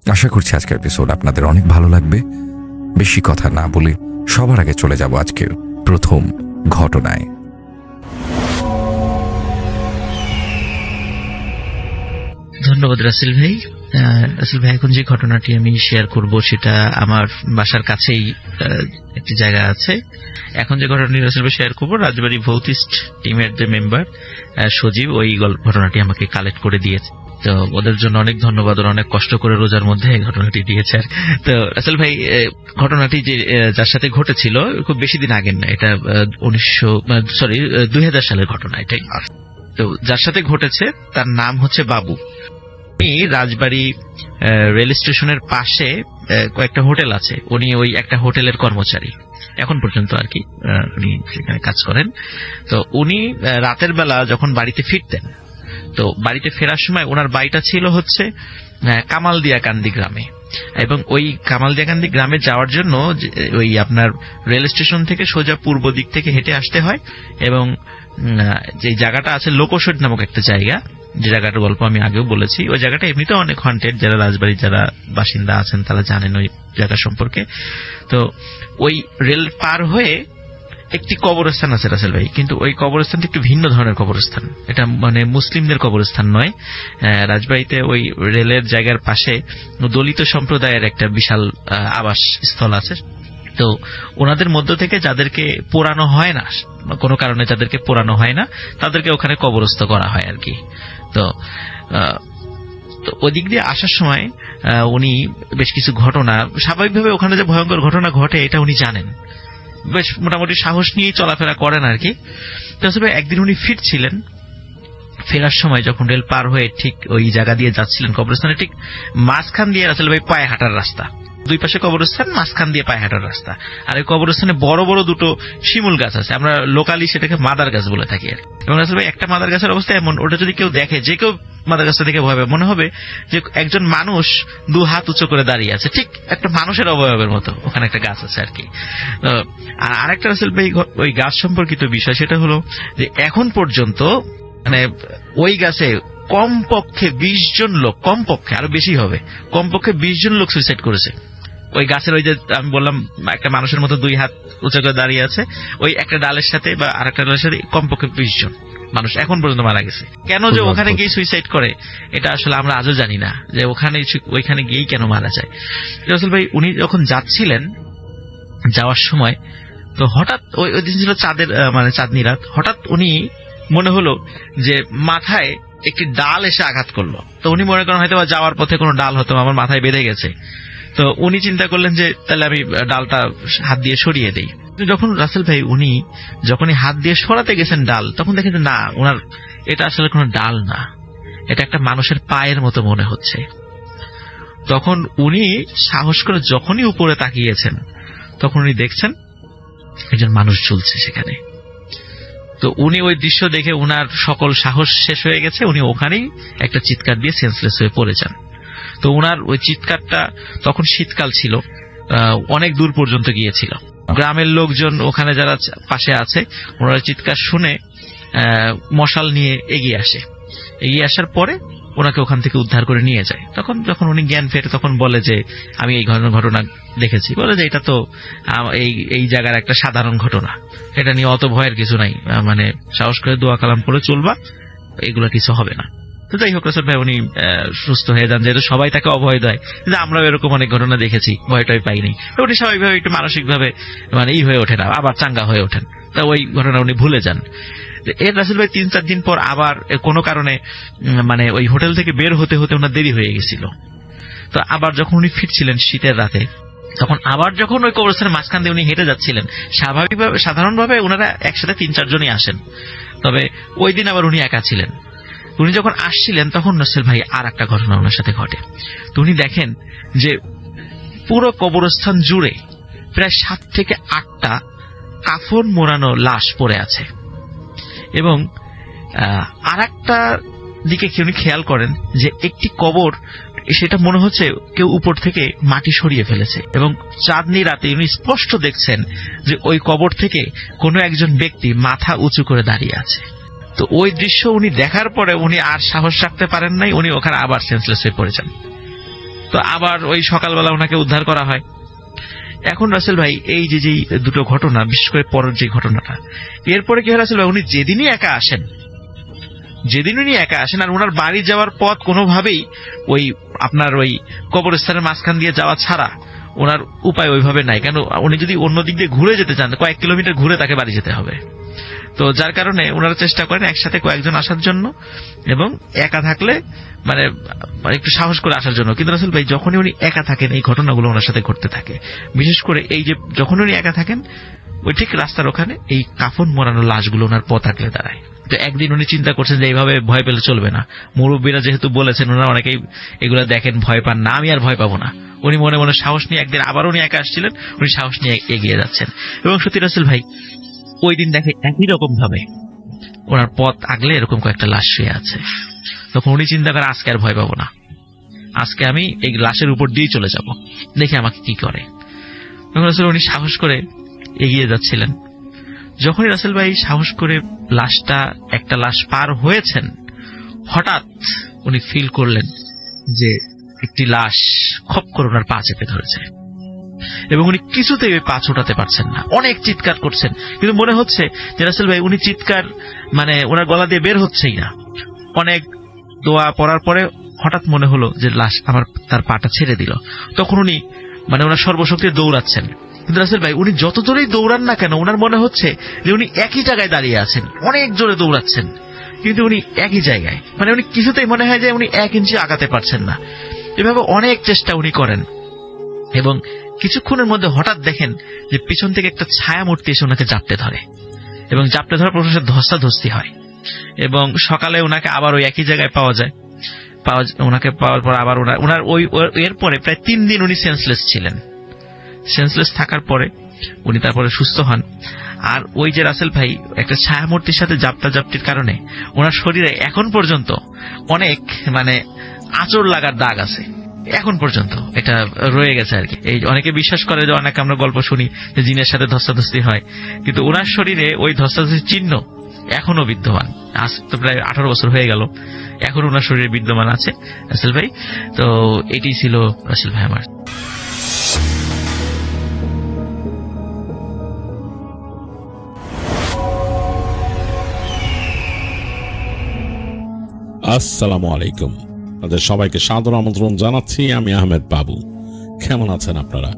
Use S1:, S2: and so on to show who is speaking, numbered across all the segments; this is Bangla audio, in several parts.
S1: আশা করছি আজকের এপিসোড আপনাদের অনেক ভালো লাগবে। বেশি কথা না বলে সবার আগে চলে যাব আজকের প্রথম ঘটনায়।
S2: ধন্যবাদ রাসেল ভাই। রাসেল ভাই, এখন যে ঘটনাটি আমি শেয়ার করব সেটা আমার বাসার কাছেই একটি জায়গা আছে। এখন যে ঘটনাটি রাসেল ভাই শেয়ার করবো, রাজবাড়ী ভৌতিস্ট টিমের যে মেম্বার সজীব, ওই ঘটনাটি আমাকে কালেক্ট করে দিয়েছে। তো ওদের জন্য অনেক ধন্যবাদ। ওরা অনেক কষ্ট করে রোজার মধ্যে এই ঘটনাটি দিয়েছে। তো রাসেল ভাই, ঘটনাটি যে যার সাথে ঘটেছিল খুব বেশি দিন আগের না, এটা 2000 সালের ঘটনা এটাই। তো যার সাথে ঘটেছে তার নাম হচ্ছে বাবু। রাজবাড়ী রেল স্টেশনের পাশে কয়েকটা হোটেল আছে, উনি ওই একটা হোটেলের কর্মচারী এখন পর্যন্ত আর কি, উনি সেখানে কাজ করেন। তো উনি রাতের বেলা যখন বাড়িতে ফিরতেন, তো বাড়িতে ফেরার সময় ওনার বাড়িটা ছিল হচ্ছে কামালদিয়াকান্দি গ্রামে, এবং ওই কামালদিয়াকান্দি গ্রামে যাওয়ার জন্য ওই আপনার রেল স্টেশন থেকে সোজা পূর্ব দিক থেকে হেঁটে আসতে হয়। এবং যে জায়গাটা আছে লোকোশড নামক একটা জায়গা, যে জায়গাটার গল্প আমি আগেও বলেছি, ওই জায়গাটা এমনিতে অনেক হন্টেড। যারা রাজবাড়ির যারা বাসিন্দা আছেন তারা জানেন ওই জায়গা সম্পর্কে। তো ওই রেল পার হয়ে একটি কবরস্থান আছে রাসেল ভাই, কিন্তু ওই কবরস্থানটি একটু ভিন্ন ধরনের কবরস্থান। এটা মানে মুসলিমদের কবরস্থান নয়। রাজবাড়িতে ওই রেলের জায়গার পাশে দলিত সম্প্রদায়ের একটা বিশাল আবাস স্থল আছে। তো ওনাদের মধ্য থেকে যাদেরকে পোড়ানো হয় না, কোনো কারণে যাদেরকে পোড়ানো হয় না, তাদেরকে ওখানে কবরস্থ করা হয় আর কি। তো ওই দিক দিয়ে আসার সময় উনি বেশ কিছু ঘটনা, স্বাভাবিকভাবে ওখানে যে ভয়ঙ্কর ঘটনা ঘটে এটা উনি জানেন, বেশ মোটামুটি সাহস নিয়েই চলাফেরা করেন আর কি। তো একদিন উনি ফিরছিলেন, ফেরার সময় যখন রেল পার হয়ে ঠিক ওই জায়গা দিয়ে যাচ্ছিলেন, কবরস্থানে ঠিক মাঝখান দিয়ে রাসেল ভাই পায়ে হাঁটার রাস্তা, দুই পাশে কবরস্থান, মাঝখান দিয়ে পায়ে হাঁটার রাস্তা। আর ওই কবরস্থানে বড় বড় দুটো শিমুল গাছ আছে, আমরা লোকালি সেটাকে মাদার গাছ বলে থাকি আর। এবং রাসেল ভাই, একটা মাদার গাছের অবস্থা এমন, ওটা যদি কেউ দেখে, যে কেউ মাদার গাছটা দেখে ভয় পাবে, মনে হবে যে একজন মানুষ দু হাত উঁচু করে দাঁড়িয়ে আছে, ঠিক একটা মানুষের অবয়বের মতো ওখানে একটা গাছ আছে আর কি। আর আরেকটা রাসেল ভাই ওই গাছ সম্পর্কিত বিষয়, সেটা হলো যে এখন পর্যন্ত মানে ওই গাছে কমপক্ষে 20 জন লোক, কমপক্ষে আরো বেশি হবে, কমপক্ষে 20 জন লোক সুইসাইড করেছে। ওই গাছের ওই যে আমি বললাম একটা মানুষের মতো দুই হাত উঁচু করে দাঁড়িয়ে আছে, ওই একটা ডালের সাথে বা আরেকটা ডালের সাথে কমপক্ষে 20 জন মানুষ এখন পর্যন্ত মারা গেছে। কেন যে ওখানে গিয়ে সুইসাইড করে এটা আসলে আমরা আজও জানি না, যে ওইখানে গিয়েই কেন মারা যায়। রাসেল ভাই, উনি যখন যাচ্ছিলেন, যাওয়ার সময় তো হঠাৎ ওই দিন ছিল চাঁদের মানে চাঁদনি রাত, হঠাৎ উনি মনে হলো যে মাথায় একটি ডাল এসে আঘাত করলো। তো উনি মনে করেন হয়তো যাওয়ার পথে কোনো ডাল হয়তো আমার মাথায় বেঁধে গেছে। তো উনি চিন্তা করলেন যে তাহলে আমি ডালটা হাত দিয়ে সরিয়ে দেই। যখন রাসেল ভাই উনি যখনই হাত দিয়ে সরাতে গেছেন ডাল, তখন দেখেন না, ওনার এটা আসলে কোনো ডাল না, এটা একটা মানুষের পায়ের মতো মনে হচ্ছে। তখন উনি সাহস করে যখনই উপরে তাকিয়েছেন, তখন উনি দেখছেন একজন মানুষ ঝুলছে সেখানে। তো উনি ওই দৃশ্য দেখে উনার সকল সাহস শেষ হয়ে গেছে, উনি ওখানেই একটা চিৎকার দিয়ে সেন্সলেস হয়ে পড়ে যান। তো উনার ওই চিৎকারটা, তখন শীতকাল ছিল, অনেক দূর পর্যন্ত গিয়েছিল। গ্রামের লোকজন ওখানে যারা পাশে আছে, ওনার চিৎকার শুনে মশাল নিয়ে এগিয়ে আসে। এগিয়ে আসার পরে ওনাকে ওখান থেকে উদ্ধার করে নিয়ে যায়। তখন যখন উনি জ্ঞান ফেরে, তখন বলে যে আমি এই ঘটনা দেখেছি। বলে যে এটা তো এই জায়গার একটা সাধারণ ঘটনা, এটা নিয়ে অত ভয়ের কিছু নাই, মানে সাহস করে দোয়া কালাম করে চলবা, এগুলো কিছু হবে না। তো যাই হোক রাসেল ভাই, উনি সুস্থ হয়ে যান। যেহেতু সবাই তাকে অভয় দেয়, কিন্তু আমরাও এরকম অনেক ঘটনা দেখেছি, ভয়টাই পাইনি। উনি স্বাভাবিকভাবে একটু মানসিকভাবে মানে হয়ে ওঠেন, আবার চাঙ্গা হয়ে ওঠেন। তা ওই ঘটনা উনি ভুলে যান। এর রাসেল ভাই 3-4 দিন পর আবার কোনো কারণে মানে ওই হোটেল থেকে বের হতে হতে ওনার দেরি হয়ে গেছিল। তো আবার যখন উনি ফিরছিলেন শীতের রাতে, তখন আবার যখন ওই কবরস্থানের মাঝখান দিয়ে উনি হেঁটে যাচ্ছিলেন, স্বাভাবিকভাবে সাধারণভাবে ওনারা একসাথে 3-4 জনই আসেন, তবে ওই দিন আবার উনি একা ছিলেন। উনি যখন আসছিলেন, তখন রাসেল ভাই আর একটা ঘটনা ওনার সাথে ঘটে। তো উনি দেখেন যে পুরো কবরস্থান জুড়ে প্রায় 7 থেকে 8টা কাফন মোড়ানো লাশ পড়ে আছে। এবং আর একটা দিকে উনি খেয়াল করেন যে একটি কবর, সেটা মনে হচ্ছে কেউ উপর থেকে মাটি সরিয়ে ফেলেছে। এবং চাঁদনি রাতে উনি স্পষ্ট দেখছেন যে ওই কবর থেকে কোনো একজন ব্যক্তি মাথা উঁচু করে দাঁড়িয়ে আছে। তো ওই দৃশ্য উনি দেখার পরে উনি আর সাহস রাখতে পারেন নাই, উনি ওখানে আবার সেন্সলেস হয়ে পড়ে যান। তো আবার ওই সকালবেলা ওনাকে উদ্ধার করা হয়। এখন রাসেল ভাই এই যে দুটো ঘটনা, বিশেষ করে পরের যে ঘটনাটা, এরপরে কি হয় রাসেল ভাই, উনি যেদিনই একা আসেন আর ওনার বাড়ি যাওয়ার পথ কোনোভাবেই ওই আপনার ওই কবরস্থানের মাঝখান দিয়ে যাওয়া ছাড়া ওনার উপায় ওইভাবে নাই। কেন, উনি যদি অন্য দিক দিয়ে ঘুরে যেতে চান, কয়েক কিলোমিটার ঘুরে তাকে বাড়ি যেতে হবে। তো যার কারণে ওনারা চেষ্টা করেন একসাথে কয়েকজন আসার জন্য, এবং একা থাকলে মানে একটু সাহস করে আসার জন্য। কিন্তু রাসেল ভাই যখনই উনি একা থাকেন এই ঘটনাগুলো ওনার সাথে ঘটতে থাকে। বিশেষ করে এই যে যখন উনি একা থাকেন ওই ঠিক রাস্তার ওখানে এই কাফন মোড়ানো লাশগুলো ওনার পথ আগলে দাঁড়ায়। তো একদিন উনি চিন্তা করছেন যে এইভাবে ভয় পেলে চলবে না, মুরব্বীরা যেহেতু বলেছেন, ওনারা অনেকেই এগুলো দেখেন, ভয় পান না, আমি আর ভয় পাবো না। উনি মনে মনে সাহস নিয়ে একদিন আবার উনি একা আসছিলেন, উনি সাহস নিয়ে এগিয়ে যাচ্ছেন। এবং সত্যি রাসেল ভাই ওই দিন দেখে একই রকম ভাবে ওনার পথ আগলে এরকম কয়েকটা লাশ শুয়ে আছে। তখন উনি চিন্তা করেন আজকে আর ভয় পাবো না, আজকে আমি এই লাশের উপর দিয়েই চলে যাব, দেখি আমাকে কি করে। তখন রাসেল উনি সাহস করে এগিয়ে যাচ্ছিলেন। যখনই রাসেল ভাই সাহস করে একটা লাশ পার হয়েছেন, হঠাৎ উনি ফিল করলেন যে একটি লাশ খপ করে ওনার পা চেপে ধরেছে, এবং উনি কিছুতেই ওই পা ছোটাতে পারছেন না। অনেক চিৎকার করছেন, কিন্তু মনে হচ্ছে যে রাসেল ভাই উনি চিৎকার মানে ওনার গলা দিয়ে বের হচ্ছেই না। অনেক দোয়া পড়ার পরে হঠাৎ মনে হলো যে লাশ তার পাটা ছেড়ে দিল। তখন উনি মানে ওনার সর্বশক্তি দৌড়াচ্ছেন। কিন্তু রাসেল ভাই উনি যত জোরেই দৌড়ান না কেন, ওনার মনে হচ্ছে যে উনি একই জায়গায় দাঁড়িয়ে আছেন, অনেক জোরে দৌড়াচ্ছেন, কিন্তু উনি একই জায়গায়, মানে উনি কিছুতেই মনে হয় যে উনি 1 ইঞ্চি আগাতে পারছেন না। এভাবে অনেক চেষ্টা উনি করেন, এবং কিছুক্ষণের মধ্যে হঠাৎ দেখেন যে পিছন থেকে একটা ছায়া মূর্তি এসে ওনাকে জাপটে ধরে, এবং জাপটে ধরার পর ধস্তাধস্তি হয়। এবং সকালে ওনাকে আবার ওই একই জায়গায় ওনাকে পাওয়ার পর আবার ওনার এরপরে প্রায় 3 দিন উনি সেন্সলেস থাকার পরে উনি তারপরে সুস্থ হন। আর ওই যে রাসেল ভাই একটা ছায়ামূর্তির সাথে জাপটির কারণে ওনার শরীরে এখন পর্যন্ত অনেক মানে আঁচড় লাগার দাগ আছে, এখন পর্যন্ত এটা রয়ে গেছে আর কি। এই অনেকে বিশ্বাস করে যে অনেকে আমরা গল্প শুনি যে জিনের সাথে ধস্তাধস্তি হয়, কিন্তু ওনার শরীরে ওই ধস্তাধস্তির চিহ্ন এখনো বিদ্যমান। আজ তো প্রায় 18 বছর হয়ে গেল, এখন ওনার শরীরে বিদ্যমান আছে রাসেল ভাই। তো এটি ছিল রাসেল ভাই আমার।
S3: আসসালামু আলাইকুম, আপনাদের সবাইকে সাদর আমন্ত্রণ জানাচ্ছি। আমি আহমেদ বাবু। কেমন আছেন আপনারা?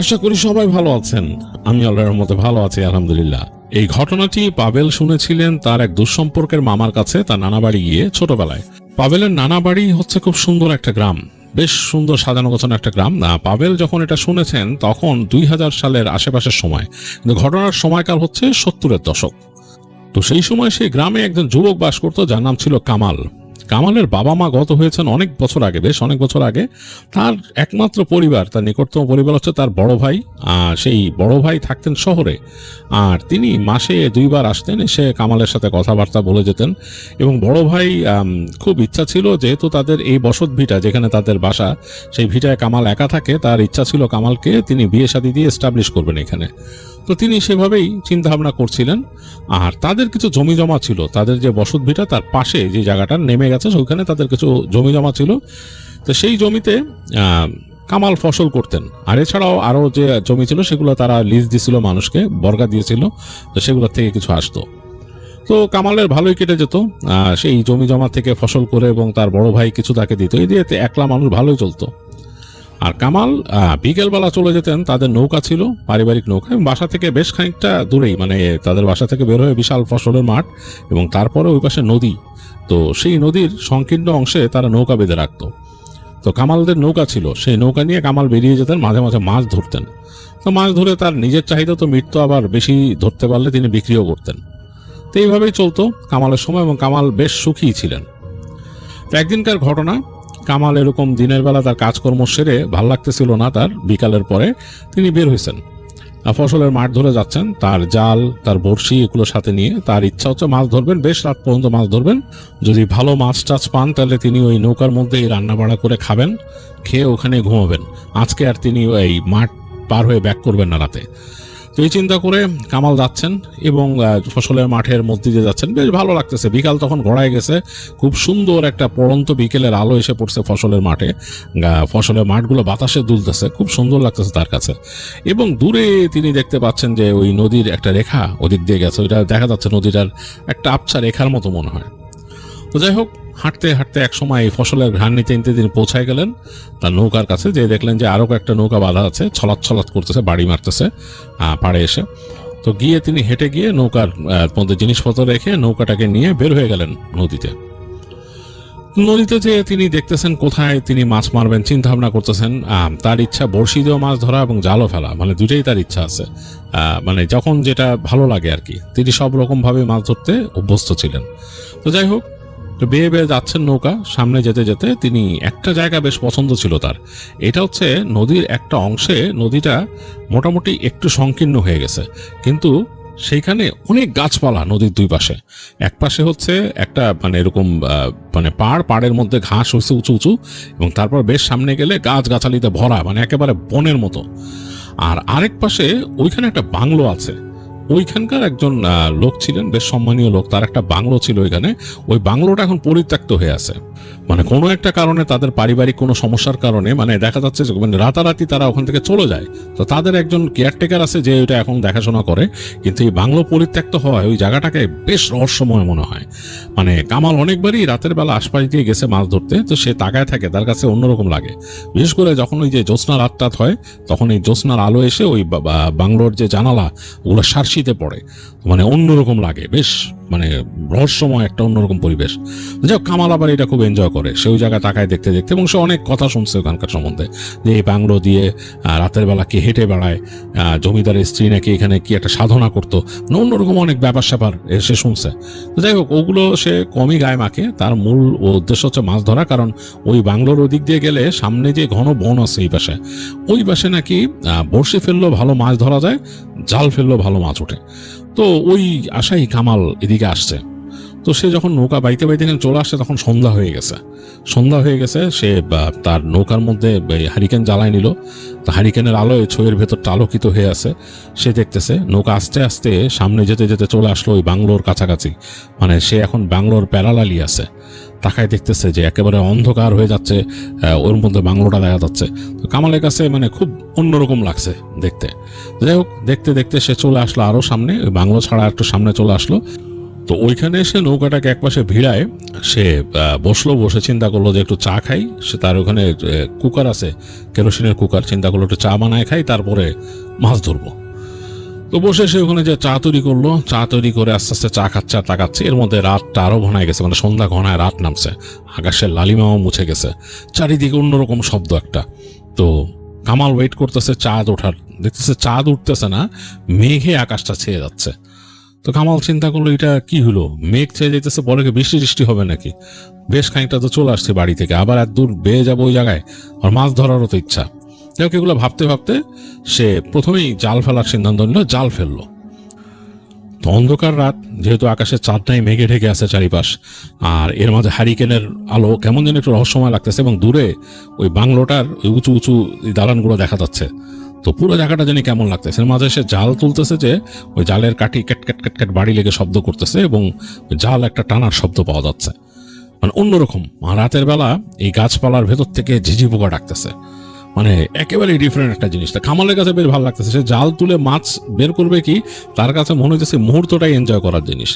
S3: আশা করি সবাই ভালো আছেন। আমি আল্লাহর মতে ভালো আছি, আলহামদুলিল্লাহ। এই ঘটনাটি পাবেল শুনেছিলেন তার এক দুঃসম্পর্কের মামার কাছে, তার নানা বাড়ি গিয়ে ছোটবেলায়। পাবেলের নানা বাড়ি হচ্ছে খুব সুন্দর একটা গ্রাম, বেশ সুন্দর সাজানো গোছানো একটা গ্রাম। পাবেল যখন এটা শুনেছেন তখন 2000 সালের আশেপাশের সময়, কিন্তু ঘটনার সময়কাল হচ্ছে 70-এর দশক। তো সেই সময় সেই গ্রামে একজন যুবক বাস করত যার নাম ছিল কামাল। কামালের বাবা মা গত হয়েছেন অনেক বছর আগে, বেশ অনেক বছর আগে। তার একমাত্র পরিবার, তার নিকটতম পরিবার হচ্ছে তার বড় ভাই। সেই বড় ভাই থাকতেন শহরে, আর তিনি মাসে 2 বার আসতেন, এসে কামালের সাথে কথাবার্তা বলে যেতেন। এবং বড় ভাই খুব ইচ্ছা ছিল, যেহেতু তাদের এই বসত ভিটা যেখানে তাদের বাসা, সেই ভিটায় কামাল একা থাকে, তার ইচ্ছা ছিল কামালকে তিনি বিয়ে শাদী দিয়ে এস্টাবলিশ করবেন এখানে। তো তিনি সেভাবেই চিন্তা ভাবনা করছিলেন। আর তাদের কিছু জমি জমা ছিল, তাদের যে বসত ভিটা তার পাশে যে জায়গাটা নেমে গেছে ওইখানে তাদের কিছু জমি জমা ছিল। তো সেই জমিতে কামাল ফসল করতেন। আর এছাড়াও আরো যে জমি ছিল সেগুলো তারা লিজ দিয়েছিল, মানুষকে বর্গা দিয়েছিল, তো সেগুলোর থেকে কিছু আসতো। তো কামালের ভালোই কেটে যেত সেই জমি জমা থেকে ফসল করে, এবং তার বড় ভাই কিছু তাকে দিত। এই দিয়ে একলা মানুষ ভালোই চলতো। আর কামাল বিকেলবেলা চলে যেতেন, তাদের নৌকা ছিল, পারিবারিক নৌকা, এবং বাসা থেকে বেশ খানিকটা দূরেই, মানে তাদের বাসা থেকে বের হয়ে বিশাল ফসলের মাঠ, এবং তারপরে ওই পাশে নদী। তো সেই নদীর সংকীর্ণ অংশে তারা নৌকা বেঁধে রাখতো। তো কামালদের নৌকা ছিল, সেই নৌকা নিয়ে কামাল বেরিয়ে যেতেন, মাঝে মাঝে মাছ ধরতেন। তো মাছ ধরে তার নিজের চাহিদা তো মিটতো, আবার বেশি ধরতে পারলে তিনি বিক্রিও করতেন। তো এইভাবেই চলতো কামালের সময়, এবং কামাল বেশ সুখী ছিলেন। তো একদিনকার ঘটনা, কামাল এরকম দিনের বেলা তার কাজকর্ম সেরে ভাল লাগতেছিল না তার, বিকালের পরে তিনি বের হয়েছেন, ফসলের মাঠ ধরে যাচ্ছেন, তার জাল, তার বড়শি এগুলোর সাথে নিয়ে। তার ইচ্ছা হচ্ছে মাছ ধরবেন, বেশ রাত পর্যন্ত মাছ ধরবেন। যদি ভালো মাছ টাছ পান তাহলে তিনি ওই নৌকার মধ্যেই রান্না বাড়া করে খাবেন, খেয়ে ওখানে ঘুমাবেন। আজকে আর তিনি ওই মাঠ পার হয়ে ব্যাক করবেন না রাতে। তো এই চিন্তা করে কামাল যাচ্ছেন এবং ফসলের মাঠের মধ্যে দিয়ে যাচ্ছেন, বেশ ভালো লাগতেছে। বিকাল তখন গড়ায় গেছে, খুব সুন্দর একটা পড়ন্ত বিকেলের আলো এসে পড়ছে ফসলের মাঠে, ফসলের মাঠগুলো বাতাসে দুলতেছে, খুব সুন্দর লাগতেছে তার কাছে। এবং দূরে তিনি দেখতে পাচ্ছেন যে ওই নদীর একটা রেখা ওদিক দিয়ে গেছে, ওইটা দেখা যাচ্ছে নদীটার একটা আবছা রেখার মতো মনে হয়। তো যাই হোক, হাঁটতে হাঁটতে এক সময় ফসলের ঘ্রাণ নিতে নিতে তিনি পৌঁছায় গেলেন তার নৌকার কাছে, যে দেখলেন যে আরো একটা নৌকা বাঁধা আছে, ছলাৎ ছলাৎ করতেছে, বাড়ি মারতেছে পাড়ে এসে। তো গিয়ে তিনি হেঁটে গিয়ে নৌকার মধ্যে জিনিসপত্র রেখে নৌকাটাকে নিয়ে বের হয়ে গেলেন নদীতে। নদীতে যে তিনি দেখতেছেন কোথায় তিনি মাছ মারবেন, চিন্তা ভাবনা করতেছেন। তার ইচ্ছা বড়শি দিয়েও মাছ ধরা এবং জালও ফেলা, মানে দুইটাই তার ইচ্ছা আছে। মানে যখন যেটা ভালো লাগে আর কি, তিনি সব রকম ভাবে মাছ ধরতে অভ্যস্ত ছিলেন। তো যাই হোক, তো বেয়ে বেয়ে যাচ্ছেন নৌকা, সামনে যেতে যেতে তিনি একটা জায়গা বেশ পছন্দ ছিল তার। এটা হচ্ছে নদীর একটা অংশে নদীটা মোটামুটি একটু সংকীর্ণ হয়ে গেছে, কিন্তু সেইখানে অনেক গাছপালা নদীর দুই পাশে। এক পাশে হচ্ছে একটা মানে এরকম মানে পাড়ের মধ্যে ঘাস হচ্ছে উঁচু উঁচু, এবং তারপর বেশ সামনে গেলে গাছ গাছালিতে ভরা, মানে একেবারে বনের মতো। আর আরেক পাশে ওইখানে একটা বাংলো আছে, ওইখানকার একজন লোক ছিলেন, বেশ সম্মানীয় লোক, তার একটা বাংলো ছিল ওইখানে। ওই বাংলোটা এখন পরিত্যক্ত হয়ে আছে, মানে কোনো একটা কারণে তাদের পারিবারিক কোনো সমস্যার কারণে মানে দেখা যাচ্ছে যে মানে রাতারাতি তারা ওখান থেকে চলে যায়। তো তাদের একজন কেয়ারটেকার আছে যে ওইটা এখন দেখাশোনা করে, কিন্তু এই বাংলো পরিত্যক্ত হওয়ায় ওই জায়গাটাকে বেশ রহস্যময় মনে হয়। মানে কামাল অনেকবারই রাতের বেলা আশপাশ দিয়ে গেছে মাছ ধরতে, তো সে তাকায় থাকে, তার কাছে অন্যরকম লাগে। বিশেষ করে যখন ওই যে জ্যোৎস্না রাত হয়, তখন এই জ্যোৎস্নার আলো এসে ওই বাংলোর যে জানালা ওগুলো সার্সিতে পড়ে, মানে অন্যরকম লাগে, বেশ মানে রহস্যময় একটা অন্যরকম পরিবেশ। যাই হোক, কামাল আবার এটা খুব এনজয় করে, সে ওই জায়গায় তাকায় দেখতে দেখতে, এবং সে অনেক কথা শুনছে ওখানকার সম্বন্ধে, যে এই বাংলো দিয়ে রাতের বেলা কে হেঁটে বেড়ায়, জমিদারের স্ত্রী নাকি এখানে কি একটা সাধনা করতো, অন্যরকম অনেক ব্যাপার স্যাপার সে শুনছে। তো যাই হোক, ওগুলো সে কমই গায়ে মাখে, তার মূল উদ্দেশ্য হচ্ছে মাছ ধরা। কারণ ওই বাংলোর ওদিক দিয়ে গেলে সামনে যে ঘন বন আছে ওই পাশে নাকি বড়শি ফেললেও ভালো মাছ ধরা যায়, জাল ফেললেও ভালো মাছ ওঠে। তো ওই আশাই কামাল এদিকে আসছে। তো সে যখন নৌকা বাইতে বাইতে চলে আসছে, তখন সন্ধ্যা হয়ে গেছে। সে তার নৌকার মধ্যে হারিকেন জ্বালায় নিল। তো হারিকেনের আলোয় ছইয়ের ভেতরটা আলোকিত হয়ে আছে। সে দেখতেছে নৌকা আস্তে আস্তে সামনে যেতে যেতে চলে আসলো ওই বাংলোর কাছাকাছি, মানে সে এখন বাংলোর প্যারালালি আছে। তাকায় দেখতেছে যে একেবারে অন্ধকার হয়ে যাচ্ছে, ওর মধ্যে বাংলোটা দেখা যাচ্ছে। তো কামালের কাছে মানে খুব অন্যরকম লাগছে দেখতে। যাই হোক, দেখতে দেখতে সে চলে আসলো আরো সামনে, ওই বাংলো ছাড়া একটু সামনে চলে আসলো। তো ওইখানে এসে নৌকাটাকে একপাশে ভিড়ায় সে বসে চিন্তা করলো যে একটু চা খাই। সে তার ওখানে কুকার আছে, কেরোসিনের কুকার, চিন্তা করলো একটু চা বানায় খাই, তারপরে মাছ ধরবো। তো বসে সে ওখানে যে চা তৈরি করলো, চা তৈরি করে আস্তে আস্তে চা খাচ্ছে আর তাকাচ্ছে। এর মধ্যে রাতটা আরো ঘনায় গেছে, মানে সন্ধ্যা ঘনায় রাত নামছে, আকাশের লালিমাও মুছে গেছে, চারিদিকে অন্যরকম শব্দ একটা। তো কামাল ওয়েট করতেছে চাঁদ ওঠার, দেখতেছে চাঁদ উঠতেছে না, মেঘে আকাশটা ছেয়ে যাচ্ছে। তো কামাল চিন্তা করলো এটা কি হলো, মেঘ ছেয়ে যেতেছে, পরে কি বৃষ্টি টিষ্টি হবে নাকি? বেশ খানিকটা তো চলে আসছে বাড়ি থেকে, আবার এত দূর বেয়ে যাবো ওই জায়গায়, আর মাছ ধরারও তো ইচ্ছা। যাই হোক, এগুলো ভাবতে ভাবতে সে প্রথমেই জাল ফেলার সিদ্ধান্ত নিল, জাল ফেললো। তো অন্ধকার রাত, যেহেতু আকাশের চাঁদ নাই, মেঘে ঢেকে আছে চারিপাশ, আর এর মাঝে হারিকেনের আলো কেমন যেন একটু রহস্যময় লাগতেছে, এবং দূরে ওই বাংলোটার ওই উঁচু উঁচু দালানগুলো দেখা যাচ্ছে। তো পুরো জায়গাটা জানি কেমন লাগতেছে। এর মাঝে সে জাল তুলতেছে, যে ওই জালের কাঠি ক্যাট ক্যাট ক্যাট ক্যাট বাড়ি লেগে শব্দ করতেছে, এবং জাল একটা টানার শব্দ পাওয়া যাচ্ছে, মানে অন্যরকম। আর রাতের বেলা এই গাছপালার ভেতর থেকে ঝিঝি পোকা ডাকতেছে, মানে একেবারে ডিফারেন্ট একটা জিনিস। কামালের কাছে বেশ ভালো লাগতেছে। সে জাল তুলে মাছ বের করবে কি, তার কাছে মনে হচ্ছে মুহূর্তটাই এনজয় করার জিনিস,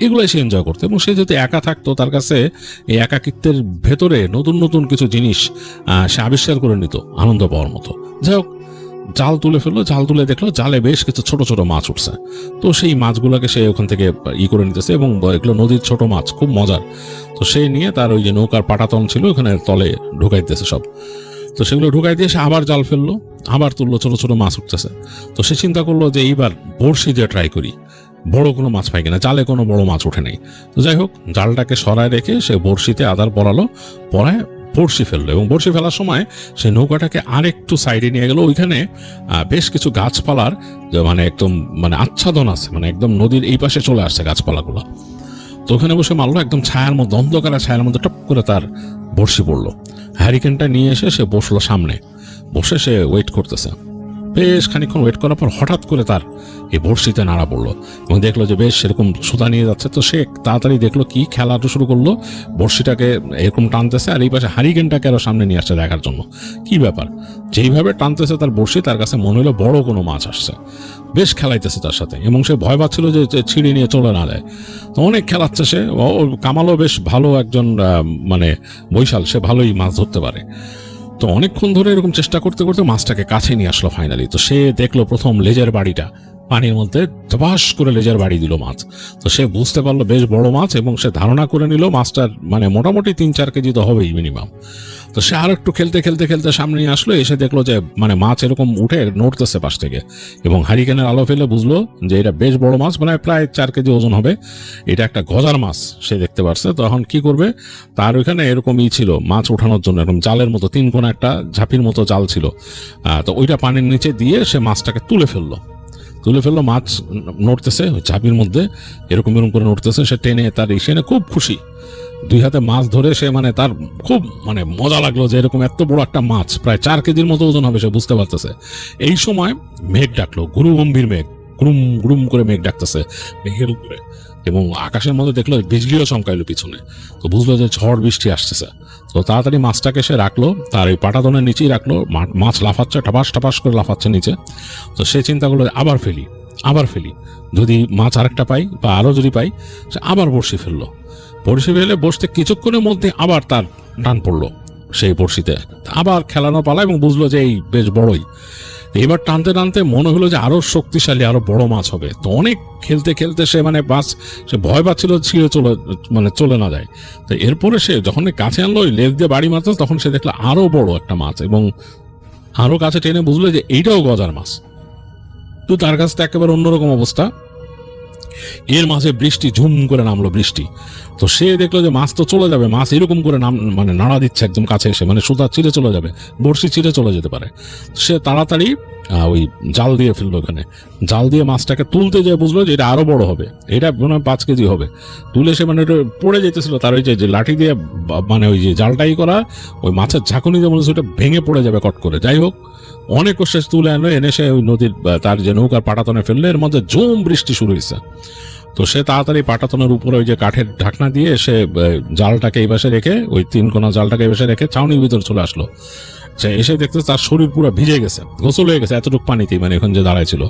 S3: এগুলোই সে এনজয় করতো। এবং সে যদি একা থাকতো, তার কাছে এই একাকিত্বের ভেতরে নতুন নতুন কিছু জিনিস সে আবিষ্কার করে নিত আনন্দ পাওয়ার মতো। যাই হোক, জাল তুলে ফেললো, জাল তুলে দেখলো জালে বেশ কিছু ছোট ছোট মাছ উঠছে। তো সেই মাছগুলোকে সে ওখান থেকে করে নিতেছে, এবং এগুলো নদীর ছোট মাছ, খুব মজার। তো সে নিয়ে তার ওই যে নৌকার পাটাতন ছিল ওখানে তলে ঢুকাই দিতেছে সব। তো সেগুলো ঢুকাই দিয়ে সে আবার জাল ফেললো, আবার তুললো, ছোট ছোট মাছ উঠতেছে। তো সে চিন্তা করলো যে এইবার বড়শি দিয়ে ট্রাই করি, বড় কোনো মাছ পাই কিনা। জালে কোনো বড় মাছ ওঠে নাই। তো যাই হোক, জালটাকে সরায় রেখে সে বড়শিতে আদার পরালো, পরায় বড়শি ফেললো। এবং বড়শি ফেলার সময় সে নৌকাটাকে আরেকটু সাইডে নিয়ে গেল। ওইখানে বেশ কিছু গাছপালার মানে একদম মানে আচ্ছাদন আছে, মানে একদম নদীর এই পাশে চলে আসছে গাছপালাগুলো। তো ওখানে বসে মারলো, একদম ছায়ার মধ্যে, অন্ধকার ছায়ার মধ্যে টপ করে তার বড়শি পড়লো। হ্যারিকেনটা নিয়ে এসে সে বসলো সামনে, বসে সে ওয়েট করতেছে। বেশ খানিকক্ষণ ওয়েট করার পর হঠাৎ করে তার এই বড়শিতে নাড়া পড়লো এবং দেখলো যে বেশ সেরকম সুতা নিয়ে যাচ্ছে। তো সে তাড়াতাড়ি দেখলো কি খেলাটা শুরু করলো, বড়শিটাকে এরকম টানতেছে আর এই পাশে হারিকেনটাকে আরো সামনে নিয়ে আসছে দেখার জন্য কি ব্যাপার। যেইভাবে টানতেছে তার বড়শি, তার কাছে মনে হলো বড় কোনো মাছ আসছে, বেশ খেলাইতেছে তার সাথে এবং সে ভয় পাচ্ছিল যে ছিঁড়ে নিয়ে চলে না যায়। তো অনেক খেলাচ্ছে সে। কামালও বেশ ভালো একজন মানে বৈশাল, সে ভালোই মাছ ধরতে পারে। তো অনেকক্ষণ ধরে এরকম চেষ্টা করতে করতে মাছটাকে কাছে নিয়ে আসলো ফাইনালি। তো সে দেখলো প্রথম লেজের বাড়িটা পানির মধ্যে ধপাস করে লেজের বাড়ি দিল মাছ। তো সে বুঝতে পারলো বেশ বড় মাছ এবং সে ধারণা করে নিল মাছটার মানে মোটামুটি 3-4 কেজি তো হবেই মিনিমাম। তো সে আর একটু খেলতে খেলতে খেলতে সামনে নিয়ে আসলো, এসে দেখলো যে মানে মাছ এরকম উঠে নড়তেছে পাশ থেকে এবং হারিকেনের আলো ফেলে বুঝলো যে এটা বেশ বড় মাছ, মানে প্রায় 4 কেজি ওজন হবে, এটা একটা গজার মাছ সে দেখতে পারছে। তো এখন কি করবে, তার ওইখানে এরকমই ছিল মাছ ওঠানোর জন্য এরকম জালের মতো 3 কোণা একটা ঝাঁপির মতো জাল ছিল। তো ওইটা পানির নিচে দিয়ে সে মাছটাকে তুলে ফেললো। মাছ নড়তেছে ওই ঝাঁপির মধ্যে, এরকম করে নড়তেছে। সে টেনে তার ইসেনে খুব খুশি, 2 হাতে মাছ ধরে সে মানে তার খুব মানে মজা লাগলো যে এরকম এত বড় একটা মাছ প্রায় 4 কেজির মতো ওজন হবে সে বুঝতে পারতেছে। এই সময় মেঘ ডাকলো, গুরু গম্ভীর মেঘ, গুরুম গুরুম করে মেঘ ডাকতেছে মেঘের উপরে এবং আকাশের মধ্যে দেখলো বিজলিও চমকাইলো পিছনে। তো বুঝলো যে ঝড় বৃষ্টি আসতেছে। তো তাড়াতাড়ি মাছটাকে সে রাখলো, তার এই পাটাতনের নিচেই রাখলো। মাছ লাফাচ্ছে, ঠাপাস ঠাপাস করে লাফাচ্ছে নিচে। তো সে চিন্তা করলো আবার ফেলি, যদি মাছ আরেকটা পাই বা আরো যদি পাই, সে আবার বড়শি ফেললো। বড়শি ফেলে বসতে কিছুক্ষণের মধ্যে আবার তার টান পড়লো সেই বড়শিতে, আবার খেলানো পালা এবং বুঝলো যে এই বেশ বড়ই। এবার টানতে টানতে মনে হলো যে আরো শক্তিশালী আরো বড় মাছ হবে। তো অনেক খেলতে খেলতে সে মানে সে ভয় পাচ্ছিল ছিঁড়ে চলে না যায়। তো এরপরে সে যখন কাছে আনলো ওই লেজ দিয়ে বাড়ি মারতো, তখন সে দেখলো আরো বড় একটা মাছ এবং আরো কাছে টেনে বুঝলো যে এইটাও গজার মাছ। তো তার কাছে তো একেবারে অন্যরকম অবস্থা। এর মাঝে বৃষ্টি ঝুম করে নামলো বৃষ্টি। তো সে দেখলো যে মাছ তো চলে যাবে, মাছ এরকম করে মানে নাড়া দিচ্ছে একদম কাছে এসে, মানে সুতা চিরে চলে যাবে, বড়শি চিরে চলে যেতে পারে। সে তাড়াতাড়ি ওই জাল দিয়ে ফেললো। ওখানে জাল দিয়ে মাছটাকে তুলতে যেয়ে বুঝলো যে এটা আরো বড় হবে, এটা মনে হয় 5 কেজি হবে। তুলে সে মানে পড়ে যেতেছিল, তার ওই যে লাঠি দিয়ে মানে ওই যে জালটাই করা ওই মাছের ঝাঁকুনি যে মনে হচ্ছে ওটা ভেঙে পড়ে যাবে কট করে। যাই হোক অনেক কষ্টে তুলে আনলো, এনে সে ওই নদীর তার যে নৌকার পাটাতনে ফেললে, এর মধ্যে জম বৃষ্টি শুরু হয়েছে। তো সে তাড়াতাড়ি পাটাতনের উপরে ওই যে কাঠের ঢাকনা দিয়ে সে জালটাকে এই পাশে রেখে, ওই 3 কোণা জালটাকে এই পাশে রেখে ছাউনির ভিতরে চলে আসলো। সে এসে দেখতে তার শরীর পুরো ভিজে গেছে, গোসল হয়ে গেছে এতটুকু পানিতেই, মানে এখন যে দাঁড়ায় ছিল।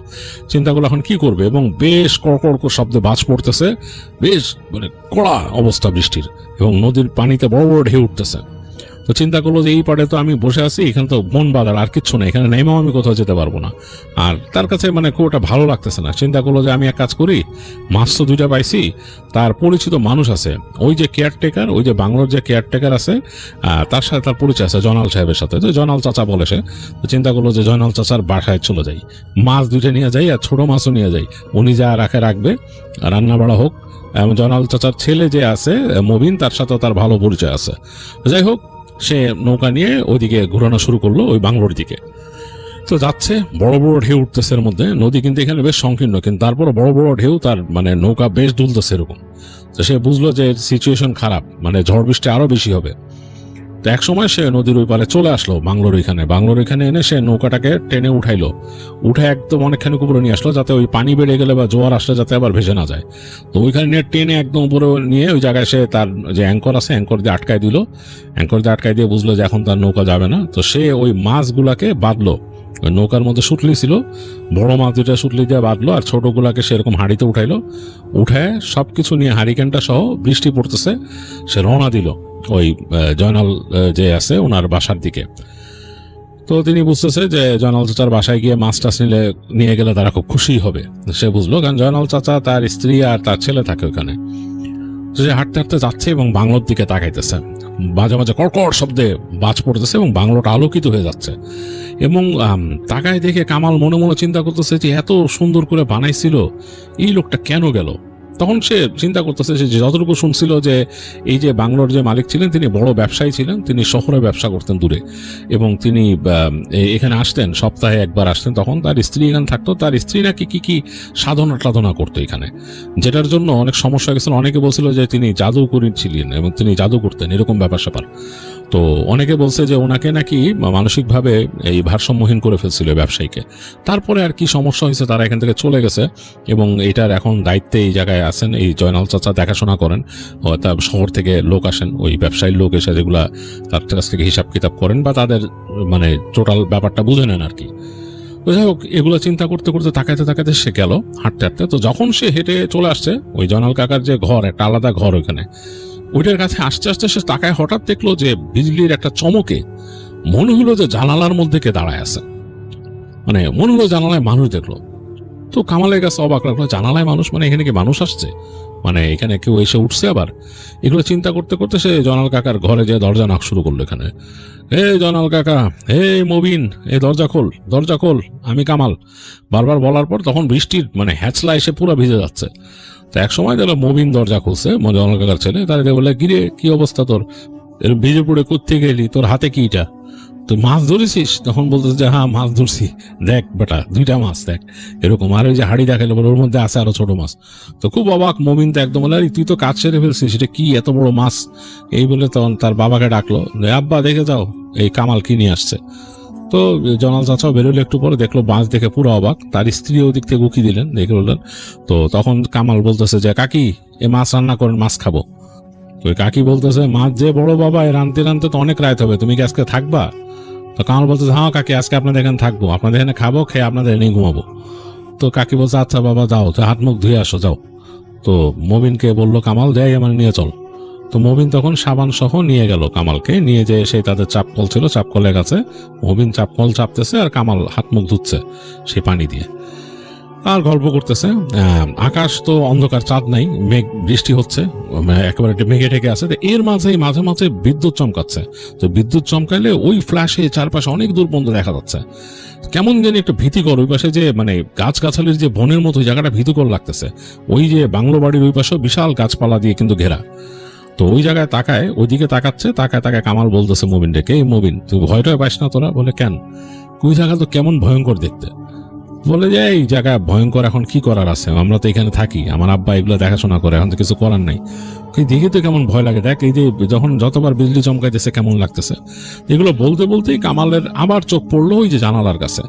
S3: চিন্তা করলো এখন কি করবে এবং বেশ কড়কড় শব্দে বাজ পড়তেছে, বেশ মানে কড়া অবস্থা বৃষ্টির এবং নদীর পানিতে বড় বড় ঢেউ উঠতেছে। তো চিন্তা করলো যে এই পাড়ে তো আমি বসে আছি, এখানে তো বন বাজার আর কিচ্ছু নেই, এখানে নেমেও আমি কোথাও যেতে পারবো না। আর তার কাছে মানে খুব একটা ভালো লাগতেছে না। চিন্তা করলো যে আমি এক কাজ করি, মাছ তো 2টা পাইছি, তার পরিচিত মানুষ আছে ওই যে কেয়ারটেকার, ওই যে বাংলোর যে কেয়ারটেকার আছে, তার সাথে তার পরিচয় আছে জয়নাল সাহেবের সাথে। তো জয়নাল চাচা বলে সে। তো চিন্তা করলো যে জয়নাল চাচার বাসায় চলে যাই, মাছ 2টা নিয়ে যাই আর ছোট মাছও নিয়ে যাই, উনি যা রাখবে রান্না বাড়া হোক। জয়নাল চাচার ছেলে যে আছে মবিন, তার সাথে তার ভালো পরিচয় আছে। যাই হোক সে নৌকা নিয়ে ওইদিকে ঘোরানো শুরু করলো ওই বাংলোর দিকে। তো যাচ্ছে, বড় বড় ঢেউ উঠতেছে এর মধ্যে। নদী কিন্তু এখানে বেশ সংকীর্ণ, কিন্তু তারপর বড় বড় ঢেউ, তার মানে নৌকা বেশ দুলতেছে এরকম। তো সে বুঝলো যে সিচুয়েশন খারাপ, মানে ঝড় বৃষ্টি আরো বেশি হবে। তো এক সময় সে নদীর ওই পারে চলে আসলো বাংলোর এখানে এনে সে নৌকাটাকে টেনে উঠে একদম অনেকখানি উপরে নিয়ে আসলো, যাতে ওই পানি বেড়ে গেলে বা জোয়ার আসলে যাতে আবার ভেসে না যায়। তো ওইখানে নিয়ে টেনে একদম উপরে নিয়ে ওই জায়গায় সে তার যে অ্যাঙ্কর আছে অ্যাঙ্কর দিয়ে আটকায় দিল। অ্যাঙ্কর দিয়ে আটকায় দিয়ে বুঝলো যে এখন তার নৌকা যাবে না। তো সে ওই মাছগুলাকে বাঁধলো, ওই নৌকার মধ্যে সুটলি ছিল, বড় মাছ 2টা সুটলি দিয়ে বাঁধলো আর ছোটগুলাকে সেরকম হাঁড়িতে উঠায় সবকিছু নিয়ে হারিকেনটা সহ, বৃষ্টি পড়তেছে, সে রওনা দিল ওই জয়নাল যে আছে ওনার বাসার দিকে। তো তিনি বুঝতেছে যে জয়নাল চাচার বাসায় গিয়ে মাছ টাছ নিয়ে গেলে তারা খুব খুশি হবে, সে বুঝলো, কারণ জয়নাল চাচা তার স্ত্রী আর তার ছেলে থাকে ওখানে। তো সে হাঁটতে হাঁটতে যাচ্ছে এবং বাংলোর দিকে তাকাইতেছে, মাঝে মাঝে কড়কড় শব্দে বাজ পড়তেছে এবং বাংলোটা আলোকিত হয়ে যাচ্ছে। এবং তাকায় দেখে কামাল মনে মনে চিন্তা করতেছে যে এত সুন্দর করে বানাইছিল, এই লোকটা কেন গেল। তখন সে চিন্তা করতেছে যে যতটুকু শুনছিল যে এই যে বাংলোর যে মালিক ছিলেন তিনি বড় ব্যবসায়ী ছিলেন, তিনি শহরে ব্যবসা করতেন দূরে, এবং তিনি এখানে আসতেন, সপ্তাহে একবার আসতেন। তখন তার স্ত্রী এখানে থাকতো, তার স্ত্রী নাকি কি সাধনা টাধনা করতো এখানে, যেটার জন্য অনেক সমস্যা গেছিল। অনেকে বলছিল যে তিনি জাদু ছিলেন এবং তিনি জাদু করতেন, এরকম ব্যাপার স্যাপার। তো অনেকে বলছে যে ওনাকে নাকি মানসিকভাবে এই ভারসাম্যহীন করে ফেলছিল ব্যবসায়ীকে। তারপরে আর কি সমস্যা হয়েছে, তারা এখান থেকে চলে গেছে এবং এটার এখন দায়িত্বে এই জায়গায় আছেন এই জয়নাল চাচা, দেখাশোনা করেন। তার শহর থেকে লোক আসেন, ওই ব্যবসায়ীর লোক এসে যেগুলা তার কাছ থেকে হিসাব কিতাব করেন বা তাদের মানে টোটাল ব্যাপারটা বুঝে নেন আর কি। তো যাই হোক, এগুলো চিন্তা করতে করতে তাকাইতে তাকাইতে সে গেল হাঁটতে হাঁটতে। তো যখন সে হেঁটে চলে আসছে ওই জয়নাল কাকার যে ঘর, একটা আলাদা ঘর ওইখানে, ওইটার কাছে আসতে আসতে সে তাকায়, হঠাৎ দেখলো যে বিজলির একটা চমকে মনে হলো যে জানালার মধ্যে কে দাঁড়ায় আছে, মানে মনে হলো জানালায় মানুষ দেখলো। তো কামালের কাছে অবাক লাগলো, জানালায় মানুষ মানে এখানে কি মানুষ আসছে, মানে এখানে কেউ এসে উঠছে আবার। এগুলো চিন্তা করতে করতে সে জয়নাল কাকার ঘরে যে দরজা নাক শুরু করলো এখানে, জয়নাল কাকা, মবিন, দরজা খোল, দরজা খোল, আমি কামাল, বারবার বলার পর তখন বৃষ্টির মানে হ্যাচলা এসে পুরো ভিজে যাচ্ছে। তো এক সময় দেখলো মবিন দরজা খুলছে, জয়নাল কাকার ছেলে, তার বলে, কিরে কি অবস্থা তোর, ভিজে পড়ে কোথা গেলি, তোর হাতে কি এটা, তুই মাছ ধরেছিস? তখন বলতেছে যে হ্যাঁ মাছ ধরছি, দেখ বেটা 2টা মাছ দেখ এরকম। আর ওই যে হাড়ি দেখাইলো, ওর মধ্যে আছে আরো ছোট মাছ। তো খুব অবাক মবিন, তো একদম বলে, তুই তো কাজ সেরে ফেলছিস, সেটা কি এত বড় মাছ? এই বলে তখন তার বাবাকে ডাকলো, আব্বা দেখে যাও এই কামাল কি নিয়ে আসছে। তো জয়নাল চাচাও বেরোলে একটু পরে, দেখলো মাছ দেখে পুরো অবাক। তার স্ত্রী ওদিক থেকে উকি দিলেন, দেখে বললেন। তো তখন কামাল বলতেছে যে কাকি এ মাছ রান্না করেন, মাছ খাবো। তো কাকি বলতেছে, মাছ যে বড় বাবা, রানতে রানতে তো অনেক রাত হবে, তুমি কি আজকে থাকবা? তো কামাল বলতেছে, হ্যাঁ কাকি আজকে আপনাদের এখানে থাকবো, আপনাদের এখানে খাবো, খেয়ে আপনাদের এনে ঘুমাবো। তো কাকি বলছে, আচ্ছা বাবা যাও, তো হাত মুখ ধুয়ে আসো যাও। তো মবিনকে বললো কামাল, যাই আমার নিয়ে চল। তো মবিন তখন সাবান সহ নিয়ে গেল কামালকে, নিয়ে যে সেই তাদের চাপকল ছিল, চাপকলের কাছে মবিন চাপকল চাপতেছে আর কামাল হাত মুখ ধুচ্ছে সেই পানি দিয়ে, আর গল্প করতেছে। আকাশ তো অন্ধকার, চাঁদ নাই, মেঘ, বৃষ্টি হচ্ছে, একেবারে মেঘে ঢেকে আছে। এর মাঝে মাঝে মাঝে বিদ্যুৎ চমকাচ্ছে। তো বিদ্যুৎ চমকাইলে ওই ফ্ল্যাশে চারপাশে অনেক দূর পর্যন্ত দেখা যাচ্ছে। কেমন জানি একটা ভীতিকর, ওই পাশে যে মানে গাছগাছালির যে বনের মতো জায়গাটা ভীতিকর লাগতেছে। ওই যে বাংলো বাড়ির ওই পাশেও বিশাল গাছপালা দিয়ে কিন্তু ঘেরা। তো ওই জায়গায় তাকায়, ওইদিকে তাকাচ্ছে, তাকায় তাকায় কামাল বলতেছে মবিন ডেকে, মবিন তুই ভয়টা পাইস না তোরা? বলে কেন? ওই জায়গা তো কেমন ভয়ঙ্কর দেখতে। বলে যে এই জায়গা ভয়ঙ্কর, এখন কি করার আছে, আমরা তো এখানে থাকি, আমার আব্বা এগুলো দেখাশোনা করে, এখন তো কিছু করার নাই। দেখে তো কেমন ভয় লাগে, দেখ এই যে যখন যতবার বিজলি চমকাইতেছে কেমন লাগতেছে। এগুলো বলতে বলতেই কামালের আবার চোখ পড়লো ওই যে জানালার কাছে।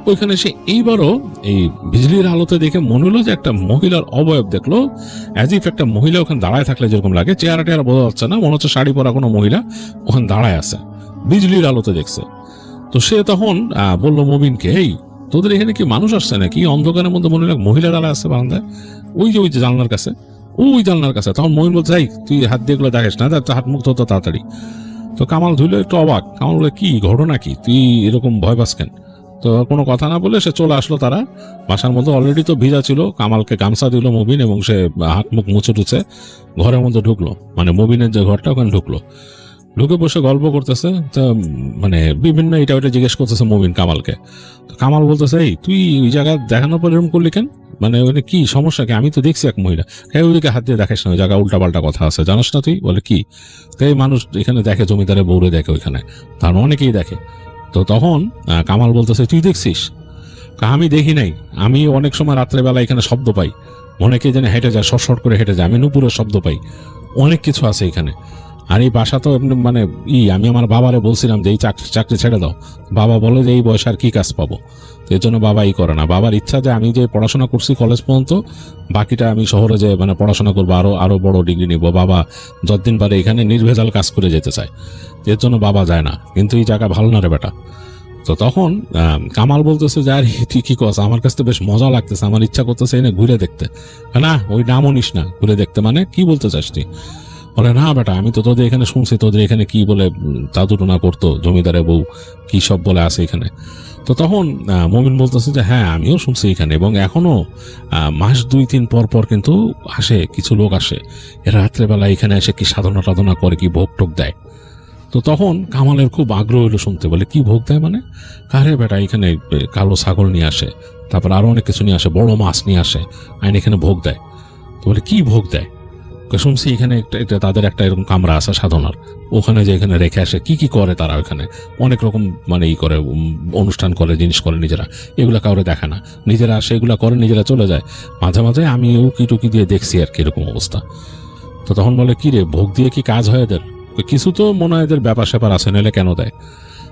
S3: ওইখানে সে এইবারও এই বিজলির আলোতে দেখে মনে হলো যে একটা মহিলার অবয়ব দেখলো, অ্যাজ ইফ একটা মহিলা ওখানে দাঁড়ায় থাকলে যেরকম লাগে, চেহারা টেহারা বোঝা যাচ্ছে না, মনে হচ্ছে শাড়ি পরা কোনো মহিলা ওখানে দাঁড়ায় আছে, বিজলির আলোতে দেখছে। তো সে তখন বললো মবিনকে, এই তোদের এখানে কি মানুষ আসছে নাকি? অন্ধকারের মধ্যে মনে হলো মহিলা দাঁড়ায় আছে বারান্দায়, ওই যে জানলার কাছে, ওই জানলার কাছে। তখন মবিন বলছে, এই তুই হাত দিয়ে এগুলো দেখিস না, হাত মুখ তো তাড়াতাড়ি। তো কামাল ধুইলো একটু অবাক, কামাল বলে, কি ঘটনা কি, তুই এরকম ভয় পাস কেন? তো কোনো কথা না বলে সে চলে আসলো। তারা বাসার মধ্যে অলরেডি তো ভিজা ছিল, কামালকে গামছা দিল মবিন এবং সে হাত মুখ মুছে টুছে ঘরের মধ্যে ঢুকলো, মানে মবিনের যে ঘরটা ওখানে ঢুকলো। ঢুকে বসে গল্প করতেছে, তো মানে বিভিন্ন এটা ওইটা জিজ্ঞেস করতেছে মবিন কামালকে। তো কামাল বলতেছে, এই তুই ওই জায়গায় দেখানোর পর এরকম করলি কেন, মানে ওখানে কি সমস্যা কি? আমি তো দেখছি এক মহিলা, ওইদিকে হাত দিয়ে দেখাস না, ওই জায়গায় উল্টা পাল্টা কথা আছে, জানাস না তুই? বলে কি? এই মানুষ এখানে দেখে, জমিদারে বউরে দেখে ওইখানে, তার অনেকেই দেখে। তো তখন কামাল বলতেছে, তুই দেখছিস? আমি দেখি নাই, আমি অনেক সময় রাত্রেবেলা এখানে শব্দ পাই, অনেকে যেন হেঁটে যায়, শর্ট করে হেঁটে যায়, আমি নুপুরের শব্দ পাই, অনেক কিছু আছে এখানে। আর এই বাসা তো মানে আমি আমার বাবারে বলছিলাম যে এই চাকরি ছেড়ে দাও, বাবা বলে যে এই বয়সে আর কি কাজ পাবো, এর জন্য বাবা ই করে না। বাবার ইচ্ছা যে আমি যে পড়াশোনা করছি কলেজ পর্যন্ত, বাকিটা আমি শহরে যে মানে পড়াশোনা করবো, আরো বড় ডিগ্রি নিব। বাবা যতদিন পারে এখানে নির্ভেজাল কাজ করে যেতে চায়, এর জন্য বাবা যায় না। কিন্তু এই জায়গা ভালো না রে বেটা। তো তখন কামাল বলতেছে যে আর তুই কি কস, আমার কাছে তো বেশ মজা লাগতেছে, আমার ইচ্ছা করতেছে এনে ঘুরে দেখতে। না ওই নামও নিস না, ঘুরে দেখতে মানে কি বলতে চাস তুই? বলে, না বেটা আমি তো তোদের এখানে শুনছি, তোদের এখানে কি বলে জাদুটোনা করতো, জমিদারে বউ কি সব বলে আছে এখানে। তো তখন মমিন বলতেছে যে হ্যাঁ আমিও শুনছি এখানে, এবং এখনো মাস 2-3 পর পর কিন্তু আসে, কিছু লোক আসে, এরা রাত্রেবেলা এখানে এসে কি সাধনা টাধনা করে, কি ভোগ টোক দেয়। তো তখন কামালের খুব আগ্রহ হলো শুনতে। বলে, কি ভোগ দেয় মানে? কারে বেটা এখানে কালো ছাগল নিয়ে আসে, তারপর আরো অনেক কিছু নিয়ে আসে, বড় মাছ নিয়ে আসে, আইন এখানে ভোগ দেয়। তো বলে, কি ভোগ দেয়? শুনছি এখানে একটা তাদের একটা এরকম কামরা আছে সাধনার, ওখানে যে এখানে রেখে আসে, কি কি করে তারা ওখানে অনেক রকম মানে ই করে, অনুষ্ঠান করে, জিনিস করে নিজেরা, এগুলা কাউরে দেখে না, নিজেরা আসে এগুলা করে, নিজেরা চলে যায়। মাঝে মাঝে আমি উকি টুকি দিয়ে দেখছি আর কি এরকম অবস্থা। তো তখন বলে, কি রে ভোগ দিয়ে কি কাজ হয় এদের? কিছু তো মনে হয় এদের ব্যাপার স্যাপার আছে, নাহলে কেন দেয়।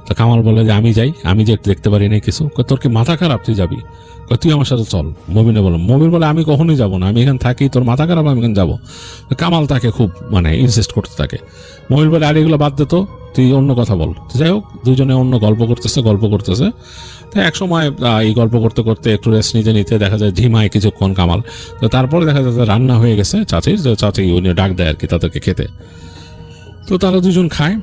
S3: তো কামাল বলে যে আমি যাই, আমি যে দেখতে পারি না কিছু। তোর কি মাথা খারাপ, তুই যাবি? তুই আমার সাথে চল। মবিনে বলো, মবিন বলে আমি কখনোই যাবো না, আমি এখানে থাকি, তোর মাথা খারাপ, আমি এখানে যাবো। কামাল তাকে খুব মানে ইনসিস্ট করতে থাকে। মবিন বলে আর এগুলো বাদ দে তো, তুই অন্য কথা বল। তো যাই হোক, দুজনে অন্য গল্প করতেছে। তো এক সময় এই গল্প করতে করতে একটু রেস্ট নিতে দেখা যায় ঝিমায় কিছুক্ষণ কামাল। তো তারপরে দেখা যায় রান্না হয়ে গেছে চাচির, চাচি উনি ডাক দেয় আর কি তাদেরকে খেতে। তো তারা দুজন খায়।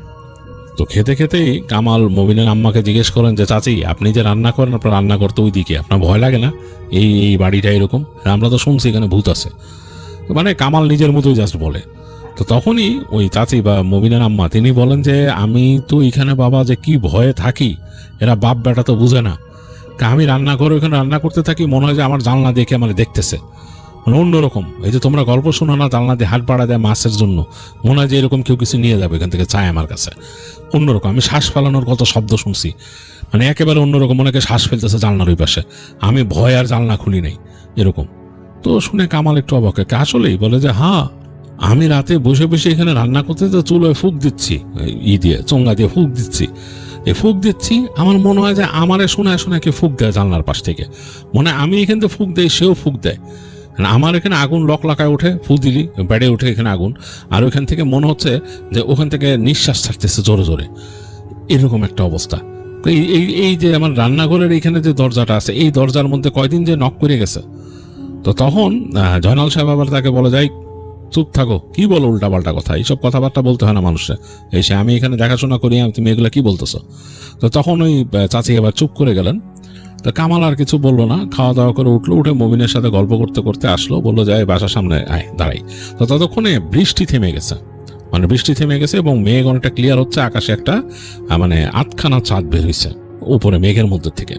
S3: তো খেতে খেতেই কামাল মবিনের আম্মাকে জিজ্ঞেস করেন যে চাচি, আপনি যে রান্না করেন, আপনার রান্না করতে ওই দিকে, আপনার ভয় লাগে না? এই এই বাড়িটা এরকম, আমরা তো শুনছি এখানে ভূত আছে। মানে কামাল নিজের মতোই জাস্ট বলে। তো তখনই ওই চাচি বা মবিনের আম্মা তিনি বলেন যে আমি তো এখানে বাবা যে কি ভয়ে থাকি, এরা বাপ বেটা তো বুঝে না। আমি রান্না করে ওখানে রান্না করতে থাকি, মনে হয় যে আমার জানলা দেখে আমার দেখতেছে, মানে অন্যরকম। এই যে তোমরা গল্প শোনো না, জানলা দিয়ে হাট পাড়া দেয় মাছের জন্য, মনে হয় যে এরকম কেউ কিছু নিয়ে যাবে এখান থেকে, চায় আমার কাছে অন্যরকম। আমি শ্বাস ফেলানোর কত শব্দ শুনছি, মানে একেবারে অন্যরকম, অনেকে শ্বাস ফেলতেছে জানলার ওই পাশে, আমি ভয় আর জানলা খুলি নাই এরকম। তো শুনে কামাল একটু অবাক, আসলেই? বলে যে হ্যাঁ, আমি রাতে বসে বসে এখানে রান্না করতে তো চুলোয় ফুক দিচ্ছি, দিয়ে চোঙ্গা দিয়ে ফুক দিচ্ছি, ফুক দিচ্ছি, আমার মনে হয় যে আমারে শোনায় কেউ ফুক দেয় জানলার পাশ থেকে, মনে হয় আমি এখান থেকে ফুক দেয়, সেও ফুক দেয়। আমার এখানে আগুন লকায় ওঠে, ফু দিলি বেড়ে ওঠে এখানে আগুন, আর ওইখান থেকে মনে হচ্ছে যে ওখান থেকে নিঃশ্বাস ছাড়তেছে জোরে জোরে, এরকম একটা অবস্থা। এই যে আমার রান্নাঘরের এইখানে যে দরজাটা আছে, এই দরজার মধ্যে কয়দিন যে নক করে গেছে। তো তখন জয়নাল সাহেব আবার তাকে বলে যায়, চুপ থাকো, কি বলো উল্টাপাল্টা কথা, এইসব কথাবার্তা বলতে হয় না মানুষের, এসে আমি এখানে দেখাশোনা করি, তুমি এগুলো কি বলতেছো? তো তখন ওই চাচি আবার চুপ করে গেলেন। তো কামাল আর কিছু বললো না, খাওয়া দাওয়া করে উঠলো, উঠে মবিনের সাথে গল্প করতে করতে আসলো, বললো যে বাসার সামনে আয় দাঁড়াই। তো ততক্ষণে বৃষ্টি থেমে গেছে, এবং মেঘ অনেকটা ক্লিয়ার হচ্ছে, আকাশে একটা মানে আটখানা চাঁদ বের হয়েছে উপরে মেঘের মধ্যে থেকে,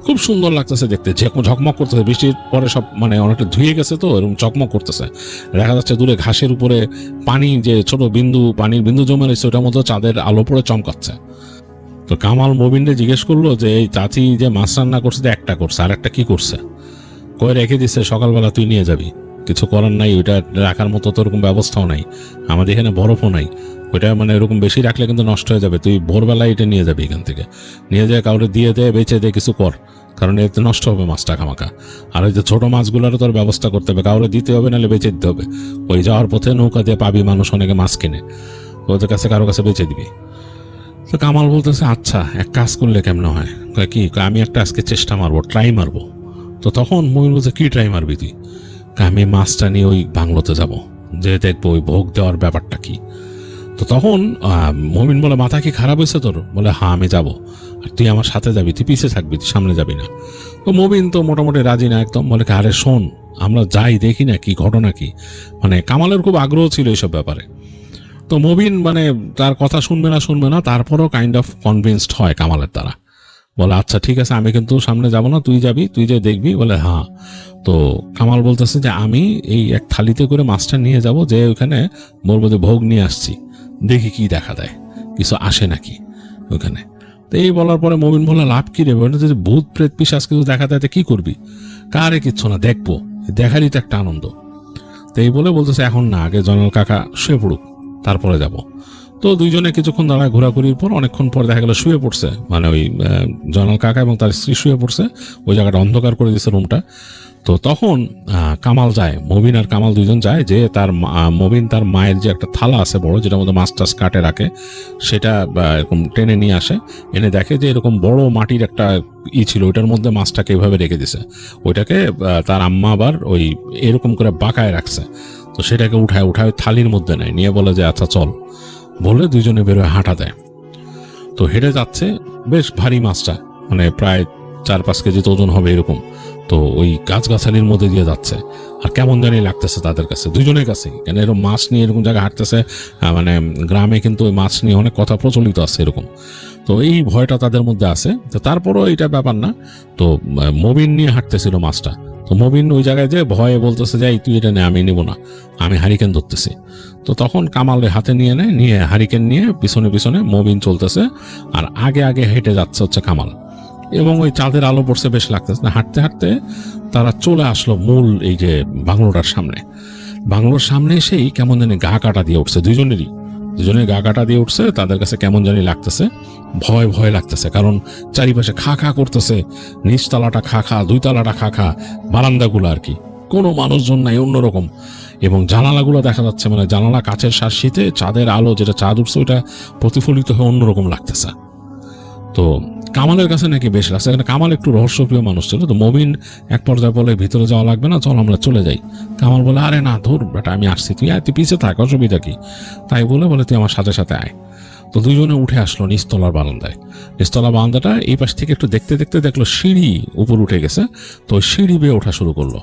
S3: খুব সুন্দর লাগতেছে দেখতে, ঝকমক করতেছে। বৃষ্টির পরে সব মানে অনেকটা ধুয়ে গেছে, তো এরকম চকমক করতেছে। দেখা যাচ্ছে দূরে ঘাসের উপরে পানি, যে ছোট পানির বিন্দু জমে রয়েছে, ওটার মধ্যে চাঁদের আলো পড়ে চমকাচ্ছে। তো কামাল মবিনকে জিজ্ঞেস করলো যে এই চাচি যে মাছ রান্না করছে, একটা করছে, আর একটা কি করছে? কয়ে রেখে দিচ্ছে, সকালবেলা তুই নিয়ে যাবি, কিছু করার নাই, ওইটা রাখার মতো তো ওরকম ব্যবস্থাও নাই, আমাদের এখানে বরফও নাই, ওইটা মানে এরকম বেশি রাখলে কিন্তু নষ্ট হয়ে যাবে, তুই ভোরবেলায় এটা নিয়ে যাবি, এখান থেকে নিয়ে যায় কাউরে দিয়ে দে, বেচে দে, কিছু কর, কারণ এতে নষ্ট হবে মাছটা খামাকা। আর ওই যে ছোট মাছগুলোরও তোর ব্যবস্থা করতে হবে, কাউরে দিতে হবে, নাহলে বেচে দিতে হবে। ওই যাওয়ার পথে নৌকা দিয়ে পাবি, মানুষ অনেকে মাছ কিনে, ওদের কাছে কারো কাছে বেচে দিবি। তো কামাল বলতেছে আচ্ছা, এক কাজ করলে কেমন হয়? কি? আমি একটা আজকে চেষ্টা মারবো, ট্রাই মারবো। তো তখন মমিন বলছে কি ট্রাই মারবি তুই? আমি মাছটা নিয়ে ওই বাংলোতে যাব, যে দেখবো ওই ভোগ দেওয়ার ব্যাপারটা কি। তো তখন মমিন বলে মাথা কি খারাপ হয়েছে তোর? বলে হ্যাঁ, আমি যাব, আর তুই আমার সাথে যাবি, তুই পিছিয়ে থাকবি, তুই সামনে যাবি না। তো মমিন তো মোটামুটি রাজি না একদম, বলে আরে শোন, আমরা যাই, দেখি না কি ঘটনা কি। মানে কামালের খুব আগ্রহ ছিল এইসব ব্যাপারে। তো মবিন মানে তার কথা শুনবে না, তারপরও কাইন্ড অফ কনভিন্সড হয় কামালের দ্বারা। বলে আচ্ছা ঠিক আছে, আমি কিন্তু সামনে যাব না, তুই যাবি, তুই যে দেখবি। বলে হ্যাঁ। তো কামাল বলতেছে যে আমি এই এক থালিতে করে মাছটা নিয়ে যাব, যে ওখানে বলবো যে ভোগ নিয়ে আসছি, দেখি কি দেখা দেয়, কিছু আসে নাকি ওখানে। তো এই বলার পরে মবিন বলে লাভ কি রে? বলে যে ভূত প্রেত পিশাচ কিছু দেখা দেয়, কি করবি? কারে কিচ্ছু না, দেখবো, দেখারই তো একটা আনন্দ। তো এই বলে বলতেছে এখন না, আগে জয়নাল কাকা শুয়ে পড়ুক, তারপরে যাব। তো দুইজনে কিছুক্ষণ দাঁড়ায় ঘোরাঘুরির পর অনেকক্ষণ পর দেখা গেল শুয়ে পড়ছে, মানে ওই জয়নাল কাকা এবং তার স্ত্রী শুয়ে পড়ছে, ওই জায়গাটা অন্ধকার করে দিচ্ছে রুমটা। তো তখন কামাল যায়, মবিন আর কামাল দুইজন যায়, যে তার মবিন তার মায়ের যে একটা থালা আছে বড়, যেটার মধ্যে মাছ টাছ কাটে রাখে, সেটা এরকম টেনে নিয়ে আসে, এনে দেখে যে এরকম বড় মাটির একটা ছিল, ওইটার মধ্যে মাছটাকে এইভাবে রেখে দিছে। ওইটাকে তার আম্মা আবার ওই এরকম করে বাঁকায় রাখছে। তো সেটাকে উঠায় থালির মধ্যে নেয়, নিয়ে বলে যে আচ্ছা চল, বলে দুইজনে বেরোয় হাঁটা দেয়। তো হেঁটে যাচ্ছে, বেশ ভারী মাছটা, মানে প্রায় 4-5 কেজি ওজন হবে এরকম। তো ওই গাছগাছালির মধ্যে দিয়ে যাচ্ছে, আর কেমন জানি লাগতেছে তাদের কাছে, দুজনের কাছে, কেন এরকম মাছ নিয়ে এরকম জায়গায় হাঁটতেছে। মানে গ্রামে কিন্তু ওই মাছ নিয়ে অনেক কথা প্রচলিত আছে এরকম, তো এই ভয়টা তাদের মধ্যে আছে। তো তারপরও এটা ব্যাপার না। তো মবিন নিয়ে হাঁটতেছিল মাছটা। তো মবিন ওই জায়গায় যে ভয়ে বলতেছে যে তুই এটা নে, আমি নিব না, আমি হারিকেন ধরতেছি। তো তখন কামাল হাতে নিয়ে হারিকেন নিয়ে পিছনে পিছনে মবিন চলতেছে, আর আগে আগে হেঁটে যাচ্ছে হচ্ছে কামাল। এবং ওই চাঁদের আলো পড়ছে, বেশ লাগতেছে না। হাঁটতে হাঁটতে তারা চলে আসলো মূল এই যে বাংলোটার সামনে। বাংলোর সামনে এসেই কেমন জানি গা কাটা দিয়ে উঠছে দুইজনেরই, দুজনে গা কাটা দিয়ে উঠছে, তাদের কাছে কেমন জানি লাগতেছে, ভয় ভয় লাগতেছে, কারণ চারিপাশে খা খা করতেছে, নিচতলাটা খা খা, 2 তলাটা খা খা, বারান্দাগুলো আর কি, কোনো মানুষজন নাই, অন্যরকম। এবং জানালাগুলো দেখা যাচ্ছে, মানে জানালা কাচের শাসিতে চাঁদের আলো, যেটা চাঁদ উঠছে ওইটা প্রতিফলিত হয়ে অন্যরকম লাগতেছে। তো কামালের কাছে নাকি বেশ লাগছে, এখানে কামাল একটু রহস্যপ্রিয় মানুষ ছিল। তো মবিন এক পর্যায়ে বলে ভিতরে যাওয়া লাগবে না, চল আমরা চলে যাই। কামাল বলে আরে না, ধর বেটা আমি আসছি, তুই পিছিয়ে থাক, অসুবিধা কি। তাই বলে তুই আমার সাথে সাথে আয়। তো দুইজনে উঠে আসলো নিচতলার বারান্দায়। নিচতলা বারান্দাটা এই পাশ থেকে একটু দেখতে দেখতে দেখলো সিঁড়ি উপর উঠে গেছে। তো সিঁড়ি বেয়ে ওঠা শুরু করলো।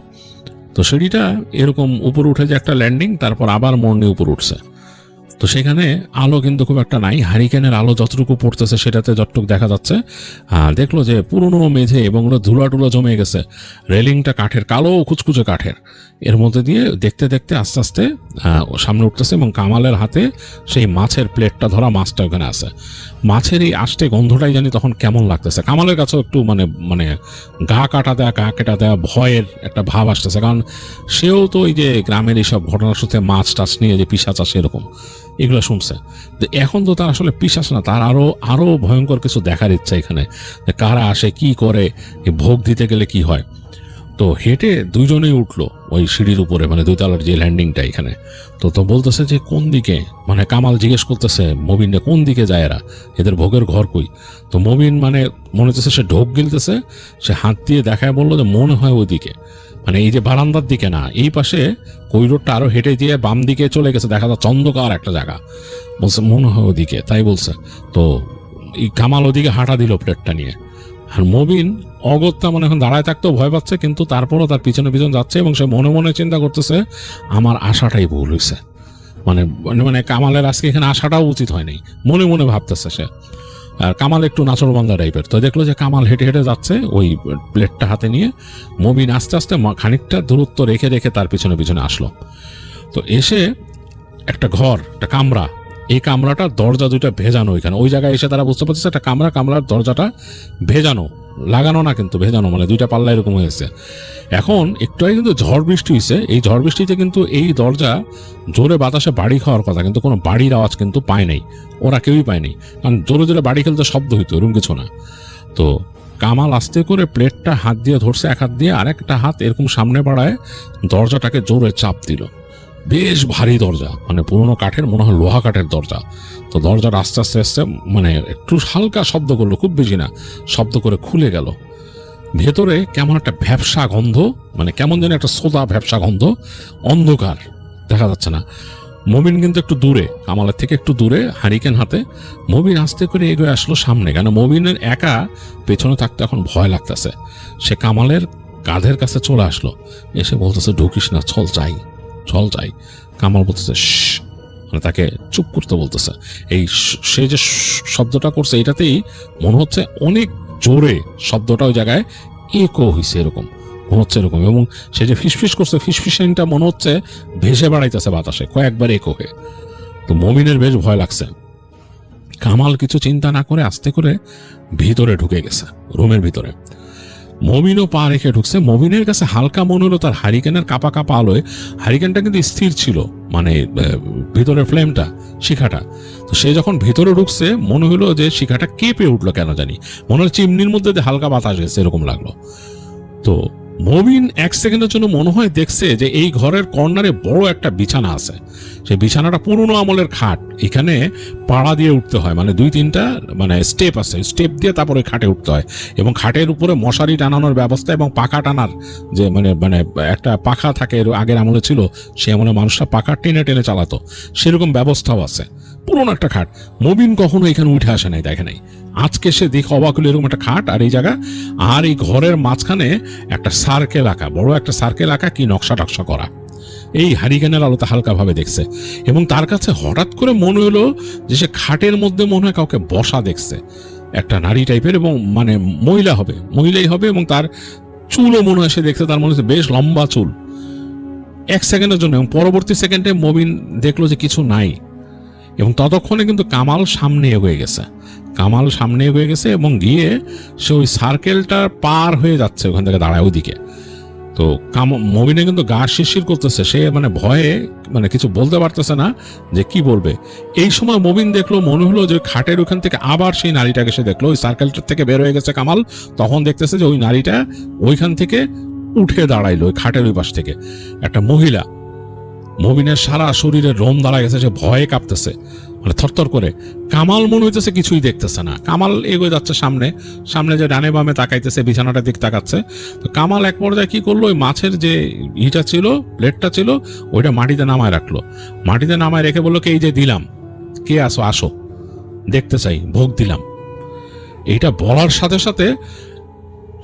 S3: তো সিঁড়িটা এরকম উপর উঠে যে একটা ল্যান্ডিং, তারপর আবার মোড় নিয়ে উপর উঠছে। তো সেখানে আলো কিন্তু খুব একটা নাই, হারিকেনের আলো যতটুকু পড়তেছে সেটাতে যতটুকু দেখা যাচ্ছে। দেখলো যে পুরনো মেঝে এবং ধুলা টুলা জমে গেছে, রেলিংটা কাঠের, কালো কুচকুচে কাঠের। এর মধ্যে দিয়ে দেখতে দেখতে আস্তে আস্তে সামনে উঠতেছে এবং কামালের হাতে সেই মাছের প্লেটটা ধরা, মাছটা ওখানে আছে। মাছের এই আষ্টে গন্ধটাই জানি তখন কেমন লাগতেছে। কামালের কাছেও একটু মানে গা কাটা দেয়া ভয়ের একটা ভাব আসতেছে, কারণ সেও তো ওই যে গ্রামের এইসব ঘটনার সাথে মাছ টাছ নিয়ে যে পিশাচ আসে এরকম এগুলো শুনছে। তো এখন তো তার আসলে পিশাচ না, তার আরো ভয়ঙ্কর কিছু দেখার ইচ্ছা এখানে, কারা আসে, কি করে, ভোগ দিতে গেলে কি হয়। তো হেঁটে দুইজনেই উঠলো ওই সিঁড়ির উপরে, মানে 2 তলার যে ল্যান্ডিংটা এখানে। তো বলতেছে যে কোন দিকে, মানে কামাল জিজ্ঞেস করতেছে মবিনকে কোন দিকে যায় এরা, এদের ভোগের ঘর কই। তো মবিন মানে মনে হচ্ছে সে ঢোক গিলতেছে, সে হাত দিয়ে দেখায় বললো যে মনে হয় ওইদিকে, মানে এই যে বারান্দার দিকে না, এই পাশে করিডোরটা আরো হেঁটে দিয়ে বাম দিকে চলে গেছে, দেখা যায় চন্দ্রকার একটা জায়গা। বলছে মনে হয় ওদিকে, তাই বলছে। তো এই কামাল ওদিকে হাঁটা দিল প্লেটটা নিয়ে। আর মবিন অগত্যা মানে এখন দাঁড়ায় থাকতেও ভয় পাচ্ছে, কিন্তু তারপরও তার পিছনে যাচ্ছে এবং সে মনে মনে চিন্তা করতেছে আমার আশাটাই ভুল হয়েছে, মানে কামালের আজকে এখানে আসাটাও উচিত হয়নি, মনে মনে ভাবতেছে সে। আর কামাল একটু নাচরবান্ধা টাইপের। তো দেখলো যে কামাল হেঁটে হেঁটে যাচ্ছে ওই প্লেটটা হাতে নিয়ে। মবিন আস্তে আস্তে খানিকটা দূরত্ব রেখে রেখে তার পিছনে পিছনে আসলো। তো এসে একটা ঘর, একটা কামরা, এই কামরাটার দরজা 2টা ভেজানো। ওইখানে ওই জায়গায় এসে তারা বুঝতে পারছে একটা কামরার দরজাটা ভেজানো, লাগানো না কিন্তু ভেজানো, মানে 2টা পাল্লা এরকম হয়েছে। এখন একটু আগে কিন্তু ঝড় বৃষ্টি হয়েছে, এই ঝড় বৃষ্টিতে কিন্তু এই দরজা জোরে বাতাসে বাড়ি খাওয়ার কথা, কিন্তু কোনো বাড়ির আওয়াজ কিন্তু পায় নাই, ওরা কেউই পায়নি, কারণ জোরে জোরে বাড়ি খেলতে শব্দ হইতো, এরকম কিছু না। তো কামাল আস্তে করে প্লেটটা হাত দিয়ে ধরছে, এক হাত দিয়ে, আরেকটা হাত এরকম সামনে বাড়ায় দরজাটাকে জোরে চাপ দিল। বেশ ভারী দরজা, মানে পুরোনো কাঠের, মনে হয় লোহা কাঠের দরজা। তো দরজাটা আস্তে আস্তে আস্তে মানে একটু হালকা শব্দ করলো, খুব বেশি না, শব্দ করে খুলে গেল। ভেতরে কেমন একটা ভ্যাপসা গন্ধ, মানে কেমন যেন একটা সোদা ভ্যাপসা গন্ধ, অন্ধকার, দেখা যাচ্ছে না। মবিন কিন্তু একটু দূরে, কামালের থেকে একটু দূরে, হারিকেন হাতে। মবিন আস্তে করে এগিয়ে আসলো সামনে, কেন মবিনের একা পেছনে থাকতে এখন ভয় লাগতেছে। সে কামালের কাঁধের কাছে চলে আসলো, এসে বলতেছে ঢুকিস না, চল যাই। কামাল বলতেছে মানে তাকে চুপ করতে বলতেছে। এই সে যে শব্দটা করছে এটাতেই মনে হচ্ছে অনেক জোরে শব্দটা ওই জায়গায় একো হয়েছে, এরকম মনে হচ্ছে এরকম। এবং সে যে ফিসফিস করছে, ফিসফিসিংটা মনে হচ্ছে ভেসে বেড়াইতেছে বাতাসে, কয়েকবার একো হয়ে। তো মবিনের বেশ ভয় লাগছে। কামাল কিছু চিন্তা না করে আস্তে করে ভিতরে ঢুকে গেছে, রুমের ভিতরে। মবিনও পা রেখে ঢুকছে। মবিনের কাছে হালকা মনে হলো তার হারিকেনের কাপা কাপা আলোয়, হারিকেনটা কিন্তু স্থির ছিল, মানে ভিতরের ফ্লেমটা, শিখাটা। তো সে যখন ভিতরে ঢুকছে মনে হলো যে শিখাটা কেঁপে উঠলো, কেন জানি মনে হলো চিমনির মধ্যে হালকা বাতাস গেছে, এরকম লাগলো। তো মবিন 1 সেকেন্ডের জন্য মনে হয় দেখছে যে এই ঘরের কর্নারে বড় একটা বিছানা আছে। সেই বিছানাটা পুরনো আমলের খাট, এখানে পাড়া দিয়ে উঠতে হয়, মানে 2-3টা মানে স্টেপ আছে, স্টেপ দিয়ে তারপরে খাটে উঠতে হয়। এবং খাটের উপরে মশারি টানানোর ব্যবস্থা এবং পাখা টানার যে মানে একটা পাখা থাকে, আগের আমলে ছিল, সে আমলে মানুষরা পাখা টেনে টেনে চালাতো, সেরকম ব্যবস্থাও আছে। পুরনো একটা খাট। মবিন কখনো এখানে উঠে আসে নাই, দেখে নাই। আজকে সে দেখে অবাক হলো, এরকম একটা খাট আর এই জায়গা, আর এই ঘরের মাঝখানে একটা সার্কেল আঁকা, বড় একটা সার্কেল আঁকা, কি নকশা টকশা করা। এই হারিকেনের আলোতে হালকা ভাবে দেখছে। এবং তার কাছে হঠাৎ করে মনে হলো যে সে খাটের মধ্যে মনে হয় কাউকে বসা দেখছে, একটা নারী টাইপের, এবং মানে মহিলাই হবে, এবং তার চুলও মনে হয় সে দেখছে, তার মনে হচ্ছে বেশ লম্বা চুল। 1 সেকেন্ডের জন্য, এবং পরবর্তী সেকেন্ডে মবিন দেখলো যে কিছু নাই। এবং ততক্ষণে কিন্তু কামাল সামনে এগিয়ে গেছে এবং গিয়ে সে ওই সার্কেলটা পার হয়ে যাচ্ছে, ওখান থেকে দাঁড়ায় ওইদিকে। তো মবিনে কিন্তু গা শিরশির করতেছে, সে মানে ভয়ে মানে কিছু বলতে পারতেছে না যে কি বলবে। এই সময় মবিন দেখলো, মনে হলো যে খাটের ওখান থেকে আবার সেই নারীটাকে সে দেখলো, ওই সার্কেলটার থেকে বের হয়ে গেছে কামাল। তখন দেখতেছে যে ওই নারীটা ওইখান থেকে উঠে দাঁড়াইলো, ওই খাটের ওই পাশ থেকে একটা মহিলা। মবিনের সারা শরীরে রোম দাঁড়ায় গেছে, সে ভয়ে কাঁপতেছে, মানে থরথর করে। কামাল মনে হইতেছে কিছুই দেখতেছে না। কামাল এগোয় যাচ্ছে সামনে, সামনে যে ডানে বামে তাকাইতেছে, বিছানাটার দিক তাকাচ্ছে। তো কামাল এক পর্যায়ে কি করলো, ওই মাছের যে ইটা ছিল, প্লেটটা ছিল, ওইটা মাটিতে নামায় রাখলো। মাটিতে নামায় রেখে বললো, এই যে দিলাম, কে আসো আসো, দেখতে চাই, ভোগ দিলাম। এইটা বলার সাথে সাথে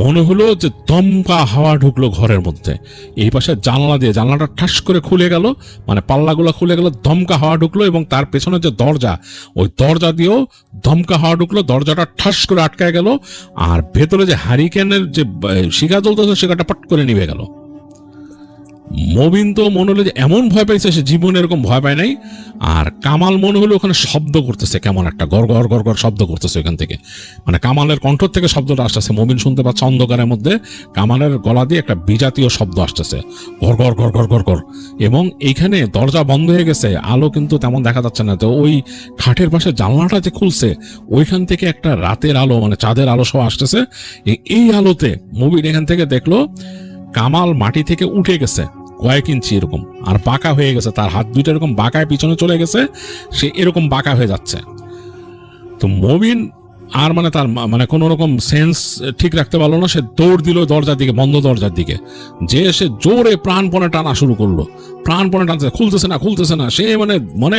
S3: মনে হলো যে দমকা হাওয়া ঢুকলো ঘরের মধ্যে। এই পাশে জানলা দিয়ে, জানলাটা ঠাস করে খুলে গেল, মানে পাল্লাগুলো খুলে গেল, দমকা হাওয়া ঢুকলো। এবং তার পেছনে যে দরজা, ওই দরজা দিয়েও দমকা হাওয়া ঢুকলো, দরজাটা ঠাস করে আটকায় গেল। আর ভেতরে যে হারিকেনের যে শিখা জ্বলতেছে, শিখাটা পট করে নিভে গেল। মবিন তো মনে হলো যে এমন ভয় পাইছে, সে জীবনে এরকম ভয় পায় নাই। আর কামাল মনে হলো ওখানে শব্দ করতেছে, কেমন একটা গড় গড় গড় গড় শব্দ করতেছে ওখান থেকে, মানে কামালের কণ্ঠ থেকে শব্দটা আসতেছে। মবিন শুনতে পাচ্ছে অন্ধকারের মধ্যে কামালের গলা দিয়ে একটা বিজাতীয় শব্দ আসতেছে, গড় গড় গড় গড় গড় গড়। এবং এইখানে দরজা বন্ধ হয়ে গেছে, আলো কিন্তু তেমন দেখা যাচ্ছে না। তো ওই খাটের পাশে জানলাটা যে খুলছে, ওইখান থেকে একটা রাতের আলো, মানে চাঁদের আলো সব আসতেছে। এই আলোতে মবিন এখান থেকে দেখলো কামাল মাটি থেকে উঠে গেছে কয়েক ইঞ্চি এরকম, আর বাঁকা হয়ে গেছে, তার হাত দুইটা এরকম বাঁকায় পিছনে চলে গেছে, সে এরকম বাঁকা হয়ে যাচ্ছে। তো মবিন আর মানে তার মানে কোনো রকম সেন্স ঠিক রাখতে পারলো না, সে দৌড় দিল দরজার দিকে, বন্ধ দরজার দিকে। যে সে জোরে প্রাণপণে টানা শুরু করলো, প্রাণপণে টানছে, খুলতেছে না খুলতেছে না। সে মানে মানে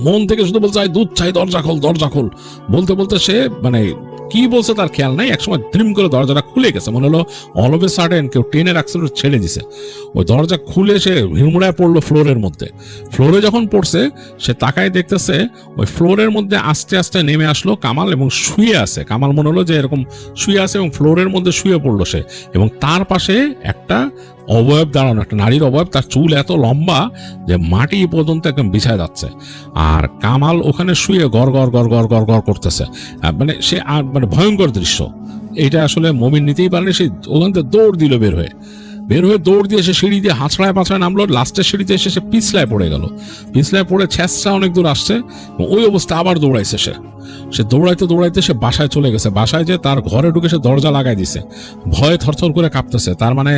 S3: মন থেকে শুধু বলছে, দুধ চাই, দরজা খোল দরজা খোল। বলতে বলতে সে মানে কি বলছে তার খেয়াল নাই। একসময় ড্রিম করে দরজাটা খুলে গেছে, মনে হলো অল অফ এ সাডেন কেউ টেনের অ্যাক্সিলেটর ছেড়ে দিছে। ওই দরজা খুলে সে হিড়মুড়ায় পড়লো ফ্লোরের মধ্যে। ফ্লোরে যখন পড়ছে, সে তাকায় দেখতেছে ওই ফ্লোরের মধ্যে আস্তে আস্তে নেমে আসলো কামাল এবং শুয়ে আছে। কামাল মনে হলো যে এরকম শুয়ে আছে এবং ফ্লোরের মধ্যে শুয়ে পড়লো সে। এবং তার পাশে একটা অবয়ব দাঁড়ানো, একটা নারীর অবয়ব, তার চুল এত লম্বা যে মাটি পর্যন্ত একদম বিছায় যাচ্ছে। আর কামাল ওখানে শুয়ে গড় গড় গড় গড় গড় গড় করতেছে, মানে সে আর মানে ভয়ঙ্কর দৃশ্য। এটা আসলে মবিন নিতেই পারেনি, সে ওখান থেকে দৌড় দিল, বের হয়ে দৌড় দিয়ে সে সিঁড়ি দিয়ে হাঁচড়ায় পাছড়ায় নামলো। লাস্টের সিঁড়িতে এসে সে পিছলায় পড়ে গেল, পিছলায় পড়ে ছ্যাঁচড়া অনেক দূর আসছে। ওই অবস্থা আবার দৌড়াইছে সে দৌড়াইতে দৌড়াইতে সে বাসায় চলে গেছে। বাসায় যে তার ঘরে ঢুকে সে দরজা লাগাই দিছে, ভয়ে থরথর করে কাঁপতেছে। তার মানে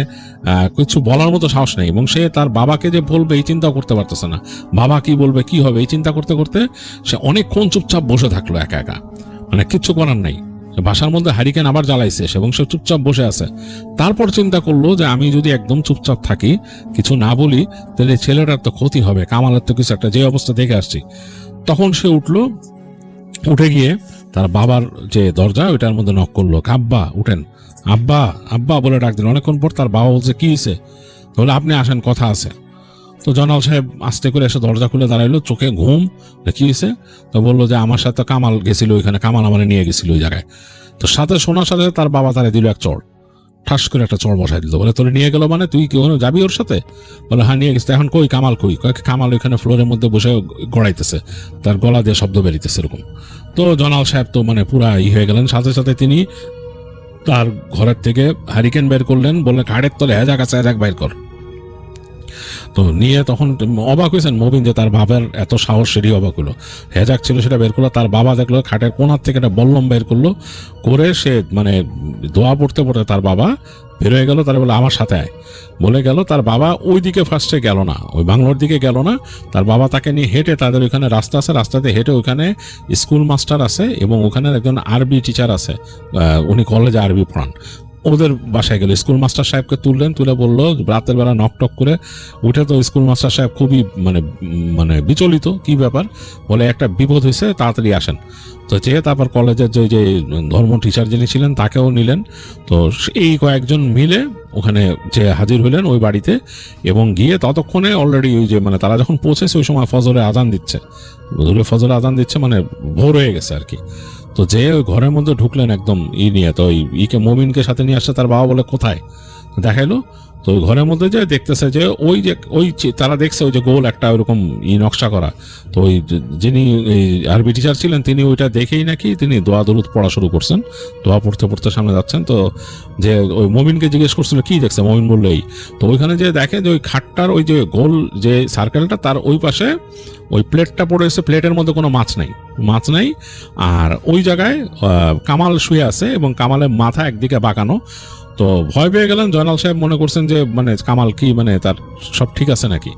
S3: কিছু বলার মতো সাহস নেই। এবং সে তার বাবাকে যে বলবে এই চিন্তাও করতে পারতেছে না, বাবা কি বলবে কি হবে এই চিন্তা করতে করতে সে অনেকক্ষণ চুপচাপ বসে থাকলো একা একা, মানে কিচ্ছু করার নাই। বাসার মধ্যে হারিকেন আবার জ্বালাইছে এবং সে চুপচাপ বসে আছে। তারপর চিন্তা করলো যে আমি যদি একদম চুপচাপ থাকি, কিছু না বলি, তাহলে ছেলেটার তো ক্ষতি হবে, কামালের তো কিছু একটা, যে অবস্থা দেখে আসছি। তখন সে উঠে গিয়ে তার বাবার যে দরজা ওইটার মধ্যে নক করলো, আব্বা উঠেন, আব্বা আব্বা বলে ডাক দিল। অনেকক্ষণ পর তার বাবা বলছে, কি হয়েছে? তাহলে আপনি আসেন, কথা আছে। তো জনাল সাহেব আস্তে করে এসে দরজা খুলে দাঁড়াইলো, চোখে ঘুম। কি হয়েছে? তো বললো যে আমার সাথে কামাল গেছিল ওইখানে, কামাল আমার নিয়ে গেছিল ওই জায়গায়। তো সাথে শোনার সাথে তার বাবা তারে দিল এক চড়, ঠাস করে একটা চড় বসাই দিল। বলে তোরে নিয়ে গেল মানে তুই কি ওখানে যাবি ওর সাথে? বলে হ্যাঁ নিয়ে গেছে। এখন কই কামাল? কই? কামাল ওইখানে ফ্লোরের মধ্যে বসে গড়াইতেছে, তার গলা দিয়ে শব্দ বেরিতেছে এরকম। তো জনাল সাহেব তো মানে পুরা হয়ে গেলেন। সাথে সাথে তিনি তার ঘরের থেকে হারিকেন বের করলেন, বললেন ঘাড়ের তলে হ্যাজাক আছে, হ্যাজাক বাইর কর। তো নিয়ে তখন অবাক হয়েছেন মবিন যে তার বাবার এত সাহস, সেটাই অবাক হলো। হেজাক ছিল সেটা বের করলো, তার বাবা দেখলো খাটের কোনার থেকে একটা বল্লম বের করলো, করে সে মানে দোয়া পড়তে পড়তে তার বাবা বের হয়ে গেল। তারা বলে আমার সাথে আয় বলে গেল। তার বাবা ওই দিকে ফার্স্টে গেল না, ওই বাংলোর দিকে গেল না। তার বাবা তাকে নিয়ে হেঁটে, তাদের ওইখানে রাস্তা আছে, রাস্তাতে হেঁটে ওইখানে স্কুল মাস্টার আছে এবং ওখানে একজন আরবি টিচার আছে, উনি কলেজে আরবি পড়ান। ওদের বাসায় গেল, স্কুল মাস্টার সাহেবকে তুললেন, তুলে বললো রাতের বেলা নক টক করে উঠে। তো স্কুল মাস্টার সাহেব খুবই মানে বিচলিত, কি ব্যাপার? বলে একটা বিপদ হয়েছে, তাড়াতাড়ি আসেন। তো যেয়ে তারপর কলেজের যে ধর্ম টিচার যিনি ছিলেন তাকেও নিলেন। তো এই কয়েকজন মিলে ওখানে যে হাজির হলেন ওই বাড়িতে, এবং গিয়ে ততক্ষণে অলরেডি ওই যে মানে তারা যখন পৌঁছেছে ওই সময় ফজরে আজান দিচ্ছে, ফজরে আজান দিচ্ছে, মানে ভোর হয়ে গেছে আর কি। তো যে ওই ঘরের মধ্যে ঢুকলেন একদম নিয়ে, তো ওই মমিনকে সাথে নিয়ে আসছে। তার বাবা বলে কোথায়? দেখাইলো তো ওই ঘরের মধ্যে যে দেখতেছে যে তারা দেখছে ওই যে গোল একটা ওইরকম নকশা করা। তো ওই যিনি আরবি টিচার ছিলেন তিনি ওইটা দেখেই নাকি তিনি দোয়া দরুদ পড়া শুরু করছেন, দোয়া পড়তে পড়তে সামনে যাচ্ছেন। তো যে ওই মমিনকে জিজ্ঞেস করছিল কি দেখছে, মমিন বললো এই। তো ওইখানে যে দেখে যে ওই খাটটার ওই যে গোল যে সার্কেলটা তার ওই পাশে ওই প্লেটটা পড়েছে, প্লেটের মধ্যে কোনো মাছ নাই। আর ওই জায়গায় কামাল শুয়ে আছে এবং কামালের মাথা একদিকে বাঁকানো। তো ভয় পেয়ে গেলেন জয়নাল সাহেব, মনে করছেন যে মানে কামাল কি মানে তার সব ঠিক আছে নাকি।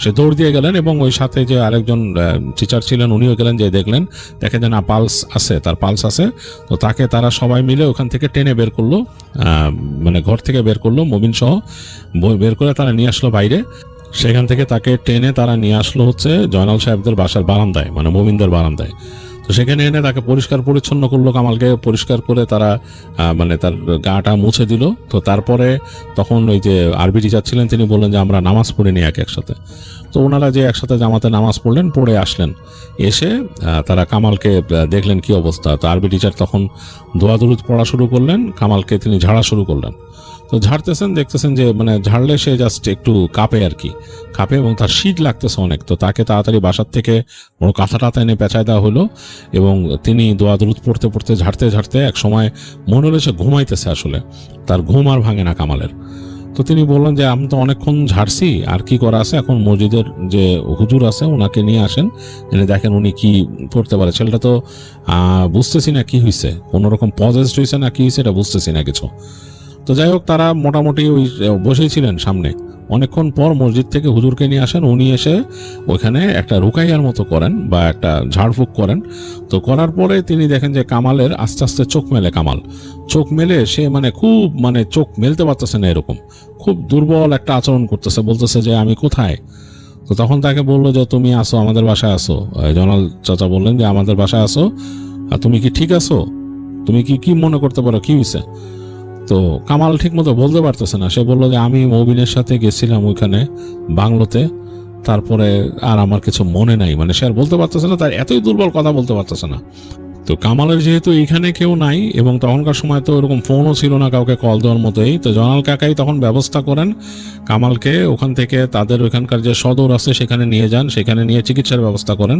S3: সে দৌড় দিয়ে গেলেন এবং ওই সাথে যে আরেকজন টিচার ছিলেন উনিও গেলেন, যে দেখলেন দেখে যে না পালস আছে, তার পালস আছে। তো তাকে তারা সবাই মিলে ওখান থেকে টেনে বের করলো, মানে ঘর থেকে বের করলো মবিন সহ, বের করে তারা নিয়ে আসলো বাইরে। সেখান থেকে তাকে টেনে তারা নিয়ে আসলো হচ্ছে জয়নাল সাহেবদের বাসার বারান্দায়, মানে মোমিনদের বারান্দায়। তো সেখানে এনে তাকে পরিষ্কার পরিচ্ছন্ন করলো, কামালকে পরিষ্কার করে তারা মানে তার গাটা মুছে দিল। তো তারপরে তখন ওই যে আরবি টিচার ছিলেন তিনি বললেন যে আমরা নামাজ পড়ে নিই একসাথে। তো ওনারা যে একসাথে জামাতে নামাজ পড়লেন, পড়ে আসলেন, এসে তারা কামালকে দেখলেন কি অবস্থা। তো আরবি টিচার তখন দোয়া দরুদ পড়া শুরু করলেন, কামালকে তিনি ঝাড়া শুরু করলেন। তো ঝাড়তেছেন, দেখতেছেন যে মানে ঝাড়লে সে জাস্ট একটু কাঁপে আর কি, কাঁপে এবং তার শীত লাগতেছে অনেক। তো তাকে তাড়াতাড়ি বাসার থেকে বড় কাঁথা টাথা এনে পেঁচায় দেওয়া হলো এবং তিনি দোয়া দরুদ পড়তে পড়তে ঝাড়তে এক সময় মনে হলো সে ঘুমাইতেছে, আসলে তার ঘুম আর ভাঙে না কামালের। তো তিনি বললেন যে আমি তো অনেকক্ষণ ঝাড়ছি, আর কি করা আছে, এখন মসজিদের যে হুজুর আছে ওনাকে নিয়ে আসেন, এনে দেখেন উনি কি করতে পারে। ছেলেটা তো বুঝতেছি না কি হয়েছে, কোনো রকম পজেসড হয়েছে না কি হয়েছে এটা বুঝতেছি না কিছু। তো যাই হোক তারা মোটামুটি ওই বসেই ছিলেন সামনে। অনেকক্ষণ পর মসজিদ থেকে হুজুরকে নিয়ে আসেন, উনি এসে ওইখানে একটা রুকাইয়ার মতো করেন বা একটা ঝাড়ফুঁক করেন। তো করার পরে তিনি দেখেন যে কামালের আস্তে আস্তে চোখ মেলে, কামাল চোখ মেলে সে মানে খুব মানে চোখ মেলতে পারতেছে না, এরকম খুব দুর্বল একটা আচরণ করতেছে, বলতেছে যে আমি কোথায়। তো তখন তাকে বললো যে তুমি আসো, আমাদের বাসায় আসো। জয়নাল চাচা বললেন যে আমাদের বাসায় আসো, তুমি কি ঠিক আছো, তুমি কি মনে করতে পারো কি হয়েছে। তো কামাল ঠিক মতো বলতে পারতেছে না, সে বললো যে আমি মবিনের সাথে গেছিলাম ওইখানে বাংলোতে, তারপরে আর আমার কিছু মনে নাই। মানে সে আর বলতে পারতেছে না, তার এতই দুর্বল কথা বলতে পারতেছে না। তো কামালের যেহেতু এইখানে কেউ নাই এবং তখনকার সময় তো এরকম ফোনও ছিল না কাউকে কল দেওয়ার মতোই, তো জয়নাল কাকাই তখন ব্যবস্থা করেন কামালকে ওখান থেকে তাদের ওইখানকার যে সদর আছে সেখানে নিয়ে যান, সেখানে নিয়ে চিকিৎসার ব্যবস্থা করেন।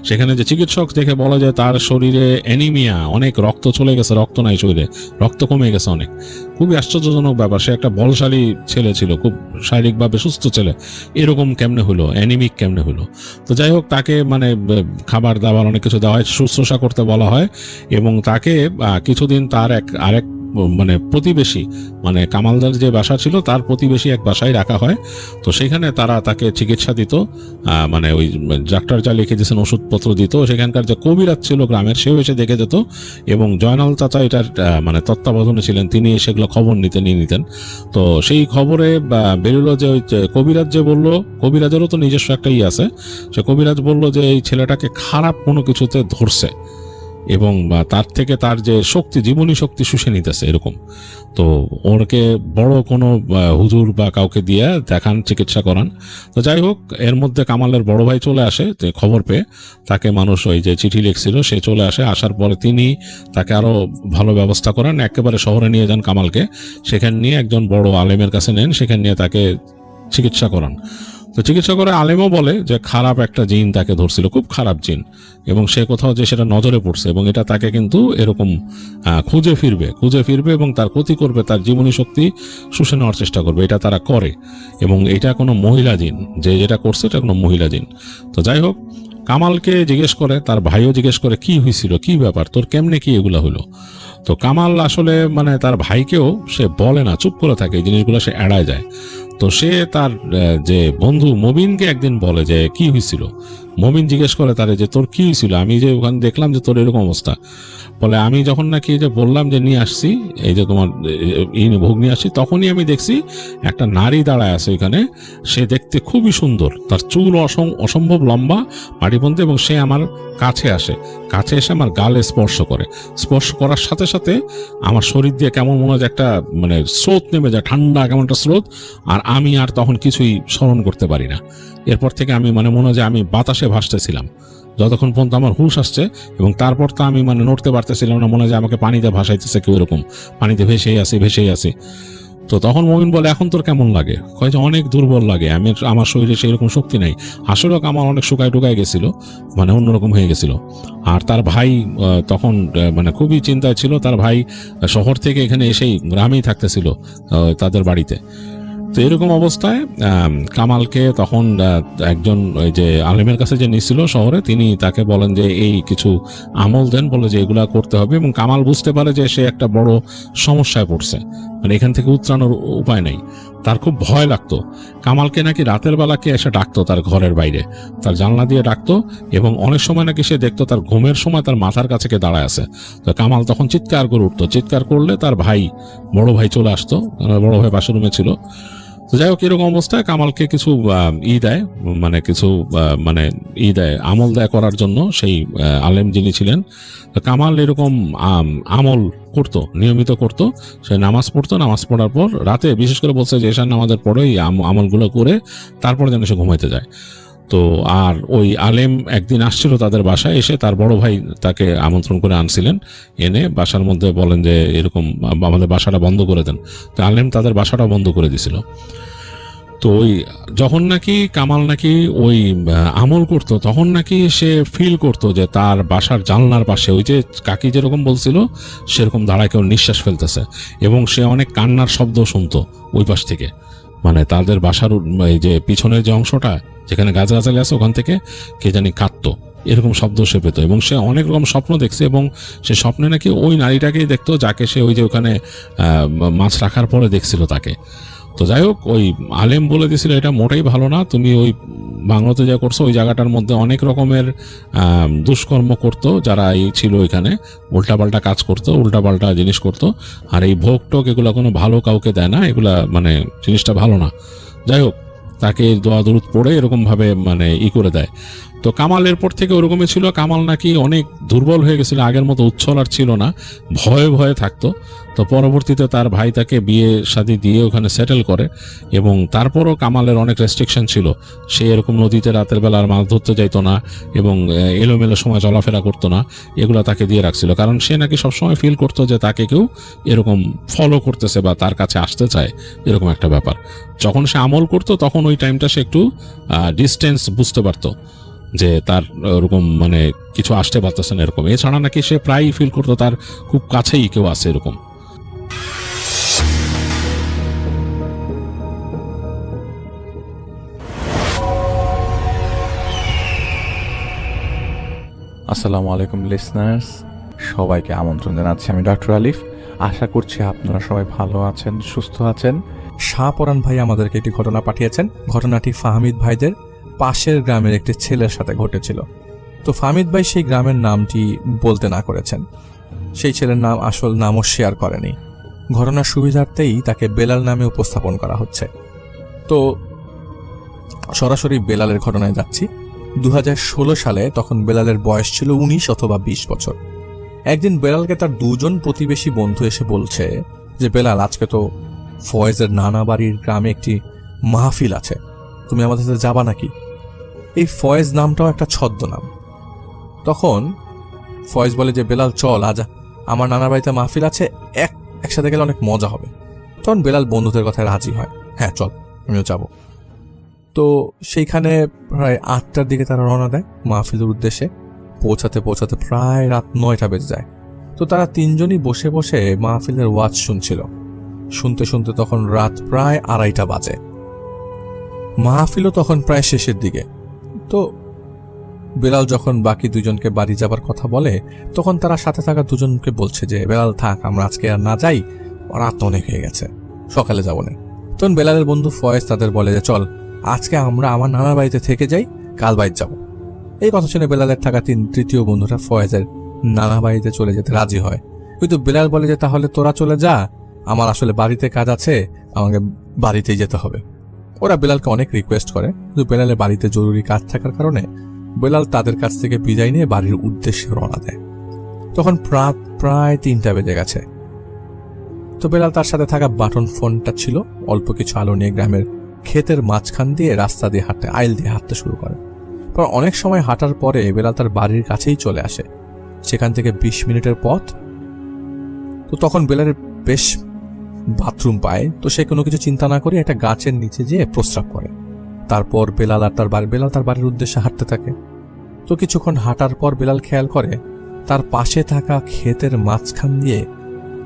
S3: সেখানে যে চিকিৎসক দেখে বলা যায় তার শরীরে অ্যানিমিয়া, অনেক রক্ত চলে গেছে, রক্ত নাই শরীরে, রক্ত কমে গেছে অনেক। খুবই আশ্চর্যজনক ব্যাপার, সে একটা বলশালী ছেলে ছিল, খুব শারীরিকভাবে সুস্থ ছেলে, এরকম কেমনে হলো, অ্যানিমিক কেমনে হলো। তো যাই হোক তাকে মানে খাবার দাবার অনেক কিছু দেওয়া হয়, শুশ্রূষা করতে বলা হয় এবং তাকে কিছুদিন তার আরেক মানে প্রতিবেশী, মানে কামালদার যে বাসা ছিল তার প্রতিবেশী এক বাসায় রাখা হয়। তো সেখানে তারা তাকে চিকিৎসা দিত, মানে ওই ডাক্তার যা লিখে দিয়েছেন ওষুধপত্র দিত। সেখানকার যে কবিরাজ ছিল গ্রামের, সেও এসে দেখে যেত এবং জয়নাল চাচা এটার মানে তত্ত্বাবধানে ছিলেন, তিনি সেগুলো খবর নিয়ে নিতেন। তো সেই খবরে বেরোলো যে ওই কবিরাজ যে বললো, কবিরাজেরও তো নিজস্ব একটা আছে, সে কবিরাজ বললো যে এই ছেলেটাকে খারাপ কোনো কিছুতে ধরছে এবং তার থেকে তার যে শক্তি, জীবনী শক্তি শুষে নিতেছে এরকম। তো ওরকে বড় কোনো হুজুর বা কাউকে দিয়ে দেখান, চিকিৎসা করান। তো যাই হোক এর মধ্যে কামালের বড় ভাই চলে আসে খবর পেয়ে, তাকে মানুষ ওই যে চিঠি লিখছিল সে চলে আসে, আসার পরে তিনি তাকে আরো ভালো ব্যবস্থা করেন, একেবারে শহরে নিয়ে যান কামালকে, সেখানে নিয়ে একজন বড় আলেমের কাছে নেন, সেখানে নিয়ে তাকে চিকিৎসা করান। তো চিকিৎসা করে আলেমও বলে যে খারাপ একটা জিন তাকে ধরছিল, খুব খারাপ জিন, এবং সে কোথাও যে সেটা নজরে পড়ছে এবং এটা তাকে কিন্তু এরকম খুঁজে ফিরবে এবং তার ক্ষতি করবে, তার জীবনী শক্তি শুষে নেওয়ার চেষ্টা করবে, এটা তারা করে। এবং এটা কোনো মহিলা জিন, যে যেটা করছে এটা কোনো মহিলা জিন। তো যাই হোক কামালকে জিজ্ঞেস করে, তার ভাইও জিজ্ঞেস করে কি হয়েছিল, কি ব্যাপার, তোর কেমনে কি এগুলা হলো। তো কামাল আসলে মানে তার ভাইকেও সে বলে না, চুপ করে থাকে, এই জিনিসগুলো সে এড়ায় যায়। তো সে তার যে বন্ধু মবিনকে একদিন বলে যে কি হয়েছিল। মবিন জিজ্ঞেস করে তারে যে তোর কি হয়েছিল, আমি যে ওখানে দেখলাম যে তোর এরকম অবস্থা। বলে আমি যখন নাকি যে বললাম যে নিয়ে আসছি এই যে তোমার ভোগ নিয়ে আসছি, তখনই আমি দেখছি একটা নারী দাঁড়ায় আছে ওইখানে, সে দেখতে খুবই সুন্দর, তার চুল অসম্ভব লম্বা মাটিপন্থী, এবং সে আমার কাছে এসে আমার গালে স্পর্শ করার সাথে সাথে আমার শরীর দিয়ে কেমন মনে হয় একটা মানে স্রোত নেমে যায়, ঠান্ডা কেমন একটা স্রোত, আর আমি আর তখন কিছুই স্মরণ করতে পারি না। এরপর থেকে আমি মানে মনে হয় যে আমি বাতাসে ভাসতেছিলাম যতক্ষণ পর্যন্ত আমার হুঁশ আসছে, এবং তারপর তো আমি মানে নড়তে পারতেছিলাম না, মনে হয় যে আমাকে পানিতে ভাসাইতেছে কেউ, এরকম পানিতে ভেসেই আসি। তো তখন মমিন বলে, এখন তোর কেমন লাগে? কয় যে অনেক দুর্বল লাগে, আমার শরীরে সেই রকম শক্তি নাই। আসলে আমার অনেক শুকায় টুকায় গেছিল, মানে অন্যরকম হয়ে গেছিল। আর তার ভাই তখন মানে খুবই চিন্তায় ছিল। তার ভাই শহর থেকে এখানে এসেই গ্রামেই থাকতেছিল তাদের বাড়িতে। তো এরকম অবস্থায় কামালকে তখন একজন ওই যে আলেমের কাছে যে নিছিল শহরে, তিনি তাকে বলেন যে এই কিছু আমল দেন, বলে যে এগুলা করতে হবে। এবং কামাল বুঝতে পারে যে সে একটা বড় সমস্যায় পড়ছে, মানে এখান থেকে উত্তরানোর উপায় নেই। তার খুব ভয় লাগতো। কামালকে নাকি রাতের বেলাকে এসে ডাকতো তার ঘরের বাইরে, তার জানলা দিয়ে ডাকতো, এবং অনেক সময় নাকি সে দেখতো তার ঘুমের সময় তার মাথার কাছে কে দাঁড়ায় আছে। তো কামাল তখন চিৎকার করে উঠতো, চিৎকার করলে তার বড় ভাই চলে আসতো, বড় ভাই পাশের রুমে ছিল। তো যাই হোক, এরকম অবস্থায় কামালকে কিছু দেয়, আমল দেয় করার জন্য সেই আলেম যিনি ছিলেন। তো কামাল এরকম আমল করতো, নিয়মিত করতো। সে নামাজ পড়তো, নামাজ পড়ার পর রাতে বিশেষ করে বলছে যে এশার নামাজের পরে এই আমলগুলো করে তারপর যেন সে ঘুমাইতে যায়। তো আর ওই আলেম একদিন আসছিল তাদের বাসায়, এসে তার বড় ভাই তাকে আমন্ত্রণ করে আনছিলেন, এনে বাসার মধ্যে বলেন যে এরকম আমাদের বাসাটা বন্ধ করে দেন। তো আলেম তাদের বাসাটা বন্ধ করে দিছিল। তো ওই যখন নাকি কামাল নাকি ওই আমল করতো, তখন নাকি সে ফিল করতো যে তার বাসার জানলার পাশে ওই যে কাকি যেরকম বলছিল সেরকম দাঁড়ায় কেউ নিঃশ্বাস ফেলতেছে, এবং সে অনেক কান্নার শব্দ শুনতো ওই পাশ থেকে। মানে তাদের বাসার এই যে পিছনের যে অংশটা যেখানে গাছগাছালি আছে ওখান থেকে কে জানি কাঁদতো, এরকম শব্দ সে পেত। এবং সে অনেক রকম স্বপ্ন দেখছে, এবং সে স্বপ্নে নাকি ওই নারীটাকেই দেখতো যাকে সে ওই যে ওখানে মাছ রাখার পরে দেখছিল তাকে। তো যাই হোক, ওই আলেম বলে দিয়েছিল এটা মোটেই ভালো না, তুমি ওই বাংলাতে যা করছো ওই জায়গাটার মধ্যে অনেক রকমের দুষ্কর্ম করতো যারা এই ছিল ওইখানে, উল্টাপাল্টা কাজ করতো, উল্টাপাল্টা জিনিস করতো। আর এই ভোগ টোক এগুলো কোনো ভালো কাউকে দেয় না, এগুলা মানে জিনিসটা ভালো না। যাই হোক, তাকে দোয়া দরুদ পড়ে এরকমভাবে মানে করে দেয়। তো কামাল এরপর থেকে ওরকমই ছিল। কামাল নাকি অনেক দুর্বল হয়ে গেছিল, আগের মতো উচ্ছল আর ছিল না, ভয়ে ভয়ে থাকতো। তো পরবর্তীতে তার ভাই তাকে বিয়ে শাদী দিয়ে ওখানে সেটেল করে, এবং তারপরও কামালের অনেক রেস্ট্রিকশন ছিল। সে এরকম নদীতে রাতের বেলা আর মাছ ধরতে যাইতো না, এবং এলোমেলো সময় চলাফেরা করতো না, এগুলো তাকে দিয়ে রাখছিল। কারণ সে নাকি সবসময় ফিল করতো যে তাকে কেউ এরকম ফলো করতেছে বা তার কাছে আসতে চায়, এরকম একটা ব্যাপার। যখন সে আমল করতো তখন ওই টাইমটা সে একটু ডিস্টেন্স বুঝতে পারতো যে তার ওরকম মানে কিছু আসতে পারতেছে না এরকম। এছাড়া নাকি সে প্রায়ই ফিল করতো তার খুব কাছেই কেউ আছে এরকম।
S4: আসসালামু আলাইকুম লিসনার্স, সবাইকে আমন্ত্রণ জানাচ্ছি। আমি ডক্টর আলিফ। আশা করছি আপনারা সবাই ভালো আছেন, সুস্থ আছেন।
S5: শাহপরান ভাই আমাদেরকে একটি ঘটনা পাঠিয়েছেন। ঘটনাটি ফাহমিদ ভাইদের পাশের গ্রামের একটি ছেলের সাথে ঘটেছিল। তো ফাহমিদ ভাই সেই গ্রামের নামটি বলতে না করেছেন, সেই ছেলের নাম আসল নামও শেয়ার করেনি। ঘটনার সুবিধার্থেই তাকে বেলাল নামে উপস্থাপন করা হচ্ছে। তো সরাসরি বেলালের ঘটনায় যাচ্ছি। 2016 সালে তখন বেলালের বয়স ছিল 19 অথবা 20 বছর। একদিন বেলালকে তার দুজন প্রতিবেশী বন্ধু এসে বলছে যে বেলাল, আজকে তো ফয়েজের নানা বাড়ির গ্রামে একটি মাহফিল আছে, তুমি আমাদের সাথে যাবা নাকি? এই ফয়েজ নামটাও একটা ছদ্মনাম। তখন ফয়েজ বলে যে বেলাল চল, আজ আমার নানার বাড়িতে মাহফিল আছে, একসাথে গেলে অনেক মজা হবে। তখন বেলাল বন্ধুদের কথায় রাজি হয়, হ্যাঁ চল, আমিও যাব। তো সেইখানে প্রায় 8টার দিকে তারা রওনা দেয় মাহফিলের উদ্দেশ্যে। পৌঁছাতে পৌঁছাতে প্রায় রাত 9টা বেজে যায়। তো তারা তিনজনই বসে বসে মাহফিলের ওয়াজ শুনছিল। শুনতে শুনতে তখন রাত প্রায় 2:30 বাজে। মাহফিলও তখন প্রায় শেষের দিকে। তো বেলাল যখন বাকি দুজনকে বাড়ি যাবার কথা বলে, তখন তারা সাথে থাকা দুজনকে বলছে যে বেলাল থাক, আমরা আজকে আর না যাই, রাত অনেক হয়ে গেছে, সকালে যাবো না। তখন বেলালের বন্ধু ফয়েজ তাদের বলে যে চল, আজকে আমরা আমার নানার বাড়িতে থেকে যাই, কাল বাইরে যাব। এই কথা শুনে বেলালের থাকা তৃতীয় বন্ধুটা ফয়েজের নানা বাড়িতে চলে যেতে রাজি হয়। কিন্তু বেলাল বলে যে তাহলে তোরা চলে যা, আমার আসলে বাড়িতে কাজ আছে, আমাকে বাড়িতেই যেতে হবে। ওরা বেলালকে অনেক রিকোয়েস্ট করে, কিন্তু বেলালের বাড়িতে জরুরি কাজ থাকার কারণে বেলাল তাদের কাছ থেকে বিদায় নিয়ে বাড়ির উদ্দেশ্যে রওনা দেয়। তখন প্রায় 3টা বেজে গেছে। তো বেলাল তার সাথে থাকা বাটন ফোনটা ছিল, অল্প কিছু আলো নিয়ে গ্রামের ক্ষেতের মাঝখান দিয়ে রাস্তা দিয়ে হাঁটতে, আইল দিয়ে হাঁটতে শুরু করে। পর অনেক সময় হাঁটার পরে বেলাল তার বাড়ির কাছেই চলে আসে, সেখান থেকে 20 মিনিটের পথ। তো তখন বেলালের বেশ বাথরুম পায়, তো সে কোনো কিছু চিন্তা না করে একটা গাছের নিচে যেয়ে প্রস্রাব করে। তারপর বেলাল তার বাড়ির উদ্দেশ্যে হাঁটতে থাকে। তো কিছুক্ষণ হাঁটার পর বেলাল খেয়াল করে তার পাশে থাকা ক্ষেতের মাঝখান দিয়ে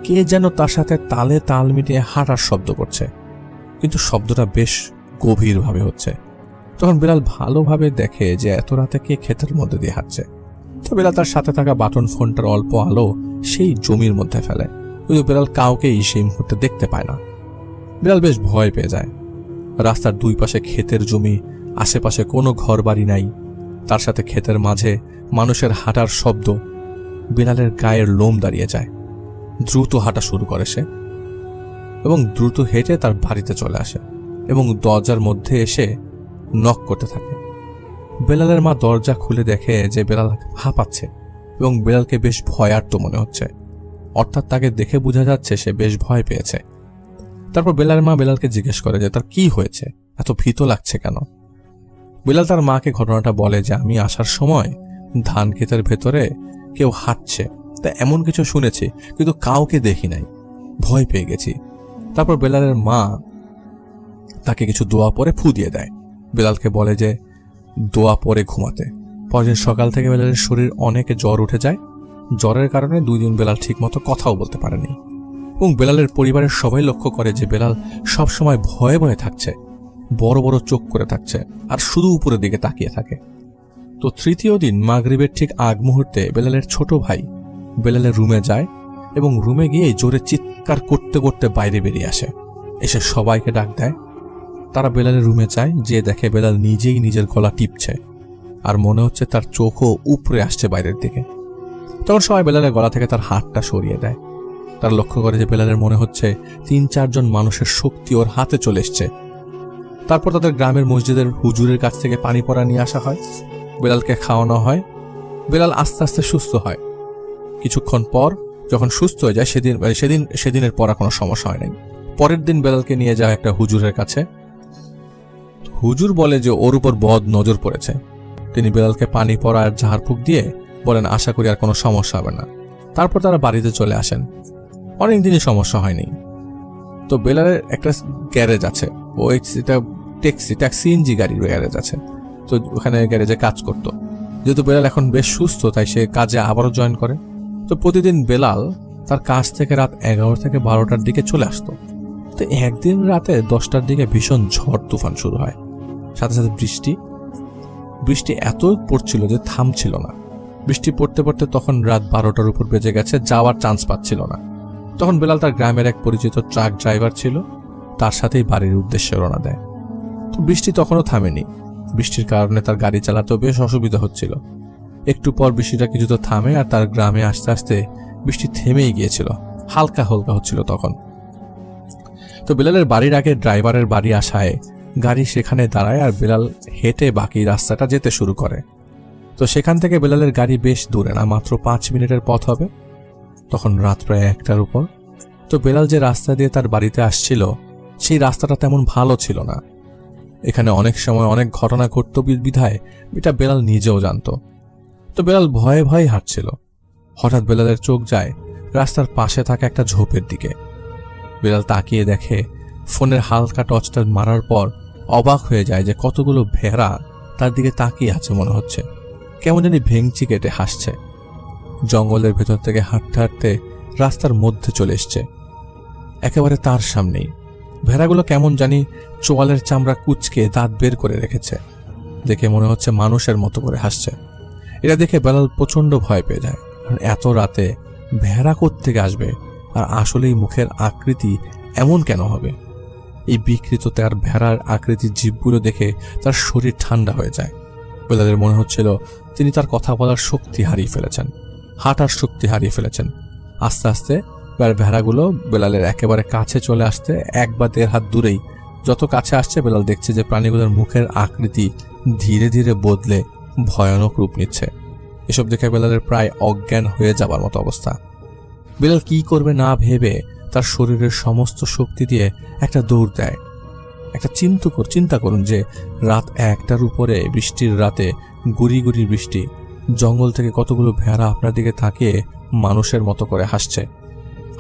S5: কে যেন তার সাথে তালে তাল মিটিয়ে হাঁটার শব্দ করছে, কিন্তু শব্দটা বেশ গভীরভাবে হচ্ছে। তখন বেলাল ভালোভাবে দেখে যে এত রাতে কে ক্ষেতের মধ্যে দিয়ে হাঁটছে। তো বেলাল তার সাথে থাকা বাটন ফোনটার অল্প আলো সেই জমির মধ্যে ফেলে, কিন্তু বেলাল কাউকেই সেই মুহূর্তে দেখতে পায় না। বেলাল বেশ ভয় পেয়ে যায়। রাস্তার দুই পাশে ক্ষেতের জমি, আশেপাশে কোনো ঘর বাড়ি নাই, তার সাথে ক্ষেতের মাঝে মানুষের হাঁটার শব্দ। বেলালের গায়ের লোম দাঁড়িয়ে যায়। দ্রুত হাঁটা শুরু করে সে এবং দ্রুত হেঁটে তার বাড়িতে চলে আসে এবং দরজার মধ্যে এসে নক করতে থাকে। বেলালের মা দরজা খুলে দেখে যে বেলাল হাঁপাচ্ছে এবং বেলালকে বেশ ভয়ার্ত মনে হচ্ছে, অর্থাৎ তাকে দেখে বোঝা যাচ্ছে সে বেশ ভয় পেয়েছে। তারপর বেলালের মা বেলালকে জিজ্ঞেস করে যে তার কি হয়েছে, এত ভীত লাগছে কেন। বেলাল তার মাকে ঘটনাটা বলে যে আমি আসার সময় ধান ক্ষেতের ভেতরে কেউ হাঁটছে, তা এমন কিছু শুনেছি, কিন্তু কাউকে দেখি নাই, ভয় পেয়ে গেছি। তারপর বেলালের মা তাকে কিছু দোয়া পরে ফু দিয়ে দেয়। বেলালকে বলে যে দোয়া পরে ঘুমাতে। পরের সকাল থেকে বেলালের শরীর অনেক জ্বর উঠে যায়। জ্বরের কারণে 2 দিন বেলাল ঠিকমতো কথাও বলতে পারেনি এবং বেলালের পরিবারের সবাই লক্ষ্য করে যে বেলাল সবসময় ভয়ে ভয়ে থাকছে, বড় বড় চোখ করে থাকছে আর শুধু উপরের দিকে তাকিয়ে থাকে। তো তৃতীয় দিন মাগরিবের ঠিক আগ মুহূর্তে বেলালের ছোট ভাই বেলালের রুমে যায় এবং রুমে গিয়ে জোরে চিৎকার করতে করতে বাইরে বেরিয়ে আসে। এসে সবাইকে ডাক দেয়। তারা বেলালের রুমে যায়, যে দেখে বেলাল নিজেই নিজের গলা টিপছে আর মনে হচ্ছে তার চোখও উপরে আসছে বাইরের দিকে। তখন সবাই বেলালের গলা থেকে তার হাতটা সরিয়ে দেয়। তারা লক্ষ্য করে যে বেলালের মনে হচ্ছে 3-4 জন মানুষের শক্তি ওর হাতে চলে এসছে। তারপর তাদের গ্রামের মসজিদের হুজুরের কাছ থেকে পানি পড়া নিয়ে আসা হয়, বেলালকে খাওয়ানো হয়। বেলাল আস্তে আস্তে সুস্থ হয়। কিছুক্ষণ পর যখন সুস্থ হয়ে যায় সেদিনের পর কোনো সমস্যা হয় নাই। পরের দিন বেলালকে নিয়ে যায় একটা হুজুরের কাছে। হুজুর বলে যে ওর উপর বদ নজর পড়েছে। তিনি বেলালকে পানি পড়া আর ঝাড়ফুঁক দিয়ে বলেন আশা করি আর কোনো সমস্যা হবে না। তারপর তারা বাড়িতে চলে আসেন। অনেক দিনই সমস্যা হয়নি। তো বেলালের একটা গ্যারেজ আছে, ও এটা ট্যাক্সি ইঞ্জি গাড়ির গ্যারেজ আছে। তো ওখানে গ্যারেজে কাজ করতো। যেহেতু বেলাল এখন বেশ সুস্থ, তাই সে কাজে আবারও জয়েন করে। তো প্রতিদিন বেলাল তার কাজ থেকে রাত 11 থেকে 12টার দিকে চলে আসতো। তো একদিন রাতে 10টার দিকে ভীষণ ঝড় তুফান শুরু হয়, সাথে সাথে বৃষ্টি এত পড়ছিল যে থামছিল না। বৃষ্টি পড়তে পড়তে তখন রাত 12টার উপর বেজে গেছে, যাওয়ার চান্স পাচ্ছিল না। তখন বেলাল তার গ্রামের এক পরিচিত ট্রাক ড্রাইভার ছিল, তার সাথেই বাড়ির উদ্দেশ্যে রওনা দেয়। তো বৃষ্টি তখনও থামেনি। বৃষ্টির কারণে তার গাড়ি চালাতেও বেশ অসুবিধা হচ্ছিল। একটু পর বৃষ্টিটা কিছুটা থামে আর তার গ্রামে আস্তে আস্তে বৃষ্টি থেমেই গিয়েছিল, হালকা হালকা হচ্ছিল তখন। তো বেলালের বাড়ির আগে ড্রাইভারের বাড়ি আসায় গাড়ি সেখানে দাঁড়ায় আর বেলাল হেঁটে বাকি রাস্তাটা যেতে শুরু করে। তো সেখান থেকে বেলালের গাড়ি বেশ দূরে না, মাত্র 5 মিনিটের পথ হবে। তখন রাত প্রায় 1টার উপর। তো বেলাল যে রাস্তা দিয়ে তার বাড়িতে আসছিল সেই রাস্তাটা তেমন ভালো ছিল না। এখানে অনেক সময় অনেক ঘটনা ঘটত বিধায় এটা বেলাল নিজেও জানত। তো বেলাল ভয়ে ভয়ে হাঁটছিল। হঠাৎ বেলালের চোখ যায় রাস্তার পাশে থাকা একটা ঝোপের দিকে। বেলাল তাকিয়ে দেখে, ফোনের হালকা টর্চটা মারার পর অবাক হয়ে যায় যে কতগুলো ভেড়া তার দিকে তাকিয়ে আছে। মনে হচ্ছে কেমন জানি ভেঙচি কেটে হাসছে। জঙ্গলের ভেতর থেকে হাঁটতে হাঁটতে রাস্তার মধ্যে চলে এসছে, একেবারে তার সামনেই। ভেড়াগুলো কেমন জানি চোয়ালের চামড়া কুচকে দাঁত বের করে রেখেছে, দেখে মনে হচ্ছে মানুষের মতো করে হাসছে। এটা দেখে বেলাল প্রচন্ড ভয় পেয়ে যায়, কারণ এত রাতে ভেড়া কোত্থেকে আসবে আর আসলেই মুখের আকৃতি এমন কেন হবে। এই বিকৃত তার ভেড়ার আকৃতির জীবগুলো দেখে তার শরীর ঠান্ডা হয়ে যায়। বেলালের মনে হচ্ছিল তিনি তার কথা বলার শক্তি হারিয়ে ফেলেছেন, হাঁটার শক্তি হারিয়ে ফেলেছেন। আস্তে আস্তে ভেড়াগুলো বেলালের একেবারে কাছে চলে আসতে 1 বা 1.5 হাত দূরেই যত কাছে আসছে বেলাল দেখছে যে প্রাণীগুলোর মুখের আকৃতি ধীরে ধীরে বদলে ভয়ানক রূপ নিচ্ছে। এসব দেখে বেলালের প্রায় অজ্ঞান হয়ে যাবার মতো অবস্থা। বেলাল কি করবে না ভেবে তার শরীরের সমস্ত শক্তি দিয়ে একটা দৌড় দেয়। একটা চিন্তা করুন যে রাত 1টার উপরে বৃষ্টির রাতে গুড়ি গুড়ি বৃষ্টি, জঙ্গল থেকে কতগুলো ভেড়া আপনার দিকে তাকিয়ে মানুষের মতো করে হাসছে।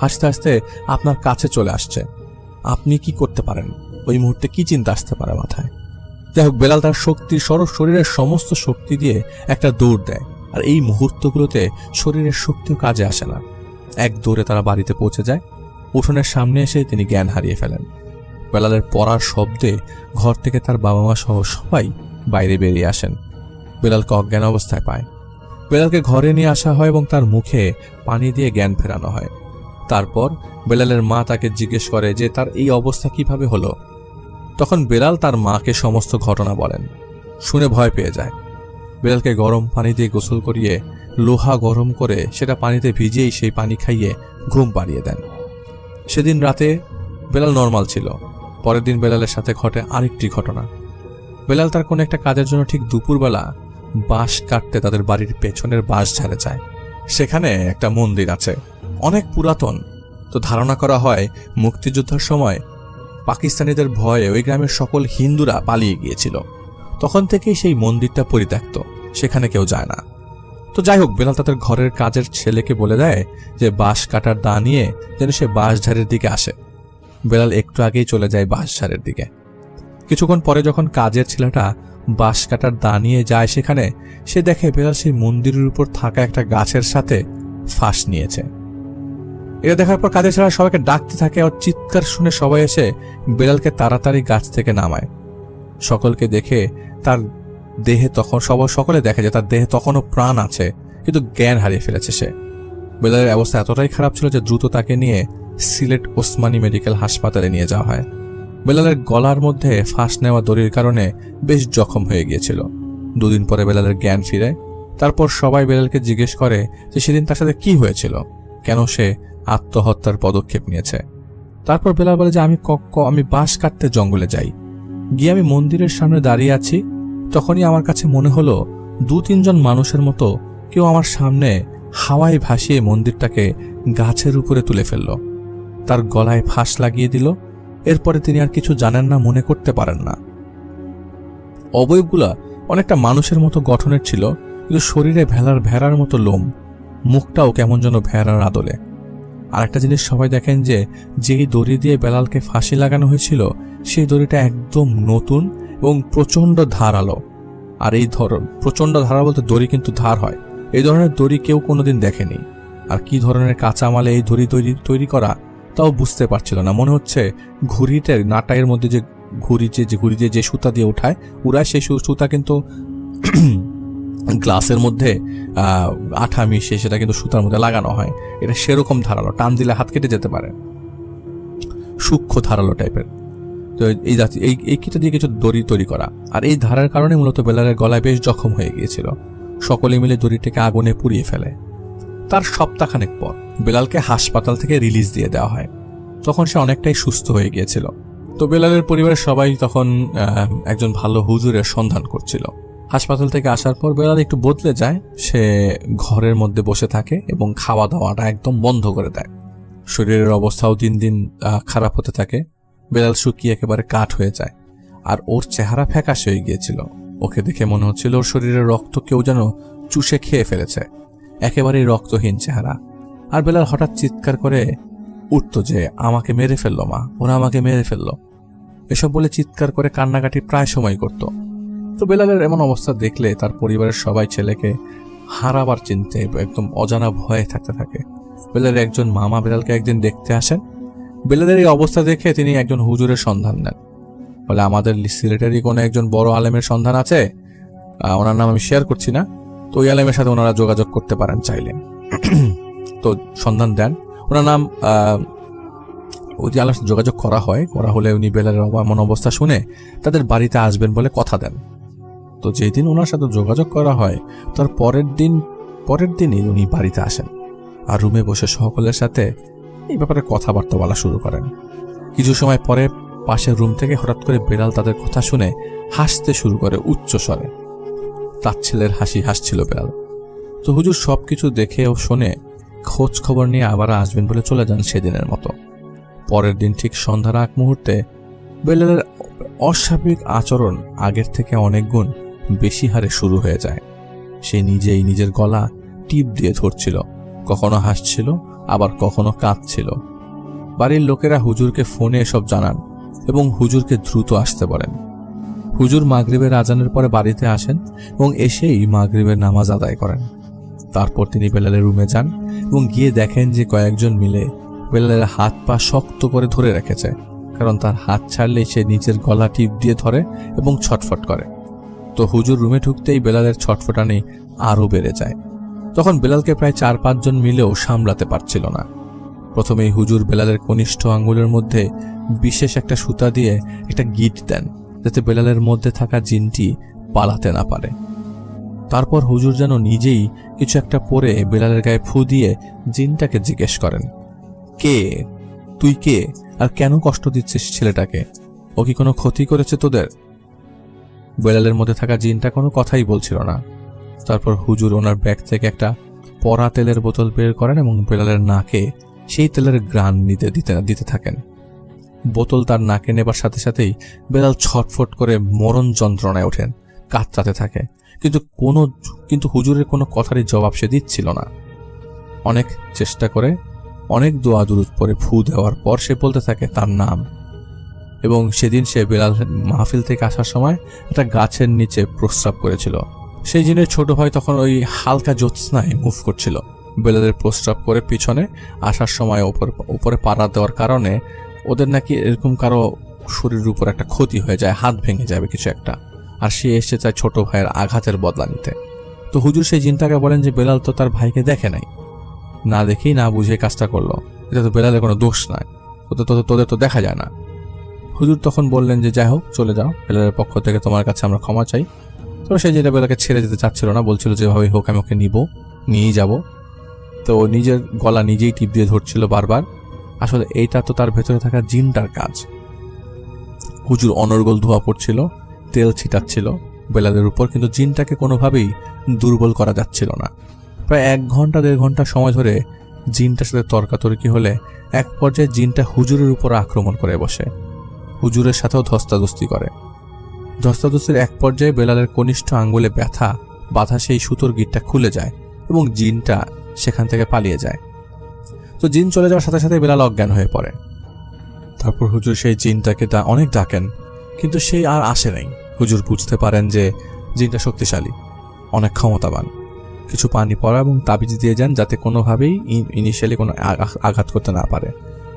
S5: হাসতে হাসতে আপনার কাছে চলে আসছে। আপনি কি করতে পারেন? ওই মুহূর্তে কি চিন্তা আসতে পারে মাথায়? যাই হোক, বেলাল তার শরীরের সমস্ত শক্তি দিয়ে একটা দৌড় দেয়। আর এই মুহূর্তগুলোতে শরীরের শক্তিও কাজে আসে না। এক দৌড়ে তারা বাড়িতে পৌঁছে যায়। উঠোনের সামনে এসে তিনি জ্ঞান হারিয়ে ফেলেন। বেলালের পড়ার শব্দে ঘর থেকে তার বাবা মা সহ সবাই বাইরে বেরিয়ে আসেন। বেলালকে অজ্ঞান অবস্থায় পায়। বেলালকে ঘরে নিয়ে আসা হয় এবং তার মুখে পানি দিয়ে জ্ঞান ফেরানো হয়। তারপর বেলালের মা তাকে জিজ্ঞেস করে যে তার এই অবস্থা কিভাবে হলো। তখন বেলাল তার মাকে সমস্ত ঘটনা বলেন। শুনে ভয় পেয়ে যায়। বেলালকে গরম পানি দিয়ে গোসল করিয়ে লোহা গরম করে সেটা পানিতে ভিজিয়েই সেই পানি খাইয়ে ঘুম পাড়িয়ে দেন। সেদিন রাতে বেলাল নর্মাল ছিল। পরের দিন বেলালের সাথে ঘটে আরেকটি ঘটনা। বেলাল তার কোনো একটা কাজের জন্য ঠিক দুপুরবেলা বাঁশ কাটতে তাদের বাড়ির পেছনের বাঁশ ঝাড়ে যায়। সেখানে একটা মন্দির আছে, অনেক পুরাতন। তো ধারণা করা হয় মুক্তিযুদ্ধের সময় পাকিস্তানিদের ভয়ে ওই গ্রামের সকল হিন্দুরা পালিয়ে গিয়েছিল। তখন থেকেই সেই মন্দিরটা পরিত্যক্ত, সেখানে কেউ যায় না। তো যাই হোক, বেলাল তাদের ঘরের কাজের ছেলেকে বলে দেয় যে বাঁশ কাটার দা নিয়ে যেন সে বাঁশঝাড়ের দিকে আসে। বেলাল একটু আগেই চলে যায় বাঁশঝাড়ের দিকে। কিছুক্ষণ পরে যখন কাজের ছেলেটা বাঁশ কাটার দা নিয়ে যায় সেখানে, সে দেখে বেলাল সেই মন্দিরের উপর থাকা একটা গাছের সাথে ফাঁস নিয়েছে। এটা দেখার পর কাজের ছেলেরা সবাইকে ডাকতে থাকে। আর চিৎকার শুনে সবাই এসে বেলালকে তাড়াতাড়ি গাছ থেকে নামায়। সকলকে দেখে তার দেহে তখন সকলে দেখে যে তার দেহে তখনও প্রাণ আছে, কিন্তু জ্ঞান হারিয়ে ফেলেছে সে। বেলালের অবস্থা এতটাই খারাপ ছিল যে দ্রুত তাকে নিয়ে সিলেট ওসমানী মেডিকেল হাসপাতালে নিয়ে যাওয়া হয়। বেলালের গলার মধ্যে ফাঁস নেওয়া দড়ির কারণে বেশ জখম হয়ে গিয়েছিল। 2 দিন পরে বেলালের জ্ঞান ফিরে। তারপর সবাই বেলালকে জিজ্ঞেস করে যে সেদিন তার সাথে কি হয়েছিল, কেন সে আত্মহত্যার পদক্ষেপ নিয়েছে। তারপর বেলাল বলে যে আমি বাঁশ কাটতে জঙ্গলে যাই, গিয়ে আমি মন্দিরের সামনে দাঁড়িয়ে আছি। তখনই আমার কাছে মনে হলো 2-3 জন মানুষের মতো কেউ আমার সামনে হাওয়ায় ভাসিয়ে মন্দিরটাকে গাছের উপরে তুলে ফেলল, তার গলায় ফাঁস লাগিয়ে দিল। এরপরে তিনি আর কিছু জানেন না, মনে করতে পারেন না। অবয়বগুলা অনেকটা মানুষের মতো গঠনের ছিল, কিন্তু শরীরে ভেড়ার মতো লোম, মুখটাও কেমন যেন ভেড়ার আদলে। আরেকটা জিনিস সবাই দেখেন যে যেই দড়ি দিয়ে বেলালকে ফাঁসি লাগানো হয়েছিল সেই দড়িটা একদম নতুন এবং প্রচন্ড ধারালো। আর এই প্রচন্ড ধারা বলতে দড়ি কিন্তু ধার হয়, এই ধরনের দড়ি কেউ কোনোদিন দেখেনি। আর কি ধরনের কাঁচামালে এই দড়ি তৈরি করা তাও বুঝতে পারছিল না। মনে হচ্ছে ঘুড়িতে নাটাইয়ের মধ্যে যে ঘুড়ি দিয়ে যে সুতা দিয়ে উড়ায় সেই সুতা কিন্তু গ্লাসের মধ্যে আঠা মিশিয়ে সেটা কিন্তু সুতার মধ্যে লাগানো হয়। এটা সেরকম ধারালো, টান দিলে হাত কেটে যেতে পারে, সূক্ষ্ম ধারালো টাইপের। তো এই কিটা দিয়ে কিছু দড়ি তৈরি করা। আর এই ধারার কারণে মূলত বেলালের গলায় বেশ জখম হয়ে গিয়েছিল। সকলে মিলে দড়িটাকে আগুনে পুড়িয়ে ফেলে। তার সপ্তাহখানেক পর বেলালকে হাসপাতাল থেকে রিলিজ দিয়ে দেওয়া হয়। তখন সে অনেকটাই সুস্থ হয়ে গিয়েছিল। তো বেলালের পরিবারের সবাই তখন একজন ভালো হুজুরের সন্ধান করছিল। হাসপাতাল থেকে আসার পর বেলাল একটু বদলে যায়। সে ঘরের মধ্যে বসে থাকে এবং খাওয়া দাওয়াটা একদম বন্ধ করে দেয়। শরীরের অবস্থাও দিন দিন খারাপ হতে থাকে। বেলাল শুকিয়ে একেবারে কাঠ হয়ে যায়। আর ওর চেহারা ফ্যাকাশে হয়ে গিয়েছিল। ওকে দেখে মনে হচ্ছিল ওর শরীরের রক্ত কেউ যেন চুষে খেয়ে ফেলেছে, একেবারেই রক্তহীন চেহারা। আর বেলাল হঠাৎ চিৎকার করে উঠত যে আমাকে মেরে ফেললো মা, ওরা আমাকে মেরে ফেললো, এসব বলে চিৎকার করে কান্নাকাটি প্রায় সময় করত। তো বেলালের এমন অবস্থা দেখলে তার পরিবারের সবাই ছেলেকে হারাবার চিন্তে একদম অজানা ভয়ে থাকতে থাকে। বেলালের একজন মামা বেলালকে একদিন দেখতে আসেন। বেলালের এই অবস্থা দেখে তিনি একজন হুজুরের সন্ধান নেন। বলে আমাদের সিলেটেরই কোনো একজন বড় আলেমের সন্ধান আছে, ওনার নাম আমি শেয়ার করছি না, তো ওই আলেমের সাথে ওনারা যোগাযোগ করতে পারেন চাইলে। তো সন্ধান দেন। ওনার নাম ওই যে আলেমের সাথে যোগাযোগ করা হলে উনি বেলালের এমন অবস্থা শুনে তাদের বাড়িতে আসবেন বলে কথা দেন। তো যেই দিন ওনার সাথে যোগাযোগ করা হয় তার পরের দিনই উনি বাড়িতে আসেন আর রুমে বসে সকলের সাথে এই ব্যাপারে কথাবার্তা বলা শুরু করেন। কিছু সময় পরে পাশের রুম থেকে হঠাৎ করে বেলাল তাদের কথা শুনে হাসতে শুরু করে উচ্চ স্বরে। তাচ্ছিলের হাসি হাসছিল বেলাল। তো হুজুর সবকিছু দেখে ও শুনে খোঁজ খবর নিয়ে আবার আসবেন বলে চলে যান সেদিনের মতো। পরের দিন ঠিক সন্ধ্যার আগ মুহূর্তে বেলালের অস্বাভাবিক আচরণ আগের থেকে অনেক গুণ বেশি হারে শুরু হয়ে যায়। সে নিজেই নিজের গলা টিপ দিয়ে ধরছিল, কখনো হাসছিল আবার কখনো কাঁদছিল। বাড়ির লোকেরা হুজুরকে ফোনে এসব জানান এবং হুজুরকে দ্রুত আসতে বলেন। হুজুর মাগরিবের আজানের পরে বাড়িতে আসেন এবং এসেই মাগরিবের নামাজ আদায় করেন। তারপর তিনি বেলালের রুমে যান এবং গিয়ে দেখেন যে কয়েকজন মিলে বেলালের হাত পা শক্ত করে ধরে রেখেছে, কারণ তার হাত ছাড়লেই সে নিচের গলা টিপ দিয়ে ধরে এবং ছটফট করে। তো হুজুর রুমে ঢুকতেই বেলালের ছটফটানি আরও বেড়ে যায়। তখন বেলালকে প্রায় 4-5 জন মিলেও সামলাতে পারছিল না। প্রথমেই হুজুর বেলালের কনিষ্ঠ আঙ্গুলের মধ্যে বিশেষ একটা সুতা দিয়ে একটা গিট দেন, যাতে বেলালের মধ্যে থাকা জিনটি পালাতে না পারে। তারপর হুজুর যেন নিজেই কিছু একটা পরে বেলালের গায়ে ফু দিয়ে জিনটাকে জিজ্ঞেস করেন, কে তুই, কে আর কেন কষ্ট দিচ্ছিস ছেলেটাকে? ও কি কোনো ক্ষতি করেছে তোদের? বেলালের মধ্যে থাকা জিনটা কোনো কথাই বলছিল না। তারপর হুজুর ওনার ব্যাগ থেকে একটা পরা তেলের বোতল বের করেন এবং বেলালের নাকে সেই তেলের ঘ্রাণ দিতে থাকেন। বোতল তার নাকে নেবার সাথে সাথেই বেলাল ছটফট করে মরণ যন্ত্রণায় ওঠেন, কাঁদতে থাকে, কিন্তু হুজুরের কোনো কথারই জবাব সে দিচ্ছিল না। অনেক চেষ্টা করে, অনেক দোয়া দুরূদ পরে ফু দেওয়ার পর সে বলতে থাকে তার নাম। এবং সেদিন সে বেলাল মাহফিল থেকে আসার সময় একটা গাছের নিচে প্রস্রাব করেছিল। সেই জিনের ছোট ভাই তখন ওই হালকা জ্যোৎস্নায় মুভ করছিল। বেলালের প্রস্রাব করে পিছনে আসার সময় উপরে পাড়া দেওয়ার কারণে ওদের নাকি এরকম কারো শরীরের উপর একটা ক্ষতি হয়ে যায়, হাত ভেঙে যাবে কিছু একটা, আর সে এসে চায় ছোট ভাইয়ের আঘাতের বদলা নিতে। তো হুজুর সেই জিনটাকে বলেন যে বেলাল তো তার ভাইকে দেখে নাই, না দেখেই না বুঝে কাজটা করলো, এটা তো বেলালের কোনো দোষ নয়, তোদের তো দেখা যায় না। হুজুর তখন বললেন যে যাই হোক, চলে যাও, বেলালের পক্ষ থেকে তোমার কাছে আমরা ক্ষমা চাই। তো সে যেটা বেলাকে ছেড়ে যেতে চাচ্ছিল না, বলছিল যেভাবে হোক আমি ওকে নিয়েই যাব। তো নিজের গলা নিজেই টিপ দিয়ে ধরছিল বারবার। আসলে এইটা তো তার ভেতরে থাকা জিনটার কাজ। হুজুর অনর্গল ধোয়া পড়ছিল, তেল ছিটাচ্ছিল বেলালের উপর, কিন্তু জিনটাকে কোনোভাবেই দুর্বল করা যাচ্ছিল না। প্রায় 1-1.5 ঘন্টা সময় ধরে জিনটার সাথে তর্কাতর্কি হলে এক পর্যায়ে জিনটা হুজুরের উপর আক্রমণ করে বসে, হুজুরের সাথেও ধস্তাধস্তি করে। ধস্তাধস্তির এক পর্যায়ে বেলালের কনিষ্ঠ আঙ্গুলে ব্যথা বাধা সেই সুতোর গিটটা খুলে যায় এবং জিনটা সেখান থেকে পালিয়ে যায়। তো জিন চলে যাওয়ার সাথে সাথে বেলাল অজ্ঞান হয়ে পড়ে। তারপর হুজুর সেই জিনটাকে অনেক ডাকেন, কিন্তু সেই আর আসে নাই। হুজুর বুঝতে পারেন যে জিনটা শক্তিশালী, অনেক ক্ষমতাবান। কিছু পানি পড়া এবং তাবিজ দিয়ে যান যাতে কোনোভাবেই ইনিশিয়ালি কোনো আঘাত করতে না পারে।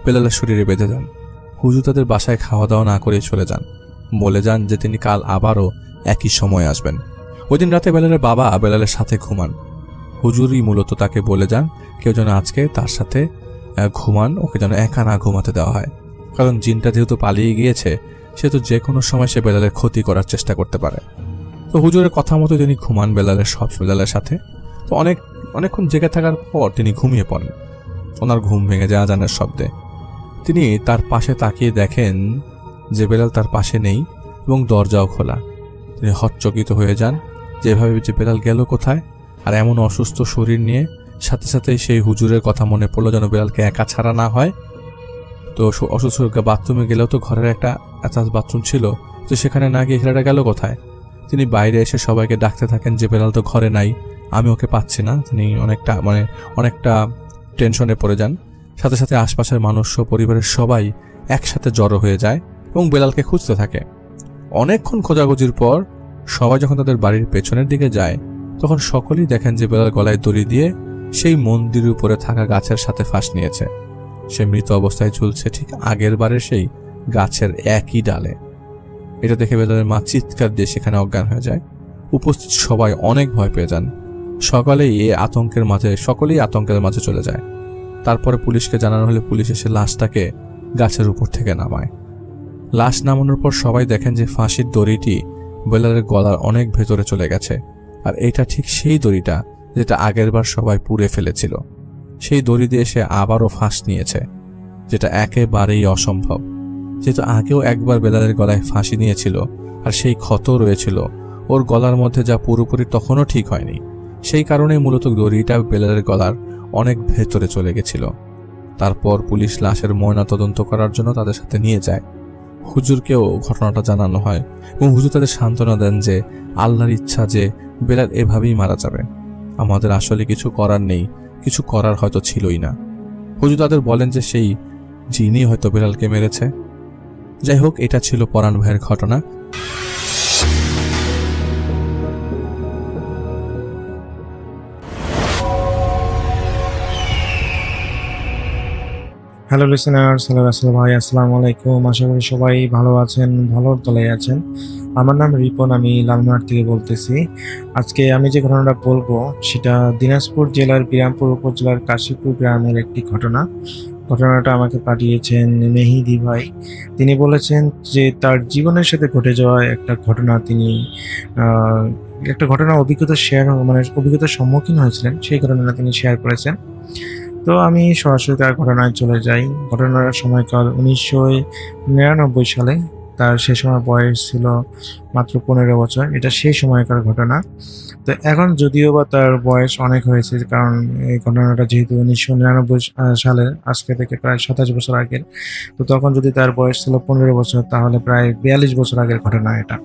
S5: বেলালের শরীরে বেঁধে যান। হুজুর তাদের বাসায় খাওয়া দাওয়া না করে চলে যান, বলে যান যে তিনি কাল আবারও একই সময় আসবেন। ওই দিন রাতে বেলালের বাবা বেলালের সাথে ঘুমান। হুজুরই মূলত তাকে বলে যান কেউ যেন আজকে তার সাথে ঘুমান, ওকে যেন একা না ঘুমাতে দেওয়া হয়, কারণ জিনটা যেহেতু পালিয়ে গিয়েছে সেহেতু যে কোনো সময় সে বেলালের ক্ষতি করার চেষ্টা করতে পারে। তো হুজুরের কথা মতো তিনি ঘুমান বেলালের সাথে। তো অনেকক্ষণ জেগে থাকার পর তিনি ঘুমিয়ে পড়েন। ওনার ঘুম ভেঙে যায় আজানের শব্দে। তিনি তার পাশে তাকিয়ে দেখেন যে বেলাল তার পাশে নেই এবং দরজাও খোলা। তিনি হতচকিত হয়ে যান যেভাবে যে বেলাল গেল কোথায়, আর এমন অসুস্থ শরীর নিয়ে। সাথে সাথে সেই হুজুরের কথা মনে পড়লো যেন বেলালকে একা ছাড়া না হয়। তো অসুস্থ বাথরুমে গেলেও তো ঘরের একটা অ্যাটাচ বাথরুম ছিল, তো সেখানে না গিয়ে ছেলেটা গেল কোথায়? তিনি বাইরে এসে সবাইকে ডাকতে থাকেন যে বেলাল তো ঘরে নাই, আমি ওকে পাচ্ছি না। তিনি অনেকটা টেনশনে পড়ে যান। সাথে সাথে আশপাশের মানুষ ও পরিবারের সবাই একসাথে জড়ো হয়ে যায় এবং বেলালকে খুঁজতে থাকে। অনেকক্ষণ খোঁজাখুঁজির পর সবাই যখন তাদের বাড়ির পেছনের দিকে যায়, তখন সকলেই দেখেন যে বেলাল গলায় দড়ি দিয়ে সেই মন্দিরের উপরে থাকা গাছের সাথে ফাঁস নিয়েছে। সে মৃত অবস্থায় ঝুলছে ঠিক আগের বারে সেই গাছের একই ডালে। এটা দেখে বেলালের মা চিৎকার দিয়ে সেখানে অজ্ঞান হয়ে যায়। উপস্থিত সবাই অনেক ভয় পেয়ে যান। সকলেই আতঙ্কের মাঝে চলে যায়। তারপরে পুলিশকে জানানো হলে পুলিশ এসে লাশটাকে গাছের উপর থেকে নামায়। লাশ নামানোর পর সবাই দেখেন যে ফাঁসির দড়িটি বেলালের গলার অনেক ভেতরে চলে গেছে, আর এটা ঠিক সেই দড়িটা যেটা আগেরবার সবাই পুড়ে ফেলেছিল। সেই দড়ি দিয়ে সে আবারও ফাঁস নিয়েছে, যেটা একেবারেই অসম্ভব, যেহেতু আগেও একবার বেলালের গলায় ফাঁসি নিয়েছিল আর সেই ক্ষত রয়েছিল ওর গলার মধ্যে, যা পুরোপুরি তখনও ঠিক হয়নি। সেই কারণেই মূলত দড়িটা বেলালের গলার অনেক ভেতরে চলে গেছিল। তারপর পুলিশ লাশের ময়নাতদন্ত করার জন্য তাদের সাথে নিয়ে যায়। হুজুরকেও ঘটনাটা জানানো হয় এবং হুজুর তাদের সান্ত্বনা দেন যে আল্লাহর ইচ্ছা যে বেলাল এভাবেই মারা যাবে, আমাদের আসলে কিছু করার নেই, কিছু করার হয়তো ছিলই না। হুজুর তাদের বলেন যে সেই জিনই হয়তো বেলালকে মেরেছে। যাই হোক, এটা ছিল পরাণ ভাইয়ের ঘটনা।
S6: হ্যালো লিসেনার্স, হ্যালো রাসেল ভাই, আসসালামু আলাইকুম। আশা করি সবাই ভালো আছেন, ভালোর তলায় আছেন। আমার নাম রিপন, আমি লালমার থেকে বলতেছি। আজকে আমি যে ঘটনাটা বলবো সেটা দিনাজপুর জেলার বিরামপুর উপজেলার কাশীপুর গ্রামের একটি ঘটনা। ঘটনাটা আমাকে পাঠিয়েছেন মেহিদি ভাই। তিনি বলেছেন যে তার জীবনের সাথে ঘটে যাওয়া একটা ঘটনা, তিনি একটা ঘটনা অভিজ্ঞতার সম্মুখীন হয়েছিলেন, সেই ঘটনাটা তিনি শেয়ার করেছেন। তো আমি সরাসরি তার ঘটনায় চলে যাই। ঘটনার সময়কাল 1999 সালে। তার সে সময় বয়স ছিল মাত্র 15 বছর। এটা সেই সময়কার ঘটনা। তো এখন যদিও বা তার বয়স অনেক হয়েছে, কারণ এই ঘটনাটা যেহেতু 1999 সালের, আজকে থেকে প্রায় 27 বছর আগের। তো তখন যদি তার বয়স ছিল 15 বছর, তাহলে প্রায় 42 বছর আগের ঘটনা এটা।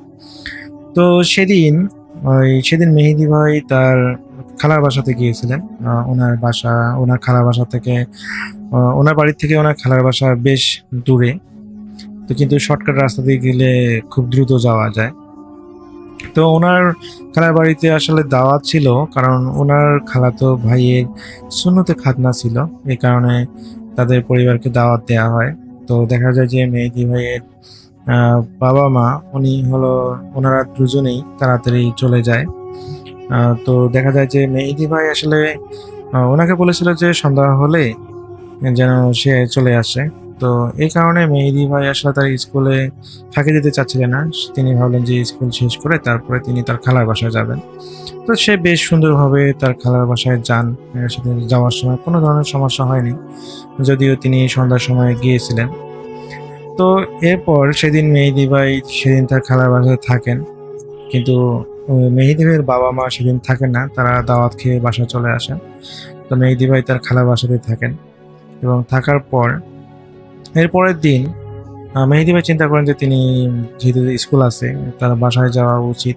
S6: তো সেদিন মেহেদী ভাই তার খালার বাসাতে গিয়েছিলেন। ওনার খালার বাসা থেকে, ওনার বাড়ি থেকে ওনার খালার বাসা বেশ দূরে। তো কিন্তু শর্টকাট রাস্তা দিয়ে গেলে খুব দ্রুত যাওয়া যায়। তো ওনার খালার বাড়িতে আসলে দাওয়াত ছিল, কারণ ওনার খালাতো ভাইয়ের সুন্নতে খাতনা ছিল, এই কারণে তাদের পরিবারকে দাওয়াত দেওয়া হয়। তো দেখা যায় যে মেহেদী ভাইয়ের বাবা মা ওনারা দুজনেই তাড়াতাড়ি চলে যায়। তো দেখা যায় যে মেহেদী ভাই আসলে ওনাকে বলেছিল যে সন্ধ্যা হলে যেন সে চলে আসে। তো এই কারণে মেহেদী ভাই আসলে তার স্কুলে ফাঁকি দিতে চাচ্ছিলেন না। তিনি ভাবলেন যে স্কুল শেষ করে তারপরে তিনি তার খালার বাসায় যাবেন। তো সে বেশ সুন্দরভাবে তার খালার বাসায় যান। সেদিন যাওয়ার সময় কোনো ধরনের সমস্যা হয়নি, যদিও তিনি সন্ধ্যার সময় গিয়েছিলেন। তো এরপর মেহেদী ভাই সেদিন তার খালার বাসায় থাকেন, কিন্তু মেহেদী ভাইয়ের বাবা মা সেদিন থাকেন না, তারা দাওয়াত খেয়ে বাসায় চলে আসেন। তো মেহেদী ভাই তার খালার বাসাতে থাকেন, এবং থাকার পর এরপরের দিন মেহেদী ভাই চিন্তা করেন যে তিনি যেহেতু স্কুল আছে, তার বাসায় যাওয়া উচিত।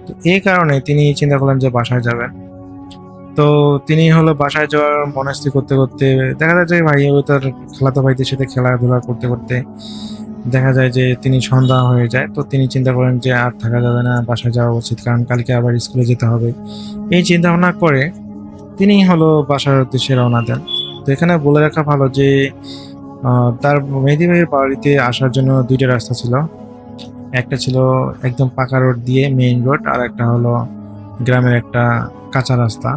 S6: তো এই কারণে তিনি চিন্তা করলেন যে বাসায় যাবেন। তো তিনি বাসায় যাওয়ার মনস্থির করতে করতে দেখা যায় যে তার খালাতো ভাইদের সাথে খেলাধুলা করতে করতে দেখা যায় যে তিনি সন্ধ্যা হয়ে যায়। তো তিনি চিন্তা করেন যে আর থাকা যাবে না, বাসায় যাওয়া উচিত, কারণ কালকে আবার স্কুলে যেতে হবে। এই চিন্তা ভাবনা করে তিনি বাসার উদ্দেশ্যে রওনা দেন। তো এখানে বলে রাখা ভালো যে তার মেহেদী ভাইয়ের বাড়িতে আসার জন্য দুইটা রাস্তা ছিল। একটা ছিল একদম পাকা রোড দিয়ে মেইন রোড, আর একটা গ্রামের একটা কাঁচা রাস্তা,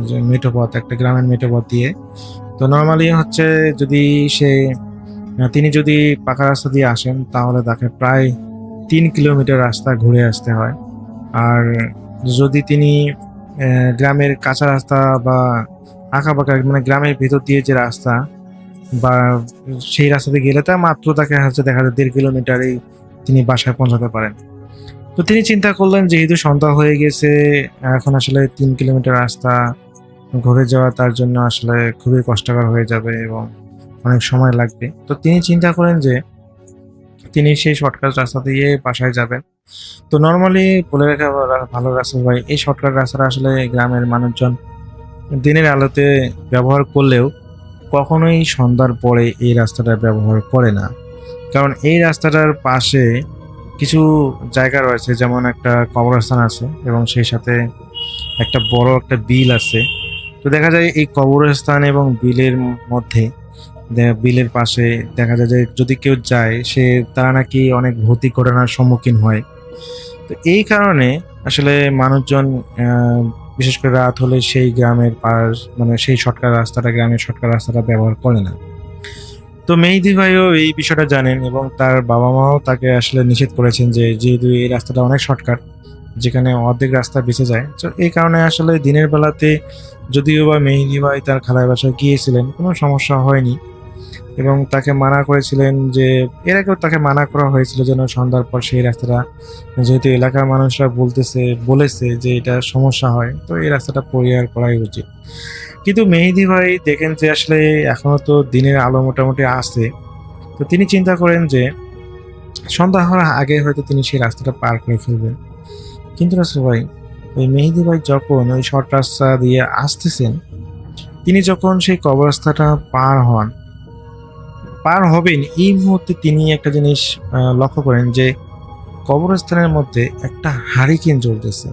S6: যে মেঠোপথ, একটা গ্রামের মেঠোপথ দিয়ে। তো নর্মালি তিনি যদি পাকা রাস্তা দিয়ে আসেন, তাহলে তাকে প্রায় 3 কিলোমিটার রাস্তা ঘুরে আসতে হয়। আর যদি তিনি গ্রামের কাঁচা রাস্তা বা আঁকাবাঁকা, মানে গ্রামের ভিতর দিয়ে যে রাস্তা বা সেই রাস্তাতে গেলে তা মাত্র তাকে দেখা যায় 1.5 কিলোমিটারেই তিনি বাসায় পৌঁছাতে পারেন। তো তিনি চিন্তা করলেন যেহেতু সন্ধ্যা হয়ে গেছে, এখন আসলে 3 কিলোমিটার রাস্তা ঘুরে যাওয়া তার জন্য আসলে খুবই কষ্টকর হয়ে যাবে এবং অনেক সময় লাগবে। তো তিনি চিন্তা করেন যে তিনি সেই শর্টকাট রাস্তা দিয়ে বাসায় যাবেন। তো নর্মালি বলে রাখা ভালো রাস্তা ভাই, এই শর্টকাট রাস্তাটা আসলে গ্রামের মানুষজন দিনের আলোতে ব্যবহার করলেও কখনোই সন্ধ্যার পরে এই রাস্তাটা ব্যবহার করে না, কারণ এই রাস্তাটার পাশে কিছু জায়গা রয়েছে, যেমন একটা কবরস্থান আছে এবং সেই সাথে একটা বড় একটা বিল আছে। তো দেখা যায় এই কবরস্থান এবং বিলের মধ্যে, বিলের পাশে দেখা যায় যে যদি কেউ যায় তারা নাকি অনেক ভৌতিক ঘটনার সম্মুখীন হয়। তো এই কারণে আসলে মানুষজন বিশেষ করে রাত হলে সেই গ্রামের সেই গ্রামের শর্টকাট রাস্তাটা ব্যবহার করে না। তো মেহেদী ভাইও এই বিষয়টা জানেন এবং তার বাবা মাও তাকে আসলে নিষেধ করেছেন যে যেহেতু এই রাস্তাটা অনেক শর্টকাট, যেখানে অর্ধেক রাস্তা বেঁচে যায়, তো এই কারণে আসলে দিনের বেলাতে যদিও বা মেহেদী ভাই তার খালার বাসায় গিয়েছিলেন, কোনো সমস্যা হয়নি। এবং তাকে মানা করেছিলেন যে এর আগেও তাকে মানা করা হয়েছিল যেন সন্ধ্যার পর সেই রাস্তাটা, যেহেতু এলাকার মানুষরা বলেছে যে এটা সমস্যা হয়, তো এই রাস্তাটা পরিহার করাই উচিত। কিন্তু মেহেদী ভাই দেখেন যে আসলে এখনো তো দিনের আলো মোটামুটি আছে। তো তিনি চিন্তা করেন যে সন্ধ্যা হওয়ার আগে হয়তো তিনি সেই রাস্তাটা পার করে ফেলবেন। কিন্তু রাসেল ভাই, ওই মেহেদী ভাই যখন ওই শর্ট রাস্তা দিয়ে আসতেছেন, তিনি যখন সেই কবরস্থানটা পার হবেন, এই মুহূর্তে তিনি একটা জিনিস লক্ষ্য করেন যে কবরস্থানের মধ্যে একটা হারিকেন জ্বলতেছে।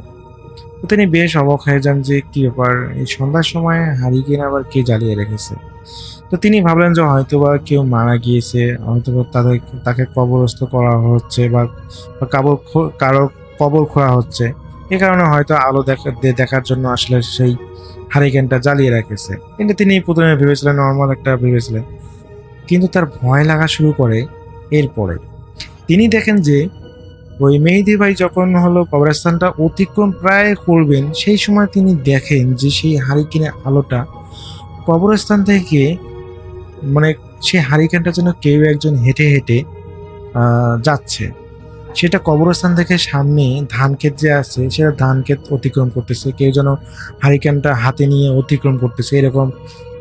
S6: তো তিনি বেশ অবাক হয়ে যান যে কি ব্যাপার, এই সন্ধ্যার সময় হারিকেন আবার কে জ্বালিয়ে রেখেছে। তো তিনি ভাবলেন যে হয়তোবা কেউ মারা গিয়েছে, হয়তোবা তাকে কবরস্থ করা হচ্ছে বা কারো কবর খোঁড়া হচ্ছে, এ কারণে হয়তো আলো দেখার জন্য আসলে সেই হারিকেনটা জ্বালিয়ে রেখেছে। কিন্তু তিনি প্রথমে ভেবেছিলেন নর্মাল একটা ভেবেছিলেন, কিন্তু তার ভয় লাগা শুরু করে এরপরে। তিনি দেখেন যে ওই মেহেদী ভাই যখন হলো কবরস্থানটা অতিক্রম প্রায় করবেন, সেই সময় তিনি দেখেন যে সেই হারিকেনের আলোটা কবরস্থান থেকে, মানে সেই হারিকেনটা যেন কেউ একজন হেঁটে হেঁটে যাচ্ছে। সেটা কবরস্থান থেকে সামনে ধান ক্ষেত যে আছে, সেটা ধান ক্ষেত অতিক্রম করতেছে, কেউ যেন হারিকেনটা হাতে নিয়ে অতিক্রম করতেছে এরকম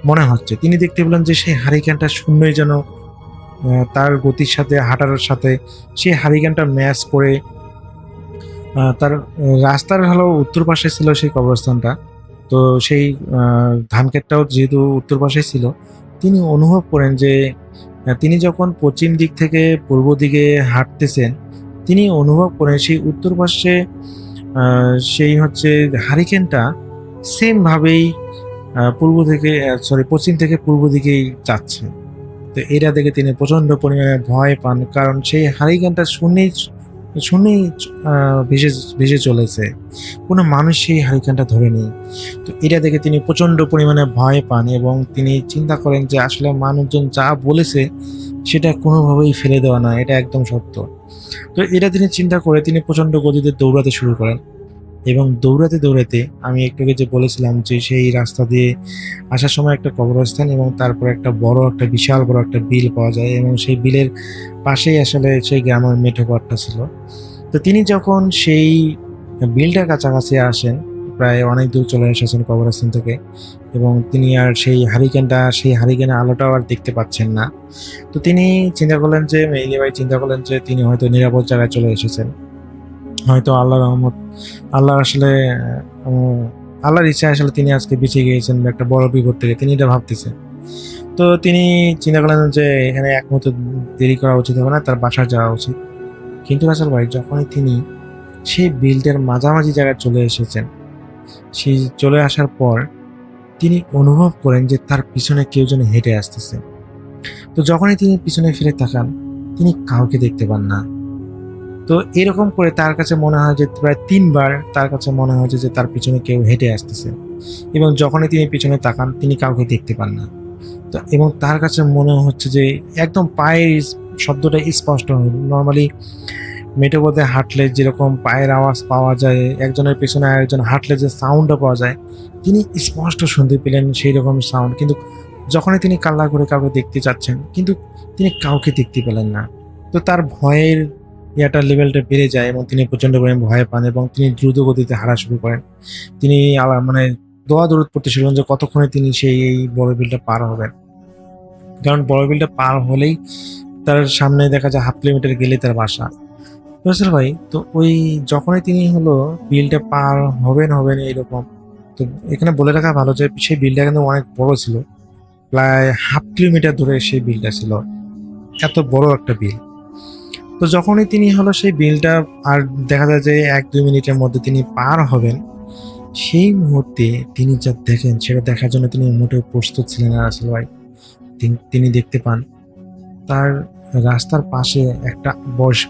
S6: মনে হচ্ছে। তিনি দেখতে পেলেন যে সেই হারিকেনটা শূন্যই যেন তার গতির সাথে হাঁটার সাথে সেই হারিকেনটা ম্যাচ করে তার রাস্তার হলো উত্তর পাশে ছিল সেই কবরস্থানটা। তো সেই ধান ক্ষেতটাও যেহেতু উত্তর পাশে ছিল, তিনি অনুভব করেন যে তিনি যখন পশ্চিম দিক থেকে পূর্ব দিকে হাঁটতেছেন, তিনি অনুভব করেন সেই উত্তর পাশে সেই হচ্ছে হারিকেনটা সেমভাবেই পশ্চিম থেকে পূর্ব দিকেই যাচ্ছে। তো এটা দেখে তিনি প্রচণ্ড পরিমাণে ভয় পান, কারণ সেই হারিকেনটা শূন্যেই ভেসে চলেছে, কোনো মানুষ সেই হারিকেনটা ধরেনি। তো এটা দেখে তিনি প্রচণ্ড পরিমাণে ভয় পান এবং তিনি চিন্তা করেন যে আসলে মানুষজন যা বলেছে সেটা কোনোভাবেই ফেলে দেওয়া না, এটা একদম সত্য। তো এটা তিনি চিন্তা করে তিনি প্রচণ্ড গতিতে দৌড়াতে শুরু করেন এবং দৌড়াতে আমি একটু আগে যে বলেছিলাম যে সেই রাস্তা দিয়ে আসার সময় একটা কবরস্থান এবং তারপর একটা বিশাল বড় একটা বিল পাওয়া যায় এবং সেই বিলের পাশেই আসলে সেই গ্রামের মেঠোপথটা ছিল। তো তিনি যখন সেই বিলটার কাছাকাছি আসেন, প্রায় অনেক দূর চলে এসেছেন কবরস্থান থেকে, এবং তিনি আর সেই হারিকেনের আলোটাও আর দেখতে পাচ্ছেন না। তো তিনি মেহেদী ভাই চিন্তা করলেন যে তিনি হয়তো নিরাপদ জায়গায় চলে এসেছেন, হয়তো আল্লাহর আসলে আল্লাহর ইচ্ছা আসলে তিনি আজকে বেঁচে গিয়েছেন একটা বড় বিপদ থেকে, তিনি এটা ভাবতেছেন। তো তিনি চিন্তা করলেন যে এখানে এক মুহূর্ত দেরি করা উচিত হবে না, তার বাসায় যাওয়া উচিত। কিন্তু রাসেল ভাই যখনই তিনি সেই বিলটার মাঝামাঝি জায়গায় চলে এসেছেন, সেই চলে আসার পর তিনি অনুভব করেন যে তার পিছনে কেউ যেন হেঁটে আসতেছে। তো যখনই তিনি পিছনে ফিরে তাকান, তিনি কাউকে দেখতে পান না। তো এরকম করে তার কাছে মনে হয় যে প্রায় 3 বার তার কাছে মনে হয়েছে যে তার পিছনে কেউ হেঁটে আসতেছে, এবং যখনই তিনি পিছনে তাকান তিনি কাউকে দেখতে পান না। তো এবং তার কাছে মনে হচ্ছে যে একদম পায়ের শব্দটা স্পষ্ট। নর্মালি মেঠোপথে হাঁটলে যেরকম পায়ের আওয়াজ পাওয়া যায়, একজনের পেছনে আরেকজন হাঁটলে যে সাউন্ডটা পাওয়া যায়, তিনি স্পষ্ট শুনতে পেলেন সেই রকম সাউন্ড। কিন্তু যখনই তিনি কাল্লা করে কাউকে দেখতে চাচ্ছেন, কিন্তু তিনি কাউকে দেখতে পেলেন না। তো তার ভয়ের লেভেলটা বেড়ে যায় এবং তিনি প্রচণ্ড পরিমাণে ভয় পান এবং তিনি দ্রুত গতিতে হাঁটা শুরু করেন। তিনি মানে দৌড় করতে শুরু করেন যে কতক্ষণে তিনি এই বড় বিলটা পার হবেন, কারণ বড় বিলটা পার হলেই তার সামনে দেখা যায় 1/2 কিলোমিটার গেলে তার বাসা। রাসেল ভাই তো ওই যখনই তিনি হলো বিলটা পার হবেন এইরকম, তো এখানে বলে রাখা ভালো যে সেই বিলটা কিন্তু অনেক বড় ছিল, প্রায় 1/2 কিলোমিটার ধরে সেই বিলটা ছিল, এত বড় একটা বিল। তো যখনই তিনি হলো সেই বিলটা আর দেখা যায় যে 1-2 মিনিটের মধ্যে তিনি পার হবেন, সেই মুহূর্তে তিনি যা দেখেন সেটা দেখার জন্য তিনি মোটেও প্রস্তুত ছিলেন না রাসেল ভাই। তিনি দেখতে পান তার রাস্তার পাশে একটা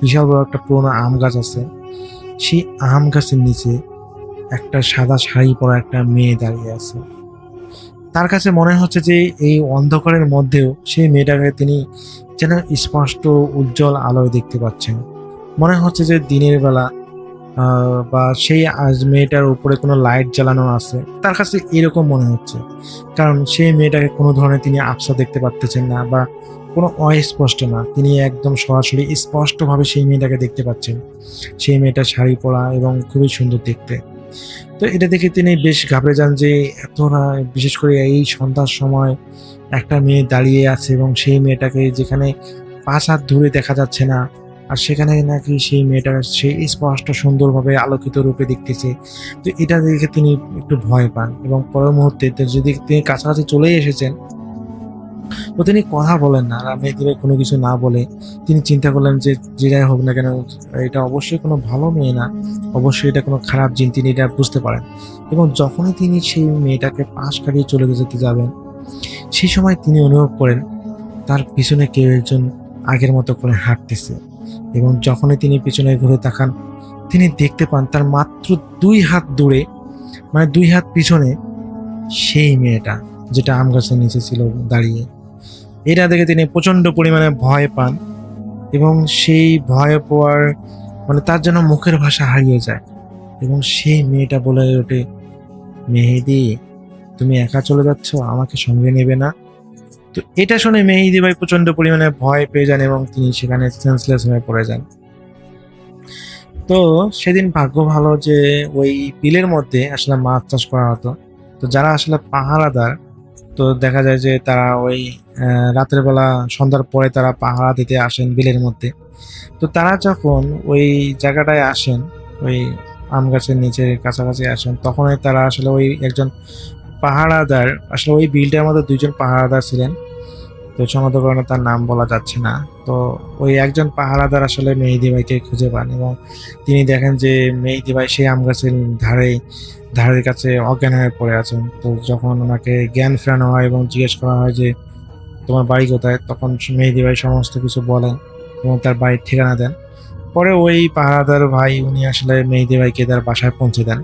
S6: বিশাল বড় একটা পুরোনো আম গাছ আছে। সেই আম গাছের নিচে একটা সাদা শাড়ি পরা একটা মেয়ে দাঁড়িয়ে আছে। তার কাছে মনে হচ্ছে যে এই অন্ধকারের মধ্যেও সেই মেয়েটাকে তিনি যেন স্পষ্ট উজ্জ্বল আলোয় দেখতে পাচ্ছেন। মনে হচ্ছে যে দিনের বেলা বা সেই মেয়েটার উপরে কোনো লাইট জ্বালানো আছে, তার কাছে এরকম মনে হচ্ছে। কারণ সেই মেয়েটাকে কোনো ধরনের তিনি আবছা দেখতে পাচ্ছেন না বা কোনো অস্পষ্ট না, তিনি একদম সরাসরি স্পষ্টভাবে সেই মেয়েটাকে দেখতে পাচ্ছেন। সেই মেয়েটা শাড়ি পরা এবং খুবই সুন্দর দেখতে। তো এটা দেখে তিনি বেশ ঘাবড়ে যান যে বিশেষ করে এই সন্ধ্যার সময় একটা মেয়ে দাঁড়িয়ে আছে এবং সেই মেয়েটাকে যেখানে 5 হাত দূরে দেখা যাচ্ছে না, আর সেখানে নাকি সেই মেয়েটা সেই স্পষ্ট সুন্দরভাবে আলোকিত রূপে দেখতেছে। তো এটা দেখে তিনি একটু ভয় পান এবং পরের মুহূর্তে যদি তিনি কাছাকাছি চলেই এসেছেন, তো তিনি কথা বলেন না, আর মেহেদী ভাই কোনো কিছু না বলে তিনি চিন্তা করলেন যে যেটাই হোক না কেন এটা অবশ্যই কোনো ভালো মেয়ে না, অবশ্যই এটা কোনো খারাপ জিন, তিনি এটা বুঝতে পারেন। এবং যখনই তিনি সেই মেয়েটাকে পাশ কাটিয়ে চলে যেতে যাবেন, সেই সময় তিনি অনুভব করেন তার পিছনে কেউ একজন আগের মতো করে হাঁটতেছে। এবং যখনই তিনি পিছনে ঘুরে তাকান, তিনি দেখতে পান তার মাত্র 2 হাত দূরে, মানে 2 হাত পিছনে সেই মেয়েটা যেটা আম গাছের নিচে ছিল দাঁড়িয়ে। এটা দেখে তিনি প্রচন্ড পরিমাণে ভয় পান এবং সেই ভয় পাওয়ার মানে তার যেন মুখের ভাষা হারিয়ে যায় এবং সেই মেয়েটা বলে ওঠে, মেহেদী, তুমি একা চলে যাচ্ছ, আমাকে সঙ্গে নেবে না? তো এটা শুনে মেহেদী ভাই প্রচন্ড পরিমাণে ভয় পেয়ে যান এবং তিনি সেখানে সেন্সলেস হয়ে পড়ে যান। তো সেদিন ভাগ্য ভালো যে ওই বিলের মধ্যে আসলে মাছ চাষ করা হতো। তো যারা আসলে পাহারাদার, তো দেখা যায় যে তারা ওই রাতের বেলা সন্ধ্যার পরে তারা পাহারা দিতে আসেন বিলের মধ্যে। তো তারা যখন ওই জায়গাটায় আসেন, ওই আম গাছের নিচে কাছাকাছি আসেন, তখনই তারা আসলে ওই একজন পাহারাদার, আসলে ওই বিলটার মধ্যে 2 জন পাহারাদার ছিলেন, তো সঙ্গত কারণে তার নাম বলা যাচ্ছে না। তো ওই একজন পাহারাদার আসলে মেহেদী ভাইকে খুঁজে পান এবং তিনি দেখেন যে মেহেদী ভাই সেই আম গাছের ধারের কাছে অজ্ঞান হয়ে পড়ে আছেন। তো যখন ওনাকে জ্ঞান ফেরানো হয় এবং জিজ্ঞেস করা হয় যে তোমার বাড়ি কোথায়, তখন মেহেদী ভাই সমস্ত কিছু বলেন এবং তার বাড়ির ঠিকানা দেন। পরে ওই পাহারাদার ভাই উনি আসলে মেহেদী ভাইকে তার বাসায় পৌঁছে দেন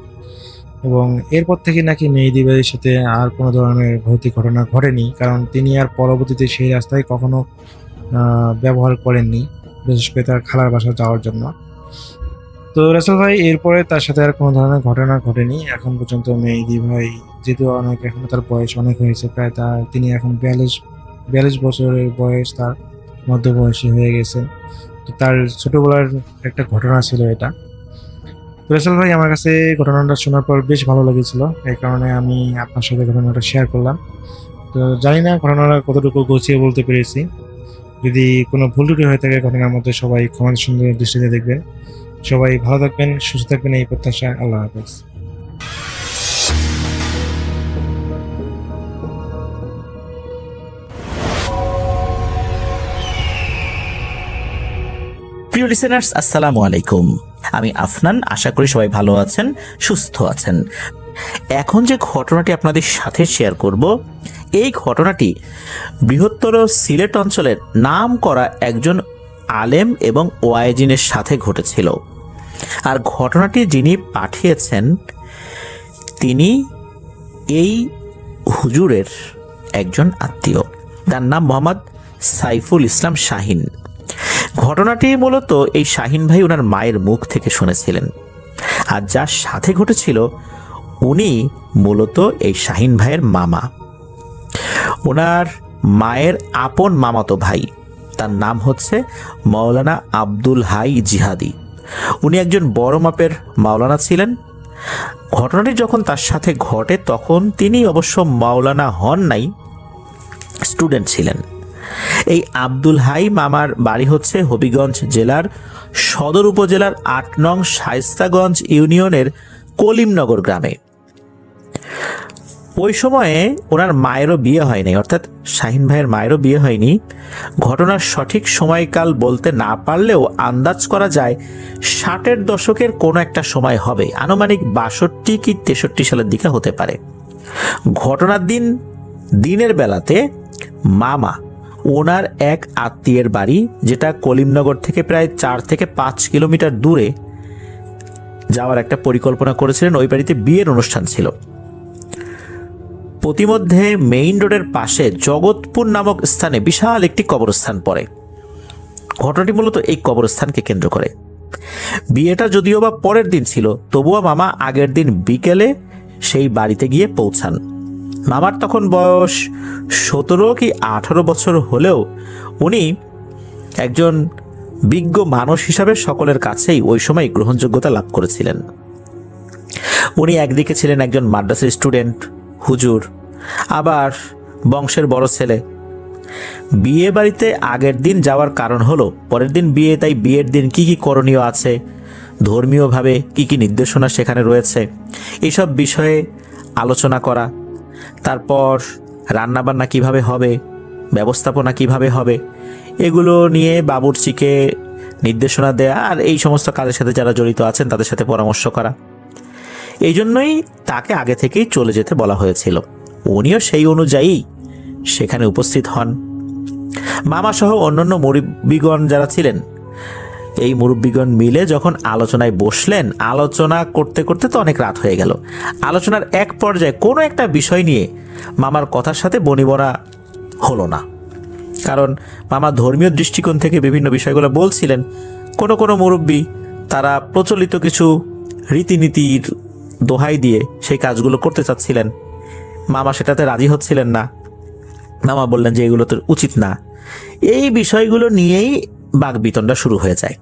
S6: এবং এরপর থেকে নাকি মেহেদী ভাইয়ের সাথে আর কোনো ধরনের ভৌতিক ঘটনা ঘটেনি, কারণ তিনি আর পরবর্তীতে সেই রাস্তায় কখনো ব্যবহার করেননি, বিশেষ করে তার খালার বাসা যাওয়ার জন্য। তো রাসেল ভাই এরপরে তার সাথে আর কোনো ধরনের ঘটনা ঘটেনি এখন পর্যন্ত। মেহেদী ভাই যেহেতু অনেক, এখন তার বয়স অনেক হয়েছে, প্রায় তিনি এখন 42 বছরের বয়স, তার মধ্যবয়সী হয়ে গেছেন। তো তার ছোটবেলার একটা ঘটনা ছিল এটা। তো রাসেল ভাই, আমার কাছে ঘটনাটা শোনার পর বেশ ভালো লেগেছিল, এই কারণে আমি আপনার সাথে ঘটনাটা শেয়ার করলাম। তো জানি না ঘটনাটা কতটুকু গুছিয়ে বলতে পেরেছি, যদি কোনো ভুল ত্রুটি হয়ে থাকে ঘটনার মধ্যে সবাই ক্ষমার সুন্দর দৃষ্টিতে দেখবেন। সবাই ভালো থাকবেন, সুস্থ থাকবেন, এই প্রত্যাশা। আল্লাহ হাফেজ।
S7: প্রিয় লিসেনার্স, আসসালামু আলাইকুম। আমি আফনান, আশা করি সবাই ভালো আছেন, সুস্থ আছেন। এখন যে ঘটনাটি আপনাদের সাথে শেয়ার করব, এই ঘটনাটি বৃহত্তর সিলেট অঞ্চলের নাম করা একজন আলেম এবং ওয়াইজিনের সাথে ঘটেছিল। আর ঘটনাটি যিনি পাঠিয়েছেন তিনি এই হুজুরের একজন আত্মীয়, তার নাম মোহাম্মদ সাইফুল ইসলাম শাহিন। ঘটনাটি মূলত এই শাহিন ভাই ওনার মায়ের মুখ থেকে শুনেছিলেন, আর যার সাথে ঘটেছিল উনি মূলত এই শাহিন ভাইয়ের মামা, ওনার মায়ের আপন মামাতো ভাই। তার নাম হচ্ছে মাওলানা আব্দুল হাই জিহাদি। উনি একজন বড় মাপের মাওলানা ছিলেন। ঘটনাটি যখন তার সাথে ঘটে তখন তিনি অবশ্য মাওলানা হন নাই, স্টুডেন্ট ছিলেন। এই আব্দুল হাই মামার বাড়ি হচ্ছে হবিগঞ্জ জেলার সদর উপজেলার 8 নং শায়েস্তাগঞ্জ ইউনিয়নের কলিমনগর গ্রামে। ওই সময়ে ওনার মায়েরও বিয়ে হয়নি, অর্থাৎ শাহিন ভাইয়ের মায়েরও বিয়ে হয়নি। ঘটনার সঠিক সময়কাল বলতে না পারলেও আন্দাজ করা যায় 60-এর দশকের কোনো একটা সময় হবে, আনুমানিক 62 কি 63 সালের দিকে হতে পারে। ঘটনার দিনের বেলাতে মামা ওনার এক আত্মীয়ের বাড়ি, যেটা কলিমনগর থেকে প্রায় 4 থেকে 5 কিলোমিটার দূরে যাওয়ার একটা পরিকল্পনা করেছিলেন। ওই বাড়িতে বিয়ের অনুষ্ঠান ছিল। প্রতিমধ্যে মেইন রোডের পাশে জগৎপুর নামক স্থানে বিশাল একটি কবরস্থান পড়ে। ঘটনাটি মূলত এই কবরস্থানকে কেন্দ্র করে। বিয়েটা যদিও বা পরের দিন ছিল, তবুও মামা আগের দিন বিকেলে সেই বাড়িতে গিয়ে পৌঁছান। মামার তখন বয়স 17 কি 18 বছর হলেও উনি একজন বিজ্ঞ মানুষ হিসাবে সকলের কাছেই ওই সময় গ্রহণযোগ্যতা লাভ করেছিলেন। উনি একদিকে ছিলেন একজন মাদ্রাসার স্টুডেন্ট, হুজুর, আবার বংশের বড় ছেলে। বিয়ে বাড়িতে আগের দিন যাওয়ার কারণ হলো পরের দিন বিয়ে, তাই বিয়ের দিন কি কি করণীয় আছে, ধর্মীয়ভাবে কি কি নির্দেশনা সেখানে রয়েছে, এইসব বিষয়ে আলোচনা করা। তারপর রান্নাবান্না কিভাবে হবে, ব্যবস্থাপনা কিভাবে হবে, এগুলো নিয়ে বাবুর্চিকে নির্দেশনা দেয়া আর এই সমস্ত কাজের সাথে যারা জড়িত আছেন তাদের সাথে পরামর্শ করা। এই জন্যই তাকে আগে থেকেই চলে যেতে বলা হয়েছিল। উনিও সেই অনুযায়ী সেখানে উপস্থিত হন। মামা সহ অন্যান্য মুরব্বীগণ যারা ছিলেন, এই মুরব্বীগণ মিলে যখন আলোচনায় বসলেন, আলোচনা করতে করতে তো অনেক রাত হয়ে গেল। আলোচনার এক পর্যায়ে কোনো একটা বিষয় নিয়ে মামার কথার সাথে বনিবনা হলো না, কারণ মামা ধর্মীয় দৃষ্টিকোণ থেকে বিভিন্ন বিষয়গুলো বলছিলেন। কোনো কোনো মুরব্বী তারা প্রচলিত কিছু রীতিনীতির দোহাই দিয়ে সেই কাজগুলো করতে চাচ্ছিলেন। মামা সেটাতে রাজি হচ্ছিলেন না। মামা বললেন যে এগুলো তো উচিত না। এই বিষয়গুলো নিয়েই বাকবিতণ্ডা শুরু হয়ে যায়।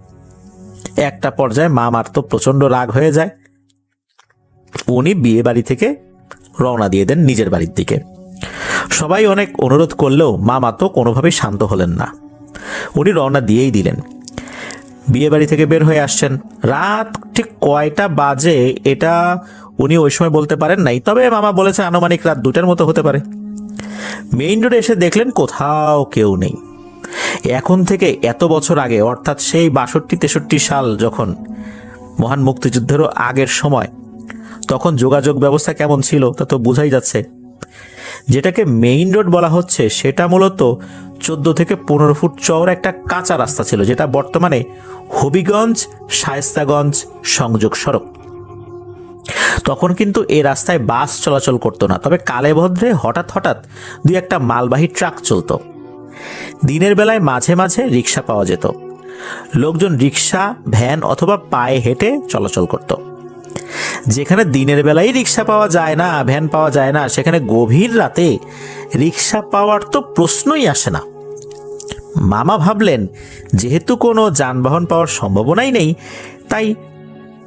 S7: একটা পর্যায়ে মামার তো প্রচণ্ড রাগ হয়ে যায়। উনি বিয়ে বাড়ি থেকে রওনা দিয়ে দেন নিজের বাড়ির দিকে। সবাই অনেক অনুরোধ করলেও মামা তো কোনোভাবেই শান্ত হলেন না। উনি রওনা দিয়েই দিলেন। বিয়ে বাড়ি থেকে বের হয়ে আসছেন। রাত ঠিক কয়টা বাজে এটা উনি ওই সময় বলতে পারেন নাই, তবে মামা বলেছে আনুমানিক রাত 2টার মতো হতে পারে। মেইন রোডে এসে দেখলেন কোথাও কেউ নেই। এখন থেকে এত বছর আগে, অর্থাৎ সেই 62-63 সাল যখন মহান মুক্তিযুদ্ধেরও আগের সময়, তখন যোগাযোগ ব্যবস্থা কেমন ছিল তা তো বোঝাই যাচ্ছে। যেটাকে মেইন রোড বলা হচ্ছে সেটা মূলত 14 থেকে 15 ফুট চওড়া একটা কাঁচা রাস্তা ছিল, যেটা বর্তমানে হবিগঞ্জ শায়েস্তাগঞ্জ সংযোগ সড়ক। তখন কিন্তু এই রাস্তায় বাস চলাচল করতো না, তবে কালে ভদ্রে হঠাৎ হঠাৎ 2-1টা মালবাহী ট্রাক চলতো। দিনের বেলায় মাঝে মাঝে রিক্সা পাওয়া যেত। লোকজন রিক্সা, ভ্যান অথবা পায়ে হেঁটে চলাচল করত। যেখানে দিনের বেলায় রিক্সা পাওয়া যায় না, ভ্যান পাওয়া যায় না, সেখানে গভীর রাতে রিক্সা পাওয়ার তো প্রশ্নই আসে না। মামা ভাবলেন যেহেতু কোনো যানবাহন পাওয়ার সম্ভাবনাই নেই, তাই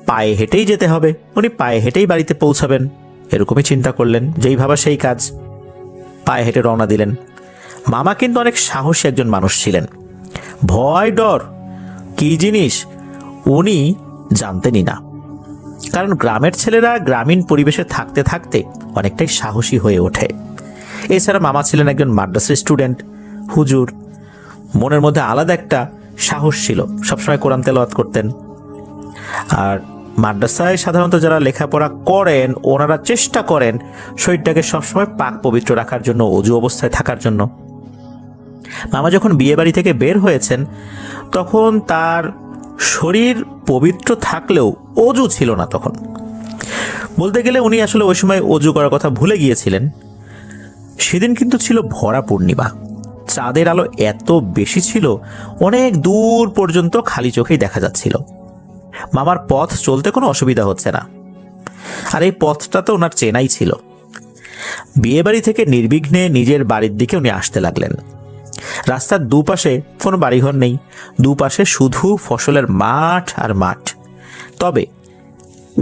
S7: পায়ে হেঁটেই যেতে হবে। উনি পায়ে হেঁটেই বাড়িতে পৌঁছাবেন, এরকমই চিন্তা করলেন। যেই ভাবা সেই কাজ, পায়ে হেঁটে রওনা দিলেন। মামা কিন্তু অনেক সাহসী একজন মানুষ ছিলেন। ভয় ডর কি জিনিস উনি জানতেনই না, কারণ গ্রামের ছেলেরা গ্রামীণ পরিবেশে থাকতে থাকতে অনেকটাই সাহসী হয়ে ওঠে। এছাড়া মামা ছিলেন একজন মাদ্রাসার স্টুডেন্ট, হুজুর। মনের মধ্যে আলাদা একটা সাহস ছিল, সবসময় কোরআন তেলাওয়াত করতেন। আর মাদ্রাসায় সাধারণত যারা লেখাপড়া করেন ওনারা চেষ্টা করেন শরীরটাকে সবসময় পাক পবিত্র রাখার জন্য, অজু অবস্থায় থাকার জন্য। মামা যখন বিয়ে বাড়ি থেকে বের হয়েছেন তখন তার শরীর পবিত্র থাকলেও অজু ছিল না। তখন বলতে গেলে উনি আসলে ওই সময় অজু করার কথা ভুলে গিয়েছিলেন। সেদিন কিন্তু ছিল ভরা পূর্ণিমা। চাঁদের আলো এত বেশি ছিল, অনেক দূর পর্যন্ত খালি চোখেই দেখা যাচ্ছিল। মামার পথ চলতে কোনো অসুবিধা হচ্ছে না, আর এই পথটা তো ওনার চেনাই ছিল। বিয়ে বাড়ি থেকে নির্বিঘ্নে নিজের বাড়ির দিকে উনি আসতে লাগলেন। রাস্তার দুপাশে কোনো বাড়িঘর নেই, দুপাশে শুধু ফসলের মাঠ আর মাঠ। তবে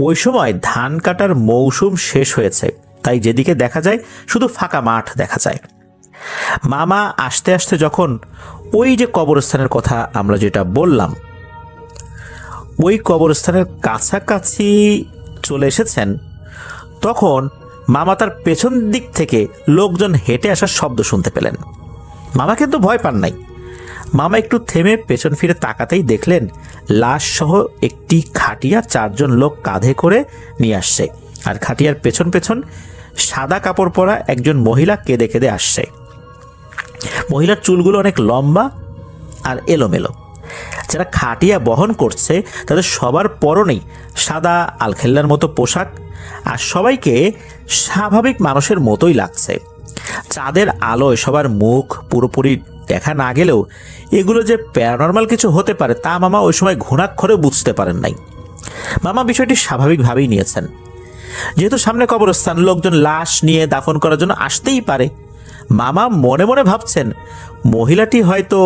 S7: ওই সময় ধান কাটার মৌসুম শেষ হয়েছে, তাই যেদিকে দেখা যায় শুধু ফাঁকা মাঠ দেখা যায়। মামা আস্তে আস্তে যখন ওই যে কবরস্থানের কথা আমরা যেটা বললাম, ওই কবরস্থানের কাছাকাছি চলে এসেছেন, তখন মামা তার পেছন দিক থেকে লোকজন হেঁটে আসার শব্দ শুনতে পেলেন। মামা কিন্তু ভয় পান নাই। মামা একটু থেমে পেছন ফিরে তাকাতেই দেখলেন লাশ সহ একটি খাটিয়া 4 জন লোক কাঁধে করে নিয়ে আসছে, আর খাটিয়ার পেছন পেছন সাদা কাপড় পরা একজন মহিলা কেঁদে কেঁদে আসছে। মহিলার চুলগুলো অনেক লম্বা আর এলোমেলো। যারা খাটিয়া বহন করছে তাদের সবার পরনেই সাদা আলখেল্লার মতো পোশাক, আর সবাইকে স্বাভাবিক মানুষের মতোই লাগছে। চাঁদের আলোয় সবার মুখ পুরোপুরি দেখা না গেলেও এগুলো যে প্যারানর্মাল কিছু হতে পারে তা মামা ওই সময় ঘুণাক্ষরে বুঝতে পারেন নাই। মামা বিষয়টি স্বাভাবিকভাবেই নিয়েছেন। যেহেতু সামনে কবরস্থান, লোকজন লাশ নিয়ে দাফন করার জন্য আসতেই পারে। মামা মনে মনে ভাবছেন মহিলাটি হয়তো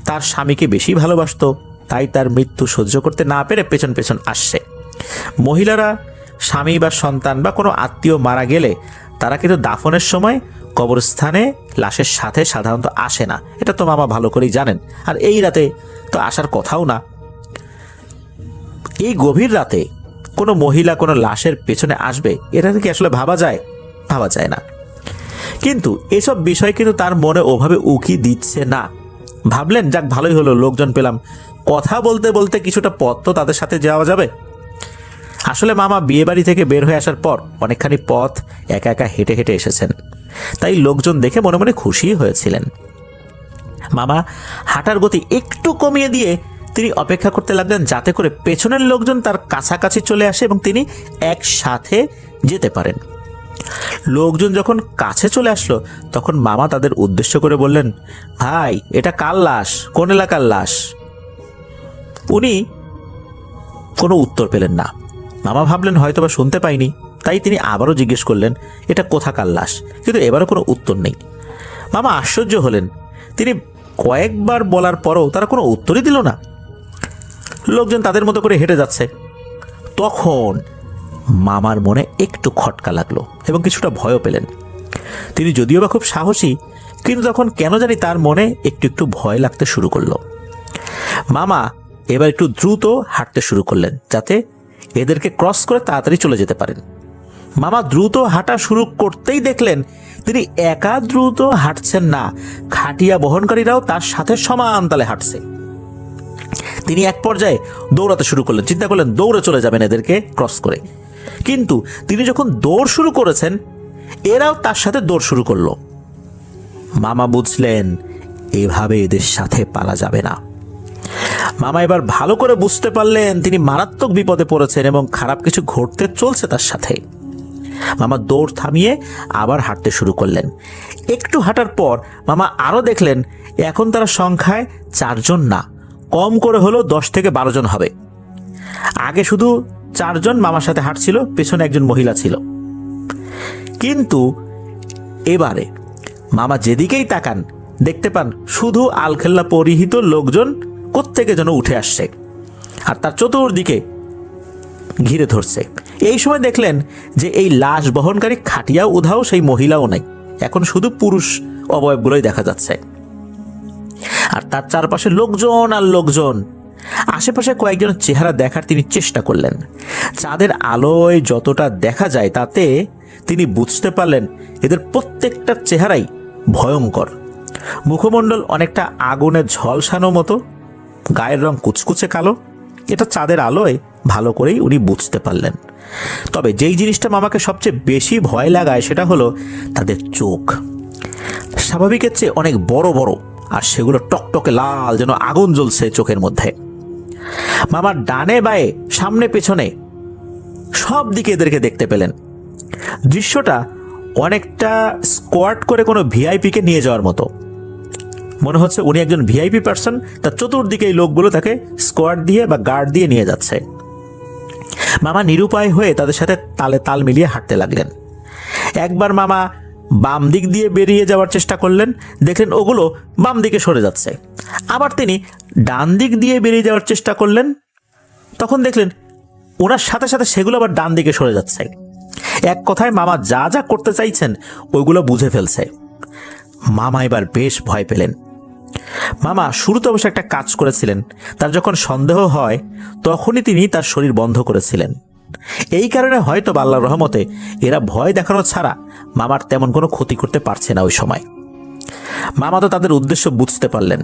S7: তার স্বামীকে বেশি ভালোবাসতো, তাই তার মৃত্যু সহ্য করতে না পেরে পেছন পেছন আসছে। মহিলারা স্বামী বা সন্তান বা কোনো আত্মীয় মারা গেলে তারা কিন্তু দাফনের সময় কবরস্থানে লাশের সাথে সাধারণত আসে না, এটা তো মামা ভালো করেই জানেন। আর এই রাতে তো আসার কথাও না। এই গভীর রাতে কোনো মহিলা কোনো লাশের পেছনে আসবে, এটা কি আসলে ভাবা যায়? ভাবা যায় না। কিন্তু এসব বিষয় কিন্তু তার মনে ওভাবে উকি দিচ্ছে না। ভাবলেন যাক ভালোই হলো, লোকজন পেলাম, কথা বলতে বলতে কিছুটা পথ তো তাদের সাথে যাওয়া যাবে। আসলে মামা বিয়ে বাড়ি থেকে বের হয়ে আসার পর অনেকখানি পথ একা একা হেঁটে হেঁটে এসেছেন, তাই লোকজন দেখে মনে মনে খুশি হয়েছিলেন। মামা হাঁটার গতি একটু কমিয়ে দিয়ে তিনি অপেক্ষা করতে লাগলেন যাতে করে পেছনের লোকজন তার কাছাকাছি চলে আসে এবং তিনি একসাথে যেতে পারেন। লোকজন যখন কাছে চলে আসলো তখন মামা তাদের উদ্দেশ্য করে বললেন, ভাই এটা কার লাশ, কোন এলাকার লাশ? উনি কোনো উত্তর পেলেন না। মামা ভাবলেন হয়তোবা শুনতে পাইনি, তাই তিনি আবারও জিজ্ঞেস করলেন, এটা কোথাকার লাশ? কিন্তু এবারও কোনো উত্তর নেই। মামা আশ্চর্য হলেন, তিনি কয়েকবার বলার পরও তারা কোনো উত্তরই দিল না। লোকজন তাদের মতো করে হেঁটে যাচ্ছে। তখন মামার মনে একটু খটকা লাগলো এবং কিছুটা ভয়ও পেলেন। তিনি যদিও বা খুব সাহসী, কিন্তু তখন কেন জানি তার মনে একটু একটু ভয় লাগতে শুরু করলো। মামা এবার একটু দ্রুত হাঁটতে শুরু করলেন যাতে এদেরকে ক্রস করে তাড়াতাড়ি চলে যেতে পারেন। মামা দ্রুত হাঁটা শুরু করতেই দেখলেন তিনি একা দ্রুত হাঁটছেন না, খাটিয়া বহনকারীরাও তার সাথে সমান তালে হাঁটছে। তিনি এক পর্যায়ে দৌড়াতে শুরু করলেন, চিন্তা করলেন দৌড়ে চলে যাবেন এদেরকে ক্রস করে। কিন্তু তিনি যখন দৌড় শুরু করেছেন এরাও তার সাথে দৌড় শুরু করলো। মামা বুঝলেন এভাবে এদের সাথে পালা যাবে না। মামা এবার ভালো করে বুঝতে পারলেন তিনি মারাত্মক বিপদে পড়েছেন এবং খারাপ কিছু ঘটতে চলছে তার সাথে। মামা দৌড় থামিয়ে আবার হাঁটতে শুরু করলেন। একটু হাঁটার পর মামা আরও দেখলেন এখন তারা সংখ্যায় 4 জন না, কম করে হলো 10 থেকে 12 জন হবে। আগে শুধু 4 জন মামার সাথে হাঁটছিল, পেছনে একজন মহিলা ছিল। কিন্তু এবারে মামা যেদিকেই তাকান দেখতে পান শুধু আলখেল্লা পরিহিত লোকজন কোত্থেকে যেন উঠে আসছে আর তার চতুর্দিকে ঘিরে ধরছে। এই সময় দেখলেন যে এই লাশ বহনকারী খাটিয়াও উধাও, সেই মহিলাও নাই, এখন শুধু পুরুষ অবয়বগুলোই দেখা যাচ্ছে। আর তার চারপাশে লোকজন আর লোকজন। আশেপাশে কয়েকজনের চেহারা দেখার তিনি চেষ্টা করলেন। চাঁদের আলোয় যতটা দেখা যায় তাতে তিনি বুঝতে পারলেন এদের প্রত্যেকটার চেহারাই ভয়ঙ্কর। মুখমণ্ডল অনেকটা আগুনে ঝলসানো মতো, গায়ের রং কুচকুচে কালো। এটা চাঁদের আলোয় ভালো করেই উনি বুঝতে পারলেন। তবে যেই জিনিসটা মামাকে সবচেয়ে বেশি ভয় লাগায় সেটা হলো তাদের চোখ। স্বাভাবিকের চেয়ে অনেক বড় বড়, আর সেগুলো টকটকে লাল, যেন আগুন জ্বলছে চোখের মধ্যে। মামার ডানে বায়ে সামনে পেছনে সব দিকে এদেরকে দেখতে পেলেন। দৃশ্যটা অনেকটা স্কোয়াড করে কোনো ভিআইপিকে নিয়ে যাওয়ার মতো মনে হচ্ছে। উনি একজন ভিআইপি পার্সন, তার চতুর্দিকে এই লোকগুলো তাকে স্কোয়াড দিয়ে বা গার্ড দিয়ে নিয়ে যাচ্ছে। মামা নিরুপায় হয়ে তাদের সাথে তালে তাল মিলিয়ে হাঁটতে লাগলেন। একবার মামা বাম দিক দিয়ে বেরিয়ে যাওয়ার চেষ্টা করলেন, দেখলেন ওগুলো বাম দিকে সরে যাচ্ছে। আবার তিনি ডান দিক দিয়ে বেরিয়ে যাওয়ার চেষ্টা করলেন, তখন দেখলেন ওনার সাথে সাথে সেগুলো আবার ডান দিকে সরে যাচ্ছে। এক কথায় মামা যা যা করতে চাইছেন ওইগুলো বুঝে ফেলছে। মামা এবার বেশ ভয় পেলেন। মামা শুরুতে অবশ্য একটা কাজ করেছিলেন, তার যখন সন্দেহ হয় তখনই তিনি তার শরীর বন্ধ করেছিলেন। এই কারণে হয়তো আল্লাহর রহমতে এরা ভয় দেখানো ছাড়া মামার তেমন কোনো ক্ষতি করতে পারছে না ওই সময়। মামা তো তাদের উদ্দেশ্য বুঝতে পারলেন।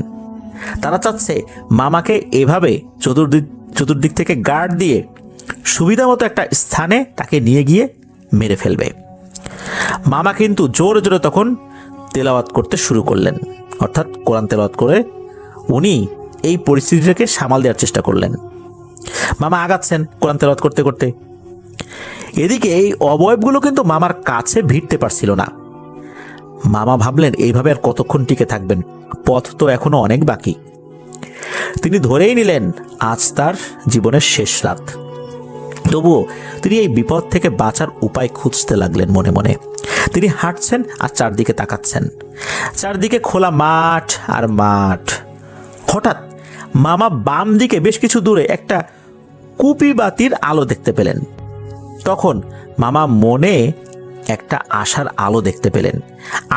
S7: তারা চাচ্ছে মামাকে এভাবে চতুর্দিক থেকে গার্ড দিয়ে সুবিধা মতো একটা স্থানে তাকে নিয়ে গিয়ে মেরে ফেলবে। মামা কিন্তু জোরে জোরে তখন তেলাওয়াত করতে শুরু করলেন, অর্থাৎ কোরআন তেলাওয়াত করে উনি এই পরিস্থিতিটাকে সামাল দেওয়ার চেষ্টা করলেন। মামা আগাচ্ছেন কোরআন তেলাওয়াত করতে করতে। এদিকে এই অবয়বগুলো কিন্তু মামার কাছে ভিড়তে পারছিল না। মামা ভাবলেন এইভাবে আর কতক্ষণ টিকে থাকবেন, পথ তো এখনো অনেক বাকি। তিনি ধরেই নিলেন আজ তার জীবনের শেষ রাত। তবুও তিনি এই বিপদ থেকে বাঁচার উপায় খুঁজতে লাগলেন মনে মনে। তিনি হাঁটছেন আর চারদিকে তাকাচ্ছেন। চারদিকে খোলা মাঠ আর মাঠ। হঠাৎ মামা বাম দিকে বেশ কিছু দূরে একটা কুপি বাতির আলো দেখতে পেলেন। তখন মামা মনে একটা আশার আলো দেখতে পেলেন।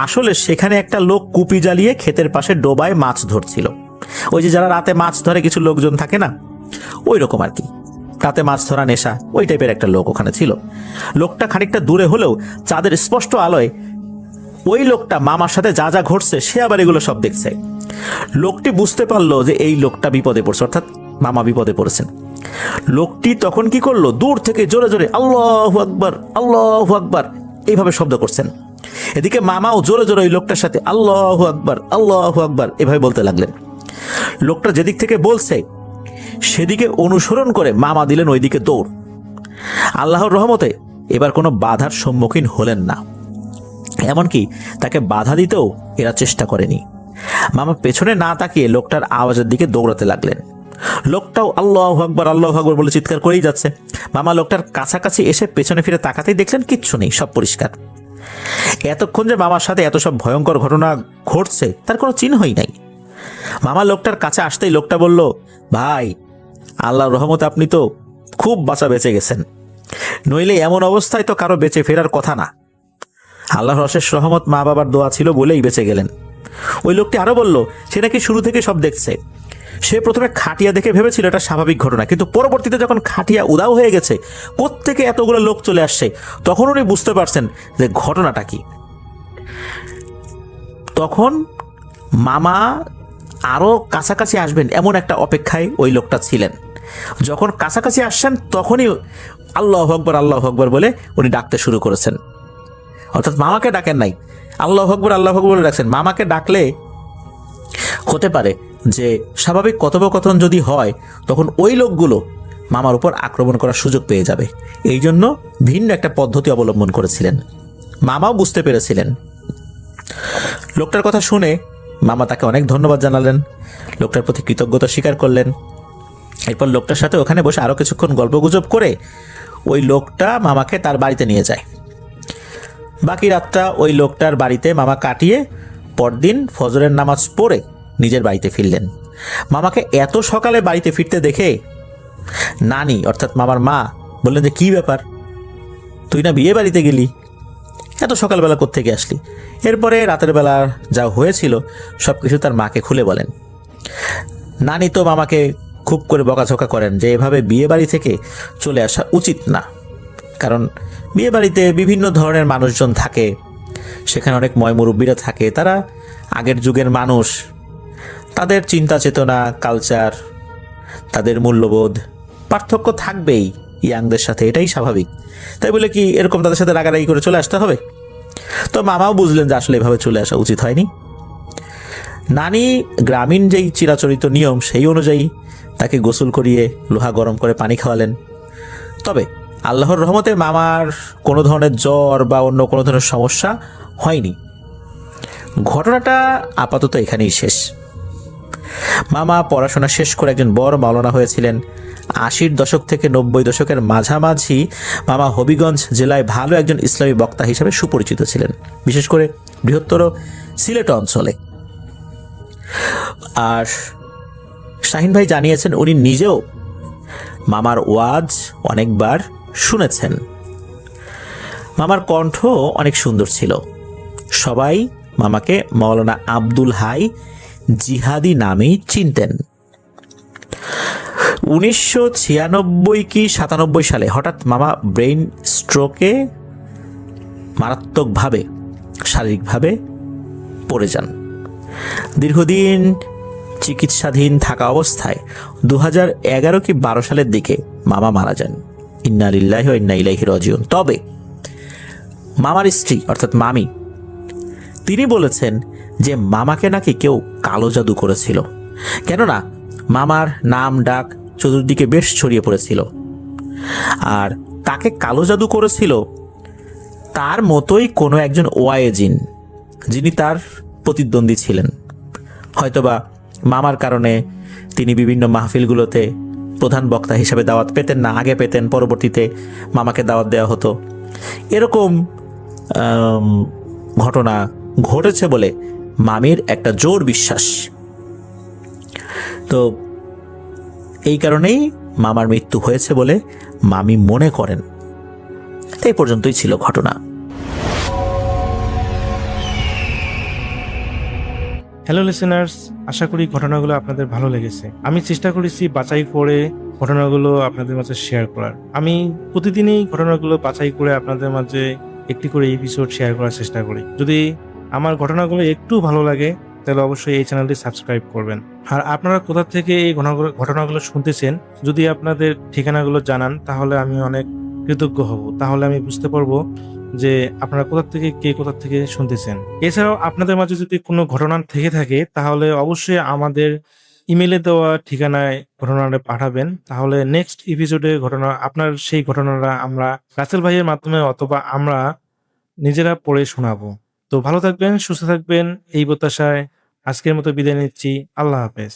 S7: আসলে সেখানে একটা লোক কুপি জ্বালিয়ে ক্ষেতের পাশে ডোবায় মাছ ধরছিল। ওই যে যারা রাতে মাছ ধরে কিছু লোকজন থাকে না, ওই রকম আর কি, রাতে মাছ ধরা নেশা, ওই টাইপের একটা লোক ওখানে ছিল। লোকটা খানিকটা দূরে হলেও চাঁদের স্পষ্ট আলোয় ওই লোকটা মামার সাথে যা যা ঘটছে সে আবার এগুলো সব দেখছে। লোকটি বুঝতে পারলো যে এই লোকটা বিপদে পড়ছে, অর্থাৎ মামা বিপদে পড়েছেন। লোকটি তখন কি করলো, দূর থেকে জোরে জোরে আল্লাহু আকবার, আল্লাহু আকবার এইভাবে শব্দ করছেন। এদিকে মামাও জোরে জোরে ওই লোকটার সাথে আল্লাহু আকবার, আল্লাহু আকবার এভাবে বলতে লাগলেন। লোকটা যেদিক থেকে বলছে সেদিকে অনুসরণ করে মামা দিলেন ওইদিকে দৌড়। আল্লাহর রহমতে এবার কোনো বাধার সম্মুখীন হলেন না, এমনকি তাকে বাধা দিতেও এরা চেষ্টা করেনি। মামা পেছনে না তাকিয়ে লোকটার আওয়াজের দিকে দৌড়াতে লাগলেন। লোকটাও আল্লাহু আকবার, আল্লাহু আকবার বলে চিৎকার করেই যাচ্ছে। মামা লোকটার কাছাকাছি এসে পেছনে ফিরে তাকাতেই দেখলেন কিচ্ছু নেই, সব পরিষ্কার। এতক্ষণ যে মামার সাথে এত সব ভয়ঙ্কর ঘটনা ঘটছে তার কোনো চিহ্নই নাই। মামা লোকটার কাছে আসতেই লোকটা বলল, ভাই আল্লাহর রহমতে আপনি তো খুব বাঁচা বেঁচে গেছেন, নইলে এমন অবস্থায় তো কারো বেঁচে ফেরার কথা না। আল্লাহর অশেষ রহমত, মা বাবার দোয়া ছিল বলেই বেঁচে গেলেন। ওই লোকটি আরো বলল, সে নাকি শুরু থেকে সব দেখছে। সে প্রথমে খাটিয়া দেখে ভেবেছিল এটা স্বাভাবিক ঘটনা, কিন্তু পরবর্তীতে যখন খাটিয়া উধাও হয়ে গেছে, কোত্থেকে এতগুলো লোক চলে আসছে, তখন উনি বুঝতে পারছেন যে ঘটনাটা কি। তখন মামা আরো কাছাকাছি আসবেন এমন একটা অপেক্ষায় ওই লোকটা ছিলেন। যখন কাছাকাছি আসছেন তখনই আল্লাহু আকবার, আল্লাহু আকবার বলে উনি ডাকতে শুরু করেছেন। অর্থাৎ মামাকে ডাকেন নাই, আল্লাহু আকবার, আল্লাহু আকবার বলে ডাকছেন। মামাকে ডাকলে হতে পারে যে স্বাভাবিক কথোপকথন যদি হয় তখন ওই লোকগুলো মামার উপর আক্রমণ করার সুযোগ পেয়ে যাবে, এই জন্য ভিন্ন একটা পদ্ধতি অবলম্বন করেছিলেন। মামাও বুঝতে পেরেছিলেন। লোকটার কথা শুনে মামা তাকে অনেক ধন্যবাদ জানালেন, লোকটার প্রতি কৃতজ্ঞতা স্বীকার করলেন। এরপর লোকটার সাথে ওখানে বসে আরও কিছুক্ষণ গল্পগুজব করে ওই লোকটা মামাকে তার বাড়িতে নিয়ে যায়। বাকি রাতটা ওই লোকটার বাড়িতে মামা কাটিয়ে পরদিন ফজরের নামাজ পড়ে নিজের বাড়িতে ফিরলেন। মামাকে এত সকালে বাড়িতে ফিরতে দেখে নানি অর্থাৎ মামার মা বললেন যে, কি ব্যাপার, তুই না বিয়ে বাড়িতে গেলি, এত সকালবেলা কোত্থেকে আসলি? এরপরে রাতের বেলা যা হয়েছিল সব কিছু তার মাকে খুলে বলেন। নানি তো মামাকে খুব করে বকাঝকা করেন যে এভাবে বিয়ে বাড়ি থেকে চলে আসা উচিত না, কারণ বিয়ে বাড়িতে বিভিন্ন ধরনের মানুষজন থাকে, সেখানে অনেক ময়মুরব্বীরা থাকে, তারা আগের যুগের মানুষ, তাদের চিন্তা চেতনা, কালচার, তাদের মূল্যবোধ পার্থক্য থাকবেই ইয়াংদের সাথে, এটাই স্বাভাবিক। তাই বলে কি এরকম তাদের সাথে রাগারাগি করে চলে আসতে হবে? তো মামাও বুঝলেন যে আসলে এভাবে চলে আসা উচিত হয়নি। নানি গ্রামীণ যেই চিরাচরিত নিয়ম সেই অনুযায়ী তাকে গোসল করিয়ে লোহা গরম করে পানি খাওয়ালেন। তবে আল্লাহর রহমতে মামার কোনো ধরনের জ্বর বা অন্য কোনো ধরনের সমস্যা হয়নি। ঘটনাটা আপাতত এখানেই শেষ। মামা পড়াশোনা শেষ করে একজন বড় মাওলানা হয়েছিলেন। 80-র দশক থেকে 90 দশকের মাঝামাঝি মামা হবিগঞ্জ জেলায় ভালো একজন ইসলামী বক্তা হিসেবে সুপরিচিত ছিলেন, বিশেষ করে বৃহত্তর সিলেট অঞ্চলে। আর শাহিন ভাই জানিয়েছেন উনি নিজেও মামার ওয়াজ অনেকবার শুনেছেন। মামার কণ্ঠ অনেক সুন্দর ছিল। সবাই মামাকে মাওলানা আব্দুল হাই জিহাদি নামেই চিনতেন। 1996 কি 97 সালে হঠাৎ মামা ব্রেইন স্ট্রোকে মারাত্মকভাবে শারীরিকভাবে পড়ে যান। দীর্ঘদিন চিকিৎসাধীন থাকা অবস্থায় 2011 কি 12 সালের দিকে মামা মারা যান। ইন্না লিল্লাহি ওয়া ইন্না ইলাইহি রাজিউন। তবে মামার স্ত্রী অর্থাৎ মামি, তিনি বলেছেন যে মামাকে নাকি কেউ কালো জাদু করেছিল, কেননা মামার নাম ডাক চতুর্দিকে বেশ ছড়িয়ে পড়েছিল। আর তাকে কালো জাদু করেছিল তার মতোই কোনো একজন ওয়ায়েজিন, যিনি তার প্রতিদ্বন্দ্বী ছিলেন। হয়তোবা মামার কারণে তিনি বিভিন্ন মাহফিলগুলোতে প্রধান বক্তা হিসেবে দাওয়াত পেতেন না, আগে পেতেন, পরবর্তীতে মামাকে দাওয়াত দেওয়া হতো। এরকম ঘটনা ঘটেছে বলে মামির একটা জোর বিশ্বাস। তো এই কারণেই মামার মৃত্যু হয়েছে বলে মামি মনে করেন। এই পর্যন্তই ছিল ঘটনা।
S6: হ্যালো লিসেনার্স, আশা করি ঘটনাগুলো আপনাদের ভালো লেগেছে। আমি চেষ্টা করেছি বাছাই করে ঘটনাগুলো আপনাদের মাঝে শেয়ার করার। আমি প্রতিদিনই ঘটনাগুলো বাছাই করে আপনাদের মাঝে একটি করে এপিসোড শেয়ার করার চেষ্টা করি। যদি আমার ঘটনাগুলো একটু ভালো লাগে তাহলে অবশ্যই এই চ্যানেলটি সাবস্ক্রাইব করবেন। আর আপনারা কোথা থেকে এই ঘটনাগুলো শুনতেছেন, যদি আপনাদের ঠিকানাগুলো জানান তাহলে আমি অনেক কৃতজ্ঞ হব। তাহলে আমি বুঝতে পারবো যে আপনারা কোথা থেকে শুনতেছেন। এছাড়াও আপনাদের মাঝে যদি কোনো ঘটনা থেকে থাকে তাহলে অবশ্যই আমাদের ইমেলে দেওয়া ঠিকানায় ঘটনাটা পাঠাবেন। তাহলে নেক্সট এপিসোডে আপনার সেই ঘটনাটা আমরা রাসেল ভাইয়ের মাধ্যমে অথবা আমরা নিজেরা পড়ে শোনাবো। তো ভালো থাকবেন, সুস্থ থাকবেন, এই প্রত্যাশায় আজকের মতো বিদায় নিচ্ছি। আল্লাহ হাফেজ।